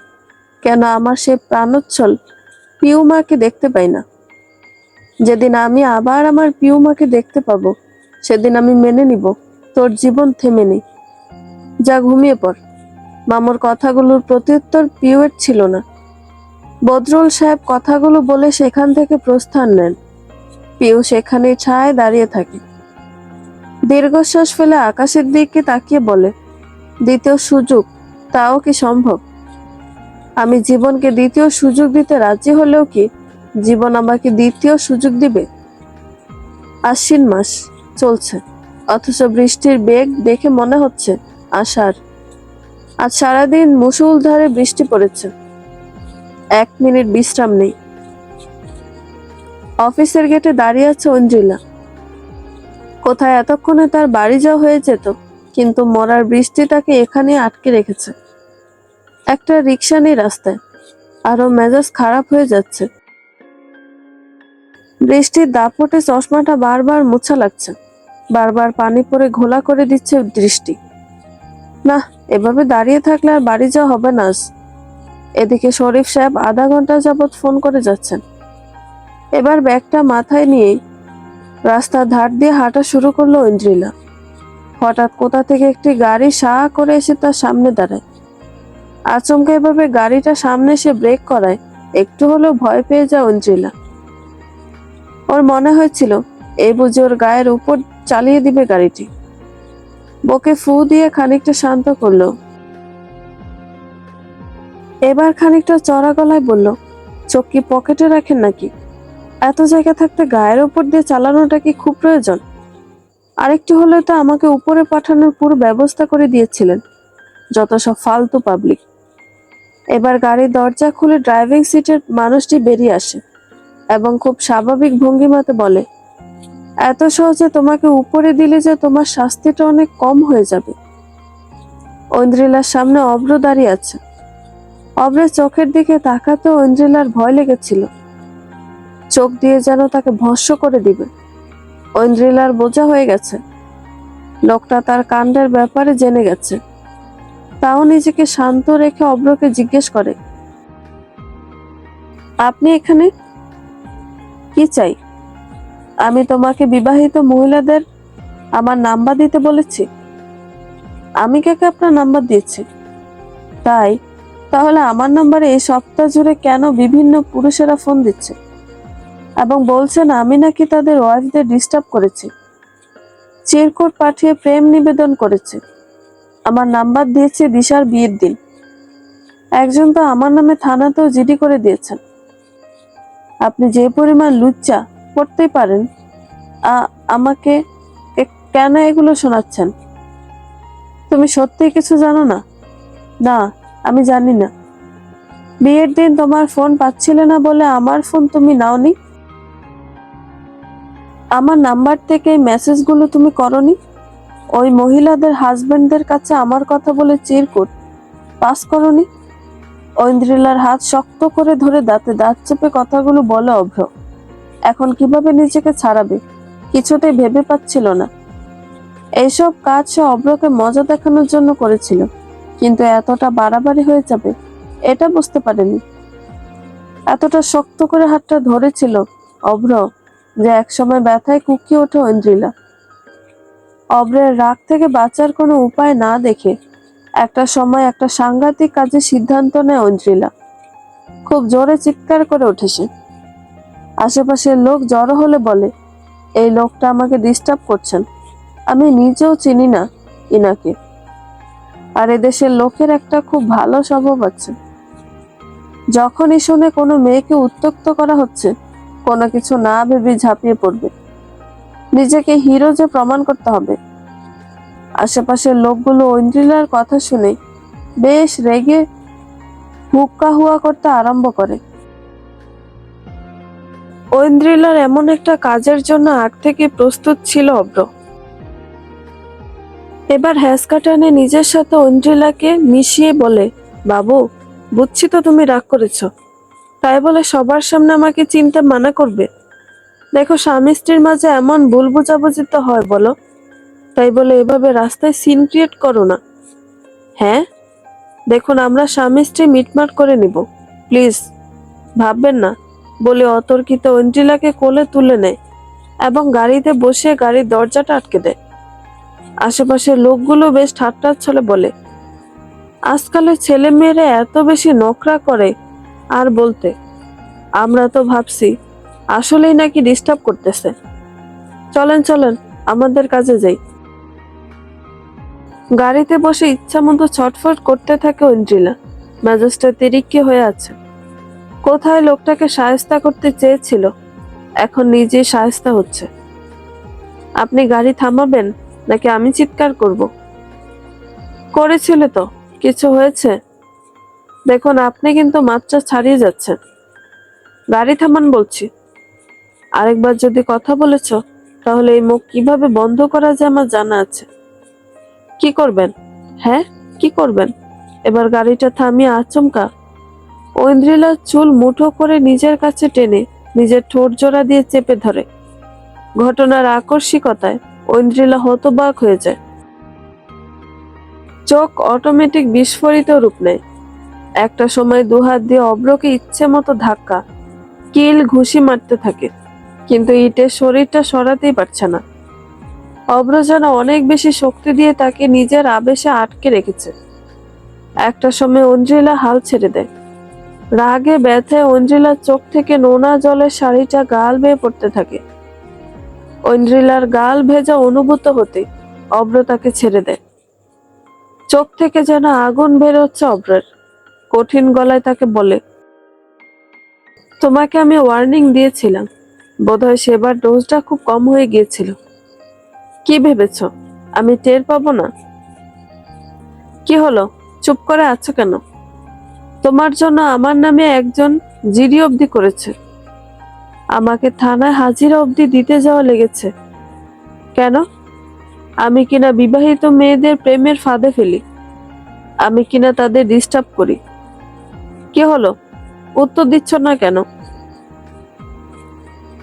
কেন আমার সে প্রাণোচ্ছল পিউ মাকে দেখতে পাই না? যেদিন আমি আবার আমার পিউ মাকে দেখতে পাবো, সেদিন আমি মেনে নিব তোর জীবন থেমে নেই। যা ঘুমিয়ে পড়। মামুর কথাগুলোর প্রত্যুত্তর পিউয়ের ছিল না। বদরুল সাহেব কথাগুলো বলে সেখান থেকে প্রস্থান নেন। পিউ সেখানে ছায় দাঁড়িয়ে থাকে। দীর্ঘশ্বাস ফেলে আকাশের দিকে তাকিয়ে বলে, দ্বিতীয় সুযোগ, তাও কি সম্ভব? আমি জীবনকে দ্বিতীয় সুযোগ দিতে রাজি হলেও কি জীবন আমাকে দ্বিতীয় সুযোগ দিবে? আশ্বিন মাস চলছে, অথচ বৃষ্টির বেগ দেখে মনে হচ্ছে আষাঢ়। আজ সারাদিন মুষলধারে বৃষ্টি পড়েছে, 1 মিনিট বিশ্রাম নেই। অফিসের গেটে দাঁড়িয়ে আছে ঐন্দ্রিলা। কোথায় এতক্ষণে তার বাড়ি যাওয়া হয়ে যেত, কিন্তু মরার বৃষ্টি তাকে এখানে আটকে রেখেছে। একটা রিক্সা নেই রাস্তায়, আরো মেজাজ খারাপ হয়ে যাচ্ছে। বৃষ্টির দাপটে চশমাটা বারবার মোছা লাগছে, বারবার পানি পড়ে ঘোলা করে দিচ্ছে দৃষ্টি। না, এভাবে দাঁড়িয়ে থাকলে আর বাড়ি যাওয়া হবে না আজ। এদিকে শরীফ সাহেব আধা ঘন্টা যাবৎ ফোন করে যাচ্ছেন। এবার ব্যাগটা মাথায় নিয়ে রাস্তার ধার দিয়ে হাঁটা শুরু করলো ঐন্দ্রিলা। হঠাৎ কোথা থেকে একটি গাড়ি সাঁ করে এসে তার সামনে দাঁড়ায়। আচমকা এভাবে গাড়িটা সামনে এসে ব্রেক করায় একটু হলেও ভয় পেয়ে যায় ঐন্দ্রিলা। ওর মনে হয়েছিল এই বুঝি ওর গায়ের উপর চালিয়ে দিবে গাড়িটি। বকে ফু দিয়ে খানিকটা শান্ত করলো। এবার খানিকটা চড়া গলায় বলল, চোখ কি পকেটে রাখেন নাকি? এত জায়গা থাকতে গায়ের উপর দিয়ে চালানোটা কি খুব প্রয়োজন? আরেকটু হলে তো আমাকে উপরে পাঠানোর পুরো ব্যবস্থা করে দিয়েছিলেন। যত সব ফালতু পাবলিক। এবার গাড়ির দরজা খুলে ড্রাইভিং সিটের মানুষটি বেরিয়ে আসে এবং খুব স্বাভাবিক ভঙ্গিমাতে বলে, এত সহজে তোমাকে উপরে দিলে যে তোমার শাস্তিটা অনেক কম হয়ে যাবে। ঐন্দ্রিলার সামনে অভ্র দাঁড়িয়ে আছে। অভ্রের চোখের দিকে তাকাতে ঐন্দ্রিলার ভয় লেগেছিল। চোখ দিয়ে যেন তাকে ভস্ম করে দিবে। ঐন্দ্রিলার বোঝা হয়ে গেছে, লোকটা তার কাণ্ডের ব্যাপারে জেনে গেছে। তাও নিজেকে শান্ত রেখে অভ্রকে জিজ্ঞেস করে, আপনি এখানে কি চাই? আমি তোমাকে বিবাহিত মহিলাদের আমার নাম্বার দিতে বলেছি? আমি কাকে আপনার নাম্বার দিয়েছি? তাই তাহলে আমার নাম্বারে এই সপ্তাহ জুড়ে কেন বিভিন্ন পুরুষেরা ফোন দিচ্ছে এবং বলছেন আমি নাকি তাদের ওয়াইফদের ডিস্টার্ব করেছি, চিরকুট পাঠিয়ে প্রেম নিবেদন করেছে। আমার নাম্বার দিয়েছে দিশার বিয়ের দিন। একজন তো আমার নামে থানাতেও জিডি করে দিয়েছেন। আপনি যে পরিমাণ লুচ্চা করতেই পারেন, আমাকে কেন এগুলো শোনাচ্ছেন? তুমি সত্যিই কিছু জানো না? না, আমি জানি না। বিয়ের দিন তোমার ফোন পাচ্ছিলে না বলে আমার ফোন তুমি নাওনি। আমার নাম্বার থেকে এই মেসেজগুলো তুমি করনি। ওই মহিলাদের হাজবেন্ডদের কাছে আমার কথা বলে চিরকুট পাস করনি। ঐন্দ্রিলার হাত শক্ত করে ধরে দাঁতে দাঁত চেপে কথাগুলো বলে অভ্র। এখন কিভাবে নিজেকে ছাড়াবে কিছুতেই ভেবে পাচ্ছিল না। এইসব কাজ সে অভ্রকে মজা দেখানোর জন্য করেছিল, কিন্তু এতটা বাড়াবাড়ি হয়ে যাবে এটা বুঝতে পারেনি। এতটা শক্ত করে হাতটা ধরেছিল অভ্র যে একসময় ব্যথায় কুঁকিয়ে ওঠে ঐন্দ্রিলা। অভ্রের রাগ থেকে বাঁচার কোনো উপায় না দেখে একটা সময় একটা সাংঘাতিক কাজের সিদ্ধান্ত নেয় ঐন্দ্রিলা। খুব জোরে চিৎকার করে ওঠে সে। আশেপাশের লোক জড়ো হলে বলে, এই লোকটা আমাকে ডিস্টার্ব করছেন, আমি নিজেও চিনি না ইনাকে। আর এদেশের লোকের একটা খুব ভালো স্বভাব আছে, যখনই শুনে কোনো মেয়েকে উত্ত্যক্ত করা হচ্ছে কোনো কিছু না ভেবে ঝাঁপিয়ে পড়বে। নিজেকে হিরো যে প্রমাণ করতে হবে। আশেপাশের লোকগুলো ঐন্দ্রিলার কথা শুনে বেশ রেগে হুক্কা হুয়া করতে আরম্ভ করে। ঐন্দ্রিলার এমন একটা কাজের জন্য আগ থেকে প্রস্তুত ছিল অভ্র। এবার হ্যাঁচকা টেনে নিজের সাথে ঐন্দ্রিলাকে মিশিয়ে বলে, বাবু, বুঝছি তো তুমি রাগ করেছ, তাই বলে সবার সামনে আমাকে চিনতে মানা করবে? দেখো, স্বামী স্ত্রীর মাঝে এমন ভুল বোঝাবুঝি তো হয় বলো, তাই বলে এভাবে রাস্তায় সিন ক্রিয়েট করো না। হ্যাঁ, দেখুন আমরা স্বামী স্ত্রী মিটমাট করে নিব, প্লিজ ভাববেন না, বলে অতর্কিত ঐন্দ্রিলাকে কোলে তুলে নেয় এবং গাড়িতে বসে গাড়ির দরজাটা আটকে দেয়। আশেপাশের লোকগুলো বেশ ঠাট্টার ছলে বলে, আজকালের ছেলে মেয়েরা এত বেশি নোংরা করে। আর বলতে, আমরা তো ভাবছি আসলেই নাকি ডিস্টার্ব করতেছে। চলেন চলেন, আমাদের কাজে যাই। গাড়িতে বসে ইচ্ছা মতো ছটফট করতে থাকে ঐন্দ্রিলা। মেজাজটা তিরিক্কি হয়ে আছে। কোথায় লোকটাকে শায়েস্তা করতে চেয়েছিল, এখন নিজেই শায়েস্তা হচ্ছে। আপনি গাড়ি থামাবেন নাকি আমি চিৎকার করব? করেছিলে তো, কিছু হয়েছে? দেখুন, আপনি কিন্তু মাত্রা ছাড়িয়ে যাচ্ছেন। গাড়ি থামান বলছি। আরেকবার যদি কথা বলেছ, তাহলে এই মুখ কিভাবে বন্ধ করা যায় আমার জানা আছে। কি করবেন? হ্যাঁ, কি করবেন? এবার গাড়িটা থামিয়ে আচমকা ঐন্দ্রিলার চুল মুঠো করে নিজের কাছে টেনে নিজের ঠোঁট জোড়া দিয়ে চেপে ধরে। ঘটনার আকস্মিকতায় ঐন্দ্রিলা হতবাক হয়ে যায়। চোখ অটোমেটিক বিস্ফোরিত রূপ নেয়। একটা সময় দুহাত দিয়ে অব্রকে ইচ্ছে মতো ধাক্কা, কিল, ঘুষি মারতে থাকে, কিন্তু ইটের শরীরটা সরাতেই পারছে না। অব্র যেন অনেক বেশি শক্তি দিয়ে তাকে নিজের আবেশে আটকে রেখেছে। একটা সময় ঐন্দ্রিলা হাল ছেড়ে দেয়। রাগে ব্যথায় ঐন্দ্রিলার চোখ থেকে নোনা জলের শাড়িটা গাল বেয়ে পড়তে থাকে। ঐন্দ্রিলার গাল ভেজা অনুভূত হতে অব্র তাকে ছেড়ে দেয়। চোখ থেকে যেন আগুন বের হচ্ছে অব্রের। কঠিন গলায় তাকে বলে, তোমাকে আমি ওয়ার্নিং দিয়েছিলাম, বোধহয় সেবার ডোজটা খুব কম হয়ে গিয়েছিল। কি ভেবেছ আমি টের পাবো না? কি হলো, চুপ করে আছো কেন? তোমার জন্য আমার নামে একজন জিডি অবধি করেছে। আমাকে থানায় হাজিরা অবধি দিতে যাওয়া লেগেছে। কেন? আমি কিনা বিবাহিত মেয়েদের প্রেমের ফাঁদে ফেলি, আমি কিনা তাদের ডিস্টার্ব করি। কি হলো, উত্তর দিচ্ছ না কেন?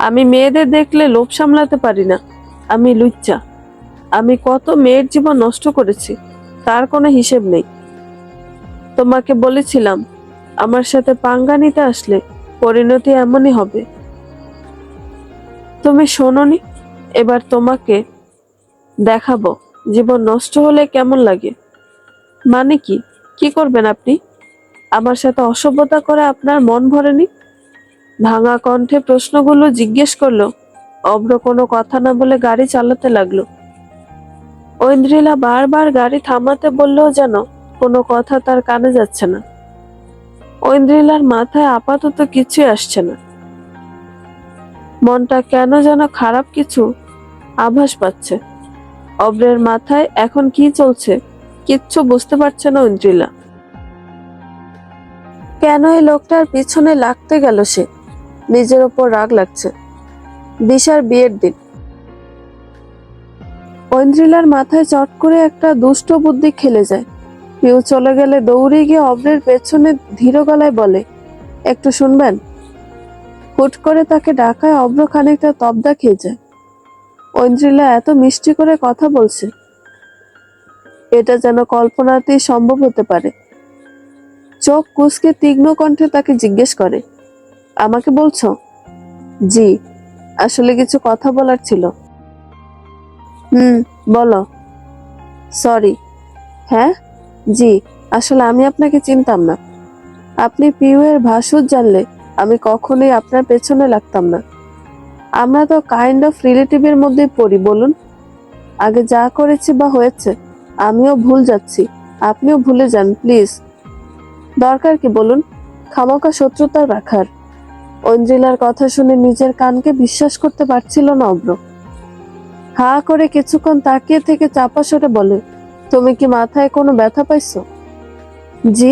আমি মেয়েদের দেখলে লোভ সামলাতে পারি না। আমি লুচ্চা। আমি কত মেয়ের জীবন নষ্ট করেছি, তার কোনো হিসেব নেই। তোমাকে বলেছিলাম, আমার সাথে পাঙ্গা নিতে আসলে পরিণতি এমনই হবে। তুমি শোনোনি? এবার তোমাকে দেখাবো জীবন নষ্ট হলে কেমন লাগে। মানে কি? কি করবেন আপনি? আমার সাথে অসভ্যতা করে আপনার মন ভরেনি? ভাঙা কণ্ঠে প্রশ্নগুলো জিজ্ঞেস করলো। অব্র কোনো কথা না বলে গাড়ি চালাতে লাগলো। ঐন্দ্রিলা বারবার গাড়ি থামাতে বললেও যেন কোনো কথা তার কানে যাচ্ছে না। ঐন্দ্রিলার মাথায় আপাতত কিছুই আসছে না। মনটা কেন যেন খারাপ কিছু আভাস পাচ্ছে। অব্রের মাথায় এখন কি চলছে কিচ্ছু বুঝতে পারছে না ঐন্দ্রিলা। কেন এই লোকটার পিছনে লাগতে গেল সে? নিজের ওপর রাগ লাগছে। দিশার বিয়ের দিন। ঐন্দ্রিলার মাথায় চট করে একটা দুষ্ট বুদ্ধি খেলে যায়। পিউ চলে গেলে দৌড়ে গিয়ে অব্রের পেছনে ধীর গলায় বলে, একটু শুনবেন? হুট করে তাকে ডাকায় অব্র খানিকটা তবদা খেয়ে যায়। ঐন্দ্রিলা এত মিষ্টি করে কথা বলছে, এটা যেন কল্পনাতেই সম্ভব হতে পারে। চোখ কুঁচকে তীক্ষ্ণ কণ্ঠে তাকে জিজ্ঞেস করে, আমাকে বলছো? জি, আসলে কিছু কথা বলার ছিল। বলো। সরি। হ্যাঁ, জি, আসলে আমি আপনাকে চিনতাম না। আপনি পিউ এর ভাসুর জানলে আমি কখনোই আপনার পেছনে লাগতাম না। আমরা তো কাইন্ড অফ রিলেটিভের মধ্যে পড়ি। বলুন, আগে যা করেছি বা হয়েছে আমিও ভুল যাচ্ছি, আপনিও ভুলে যান প্লিজ। দরকার কি বলুন খামোকা শত্রুতা রাখার? ঐন্দ্রিলার কথা শুনে নিজের কানকে বিশ্বাস করতে পারছিল না অব্র। হা করে কিছুক্ষণ তাকিয়ে থেকে চাপা সরে বলে, তুমি কি মাথায় কোনো ব্যথা পাইছো? জি।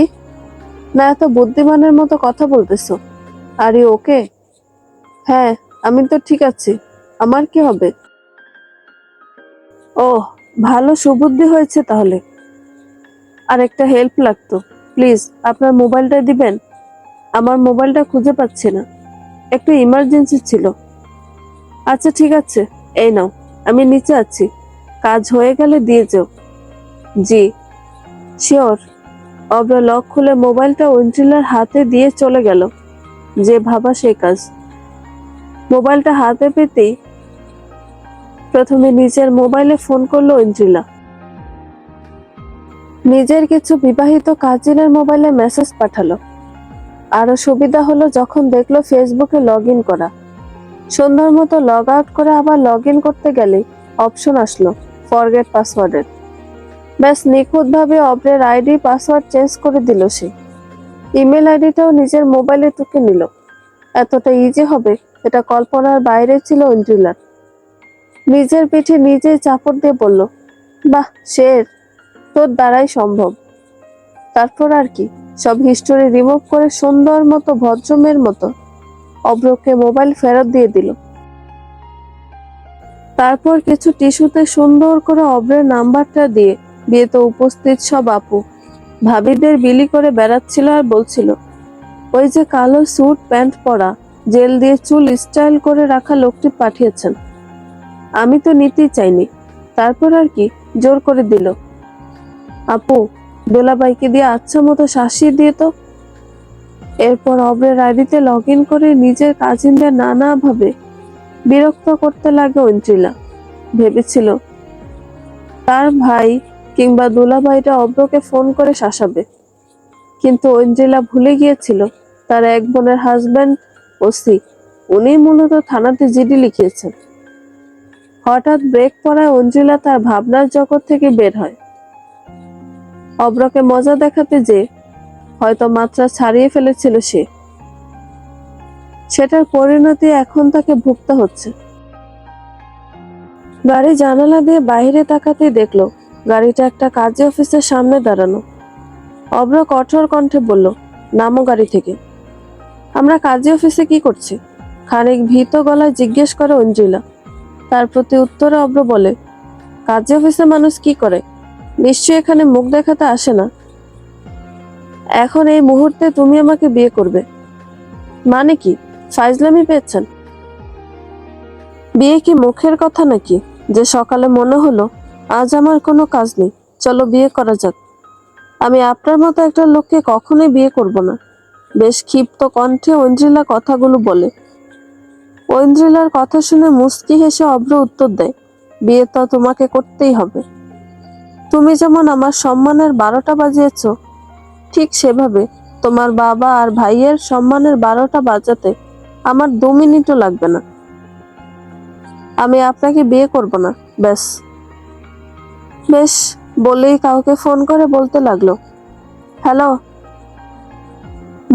না, এত বুদ্ধিমানের মতো কথা বলতেছো। Are you okay? হ্যাঁ, আমি তো ঠিক আছি। আমার কি হবে? ওহ, ভালো সুবুদ্ধি হয়েছে তাহলে। আর একটা হেল্প লাগতো, প্লিজ আপনার মোবাইলটা দিবেন? আমার মোবাইলটা খুঁজে পাচ্ছি না, একটু ইমার্জেন্সি ছিল। আচ্ছা ঠিক আছে, এই নাও, আমি নিচে আছি, কাজ হয়ে গেলে দিয়ে যাও। জি, শিওর। অব্র লক খুলে মোবাইলটা ঐন্দ্রিলার হাতে দিয়ে চলে গেল। যে ভাবা সেই কাজ। মোবাইলটা হাতে পেতেই প্রথমে নিজের মোবাইলে ফোন করলো ঐন্দ্রিলা। নিজের কিছু বিবাহিত কাজিনের মোবাইলে মেসেজ পাঠালো। আরো সুবিধা হলো যখন দেখলো ফেসবুকে লগ ইন করা। সন্ধ্যার মতো লগ আউট করে আবার লগ ইন করতে গেলে অপশন আসলো ফরগেট পাসওয়ার্ডের। ব্যাস নিখুঁতভাবে অব্রের আইডি পাসওয়ার্ড চেঞ্জ করে দিল সে। ইমেল আইডিটাও নিজের মোবাইলে টুকে নিল। এতটা ইজি হবে এটা কল্পনার বাইরে ছিল ঐন্দ্রিলার। নিজের পিঠে নিজেই চাপড় দিয়ে বলল, বাহ শের, তোর দ্বারাই সম্ভব। তারপর আর কি, সব হিস্টোরি রিমুভ করে সুন্দর মতো ভদ্রমের মতো অব্রকে মোবাইল ফেরত দিয়ে দিল। তারপর কিছু টিস্যুতে সুন্দর করে অব্রের নাম্বারটা দিয়ে বিয়েতে উপস্থিত সব আপু ভাবিদের বিলি করে বেড়াচ্ছিল আর বলছিল, ওই যে কালো স্যুট প্যান্ট পরা, জেল দিয়ে চুল স্টাইল করে রাখা লোকটি পাঠিয়েছেন। আমি তো নিতেই চাইনি, তারপর আর কি জোর করে দিল, আপু দোলাবাইকে দিয়ে আচ্ছা মতো শাসিয়ে দিয়ে তো। এরপর অব্রের আইডিতে লগ ইন করে নিজের কাজিনদের নানাভাবে বিরক্ত করতে লাগে ঐন্দ্রিলা। ভেবেছিল তার ভাই কিংবা দুলাভাইটা অব্রকে ফোন করে শাসাবে, কিন্তু ঐন্দ্রিলা ভুলে গিয়েছিল তার এক বোনের হাজবেন্ড ওসি, উনি মূলত থানাতে জিডি লিখিয়েছেন। হঠাৎ ব্রেক পড়ায় ঐন্দ্রিলা তার ভাবনার জগৎ থেকে বের হয়। অব্রকে মজা দেখাতে যে হয়তো মাত্রা ছাড়িয়ে ফেলেছিল সে, সেটার পরিণতি এখন তাকে ভুগতে হচ্ছে। গাড়ি জানালা দিয়ে বাইরে তাকাতেই দেখলো গাড়িটা একটা কাজী অফিসের সামনে দাঁড়ানো। অব্র কঠোর কণ্ঠে বলল, নামো গাড়ি থেকে। আমরা কাজী অফিসে কি করছি? খানিক ভীত গলায় জিজ্ঞেস করে ঐন্দ্রিলা। তার প্রতি উত্তরে অব্র বলে, কাজী অফিসে মানুষ কি করে? নিশ্চয়ই এখানে মুখ দেখাতে আসে না। এখন এই মুহূর্তে তুমি আমাকে বিয়ে করবে মানে কি? ফাইজলামি পেয়েছেন? বিয়ে কি মুখের কথা নাকি, যে সকালে মনে হলো আজ আমার কোনো কাজ নেই, চলো বিয়ে করা যাক? আমি আপনার মতো একটা লোককে কখনোই বিয়ে করব না। বেশ ক্ষিপ্ত কণ্ঠে ঐন্দ্রিলা কথাগুলো বলে। ঐন্দ্রিলার কথা শুনে মুচকি হেসে অব্র উত্তর দেয়, বিয়ে তো তোমাকে করতেই হবে। তুমি যেমন আমার সম্মানের 12টা বাজিয়েছ, ঠিক সেভাবে তোমার বাবা আর ভাইয়ের সম্মানের 12টা বাজাতে আমার 2 মিনিটও লাগবে না। আমি আপনাকে বিয়ে করব না, ব্যাস। বেশ বলেই কাউকে ফোন করে বলতে লাগলো, হ্যালো,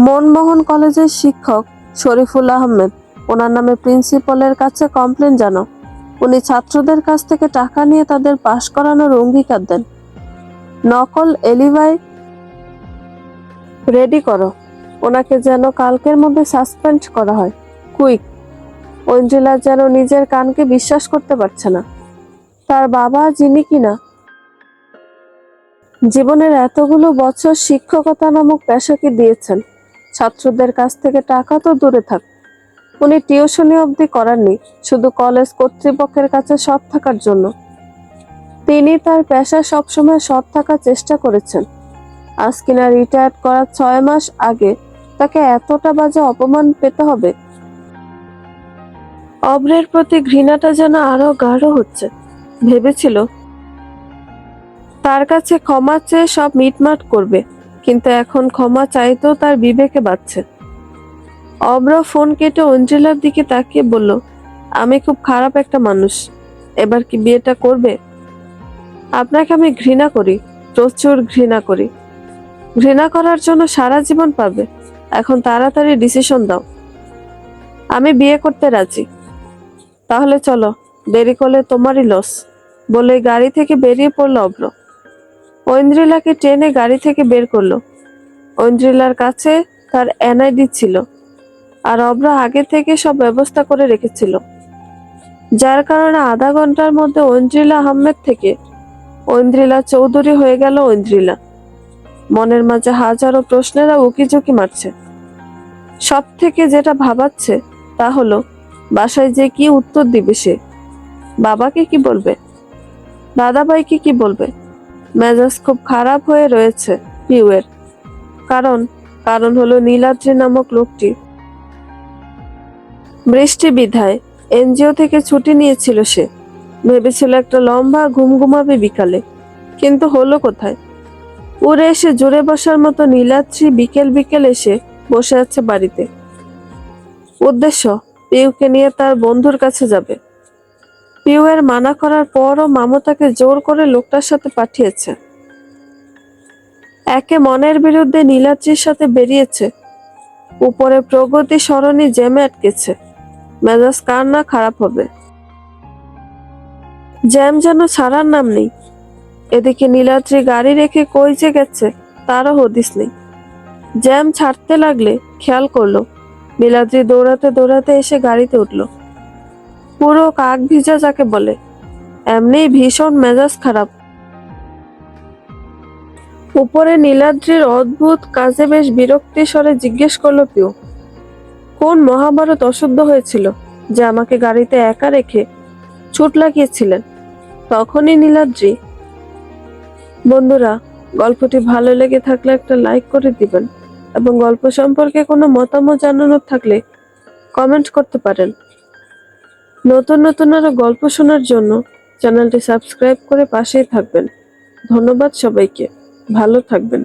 মনমোহন কলেজের শিক্ষক শরীফুল আহমেদ, ওনার নামে প্রিন্সিপালের কাছে কমপ্লেন জানাও। উনি ছাত্রদের কাছ থেকে টাকা নিয়ে তাদের পাশ করানোর অঙ্গীকার দেন। নকল এলিভাই রেডি করো, ওনাকে যেন কালকের মধ্যে সাসপেন্ড করা হয়, কুইক। ঐন্দ্রিলা যেন নিজের কানকে বিশ্বাস করতে পারছে না। তার বাবা, যিনি কিনা জীবনের এতগুলো বছর শিক্ষকতা নামক পেশাকে দিয়েছেন, ছাত্রদের কাছ থেকে টাকা তো দূরে থাক, উনি টিউশনি অবধি করাননি শুধু কলেজ কর্তৃপক্ষের কাছে সৎ থাকার জন্য। তিনি তার পেশা সবসময় সৎ থাকার চেষ্টা করেছেন। আজ কিনা রিটায়ার করার 6 মাস আগে তাকে এতটা বাজে অপমান পেতে হবে। অব্রের প্রতি ঘৃণাটা যেন আরো গাঢ় হচ্ছে। ভেবেছিল তার কাছে ক্ষমা চেয়ে সব মিটমাট করবে, কিন্তু এখন ক্ষমা চাইতেও তার বিবেকে বাজছে। অব্র ফোন কেটে ঐন্দ্রিলার দিকে তাকিয়ে বলল, আমি খুব খারাপ একটা মানুষ, এবার কি বিয়েটা করবে? আপনাকে আমি ঘৃণা করি, প্রচুর ঘৃণা করি। ঘৃণা করার জন্য সারা জীবন পাবে। এখন তাড়াতাড়ি ডিসিশন দাও। আমি বিয়ে করতে রাজি। তাহলে চলো, দেরি করলে তোমারই লস। বলে গাড়ি থেকে বেরিয়ে পড়লো অব্র। ঐন্দ্রিলাকে টেনে গাড়ি থেকে বের করলো। ঐন্দ্রিলার কাছে তার এনআইডি ছিল, আর অব্র আগে থেকে সব ব্যবস্থা করে রেখেছিল, যার কারণে আধা ঘন্টার মধ্যে ঐন্দ্রিলা আহমেদ থেকে ঐন্দ্রিলা চৌধুরী হয়ে গেল ঐন্দ্রিলা। মনের মাঝে হাজারো প্রশ্নেরা উকিঝুঁকি মারছে। সব থেকে যেটা ভাবাচ্ছে তা হলো বাসায় যে কি উত্তর দিবে সে। বাবাকে কি বলবে, দাদাভাইকে কি বলবে? মেজাজ খুব খারাপ হয়ে রয়েছে পিউয়ের। কারণ হলো নীলাদ্রি নামক লোকটি বৃষ্টি বিধায় এনজিও থেকে ছুটি নিয়েছিল সে। ভেবেছিল একটা লম্বা ঘুম ঘুমাবে বিকালে, কিন্তু হলো কোথায়? উড়ে এসে জুড়ে বসার মতো নীলাদ্রি বিকেল বিকেল এসে বসে আছে বাড়িতে। উদ্দেশ্য পিউকে নিয়ে তার বন্ধুর কাছে যাবে। পিউয়ের মানা করার পরও মামু তাকে জোর করে লোকটার সাথে পাঠিয়েছে। একে মনের বিরুদ্ধে নীলাদ্রির সাথে বেরিয়েছে, উপরে প্রগতি সরণি জ্যামে আটকেছে। মেজাজ কার না খারাপ হবে। জ্যাম যেন ছাড়ার নাম নেই। এদিকে নীলাদ্রি গাড়ি রেখে কই যে গেছে তারও হদিস নেই। জ্যাম ছাড়তে লাগলে খেয়াল করলো নীলাদ্রি দৌড়াতে দৌড়াতে এসে গাড়িতে উঠল। পুরো কাক ভিজা যাকে বলে, এমনিই ভীষণ মেজাজ খারাপ। উপরে নীলাদ্রির অদ্ভুত কাজে বেশ বিরক্তি স্বরে জিজ্ঞেস করলো পিউ, কোন মহাভারত অশুদ্ধ হয়েছিল যে আমাকে গাড়িতে একা রেখে ছুট লাগিয়েছিলেন? তখনই নীলাদ্রি, বন্ধুরা, গল্পটি ভালো লেগে থাকলে একটা লাইক করে দিবেন এবং গল্প সম্পর্কে কোনো মতামত জানানোর থাকলে কমেন্ট করতে পারেন। নতুন নতুন আরো গল্প শোনার জন্য চ্যানেলটি সাবস্ক্রাইব করে পাশেই থাকবেন। ধন্যবাদ সবাইকে, ভালো থাকবেন।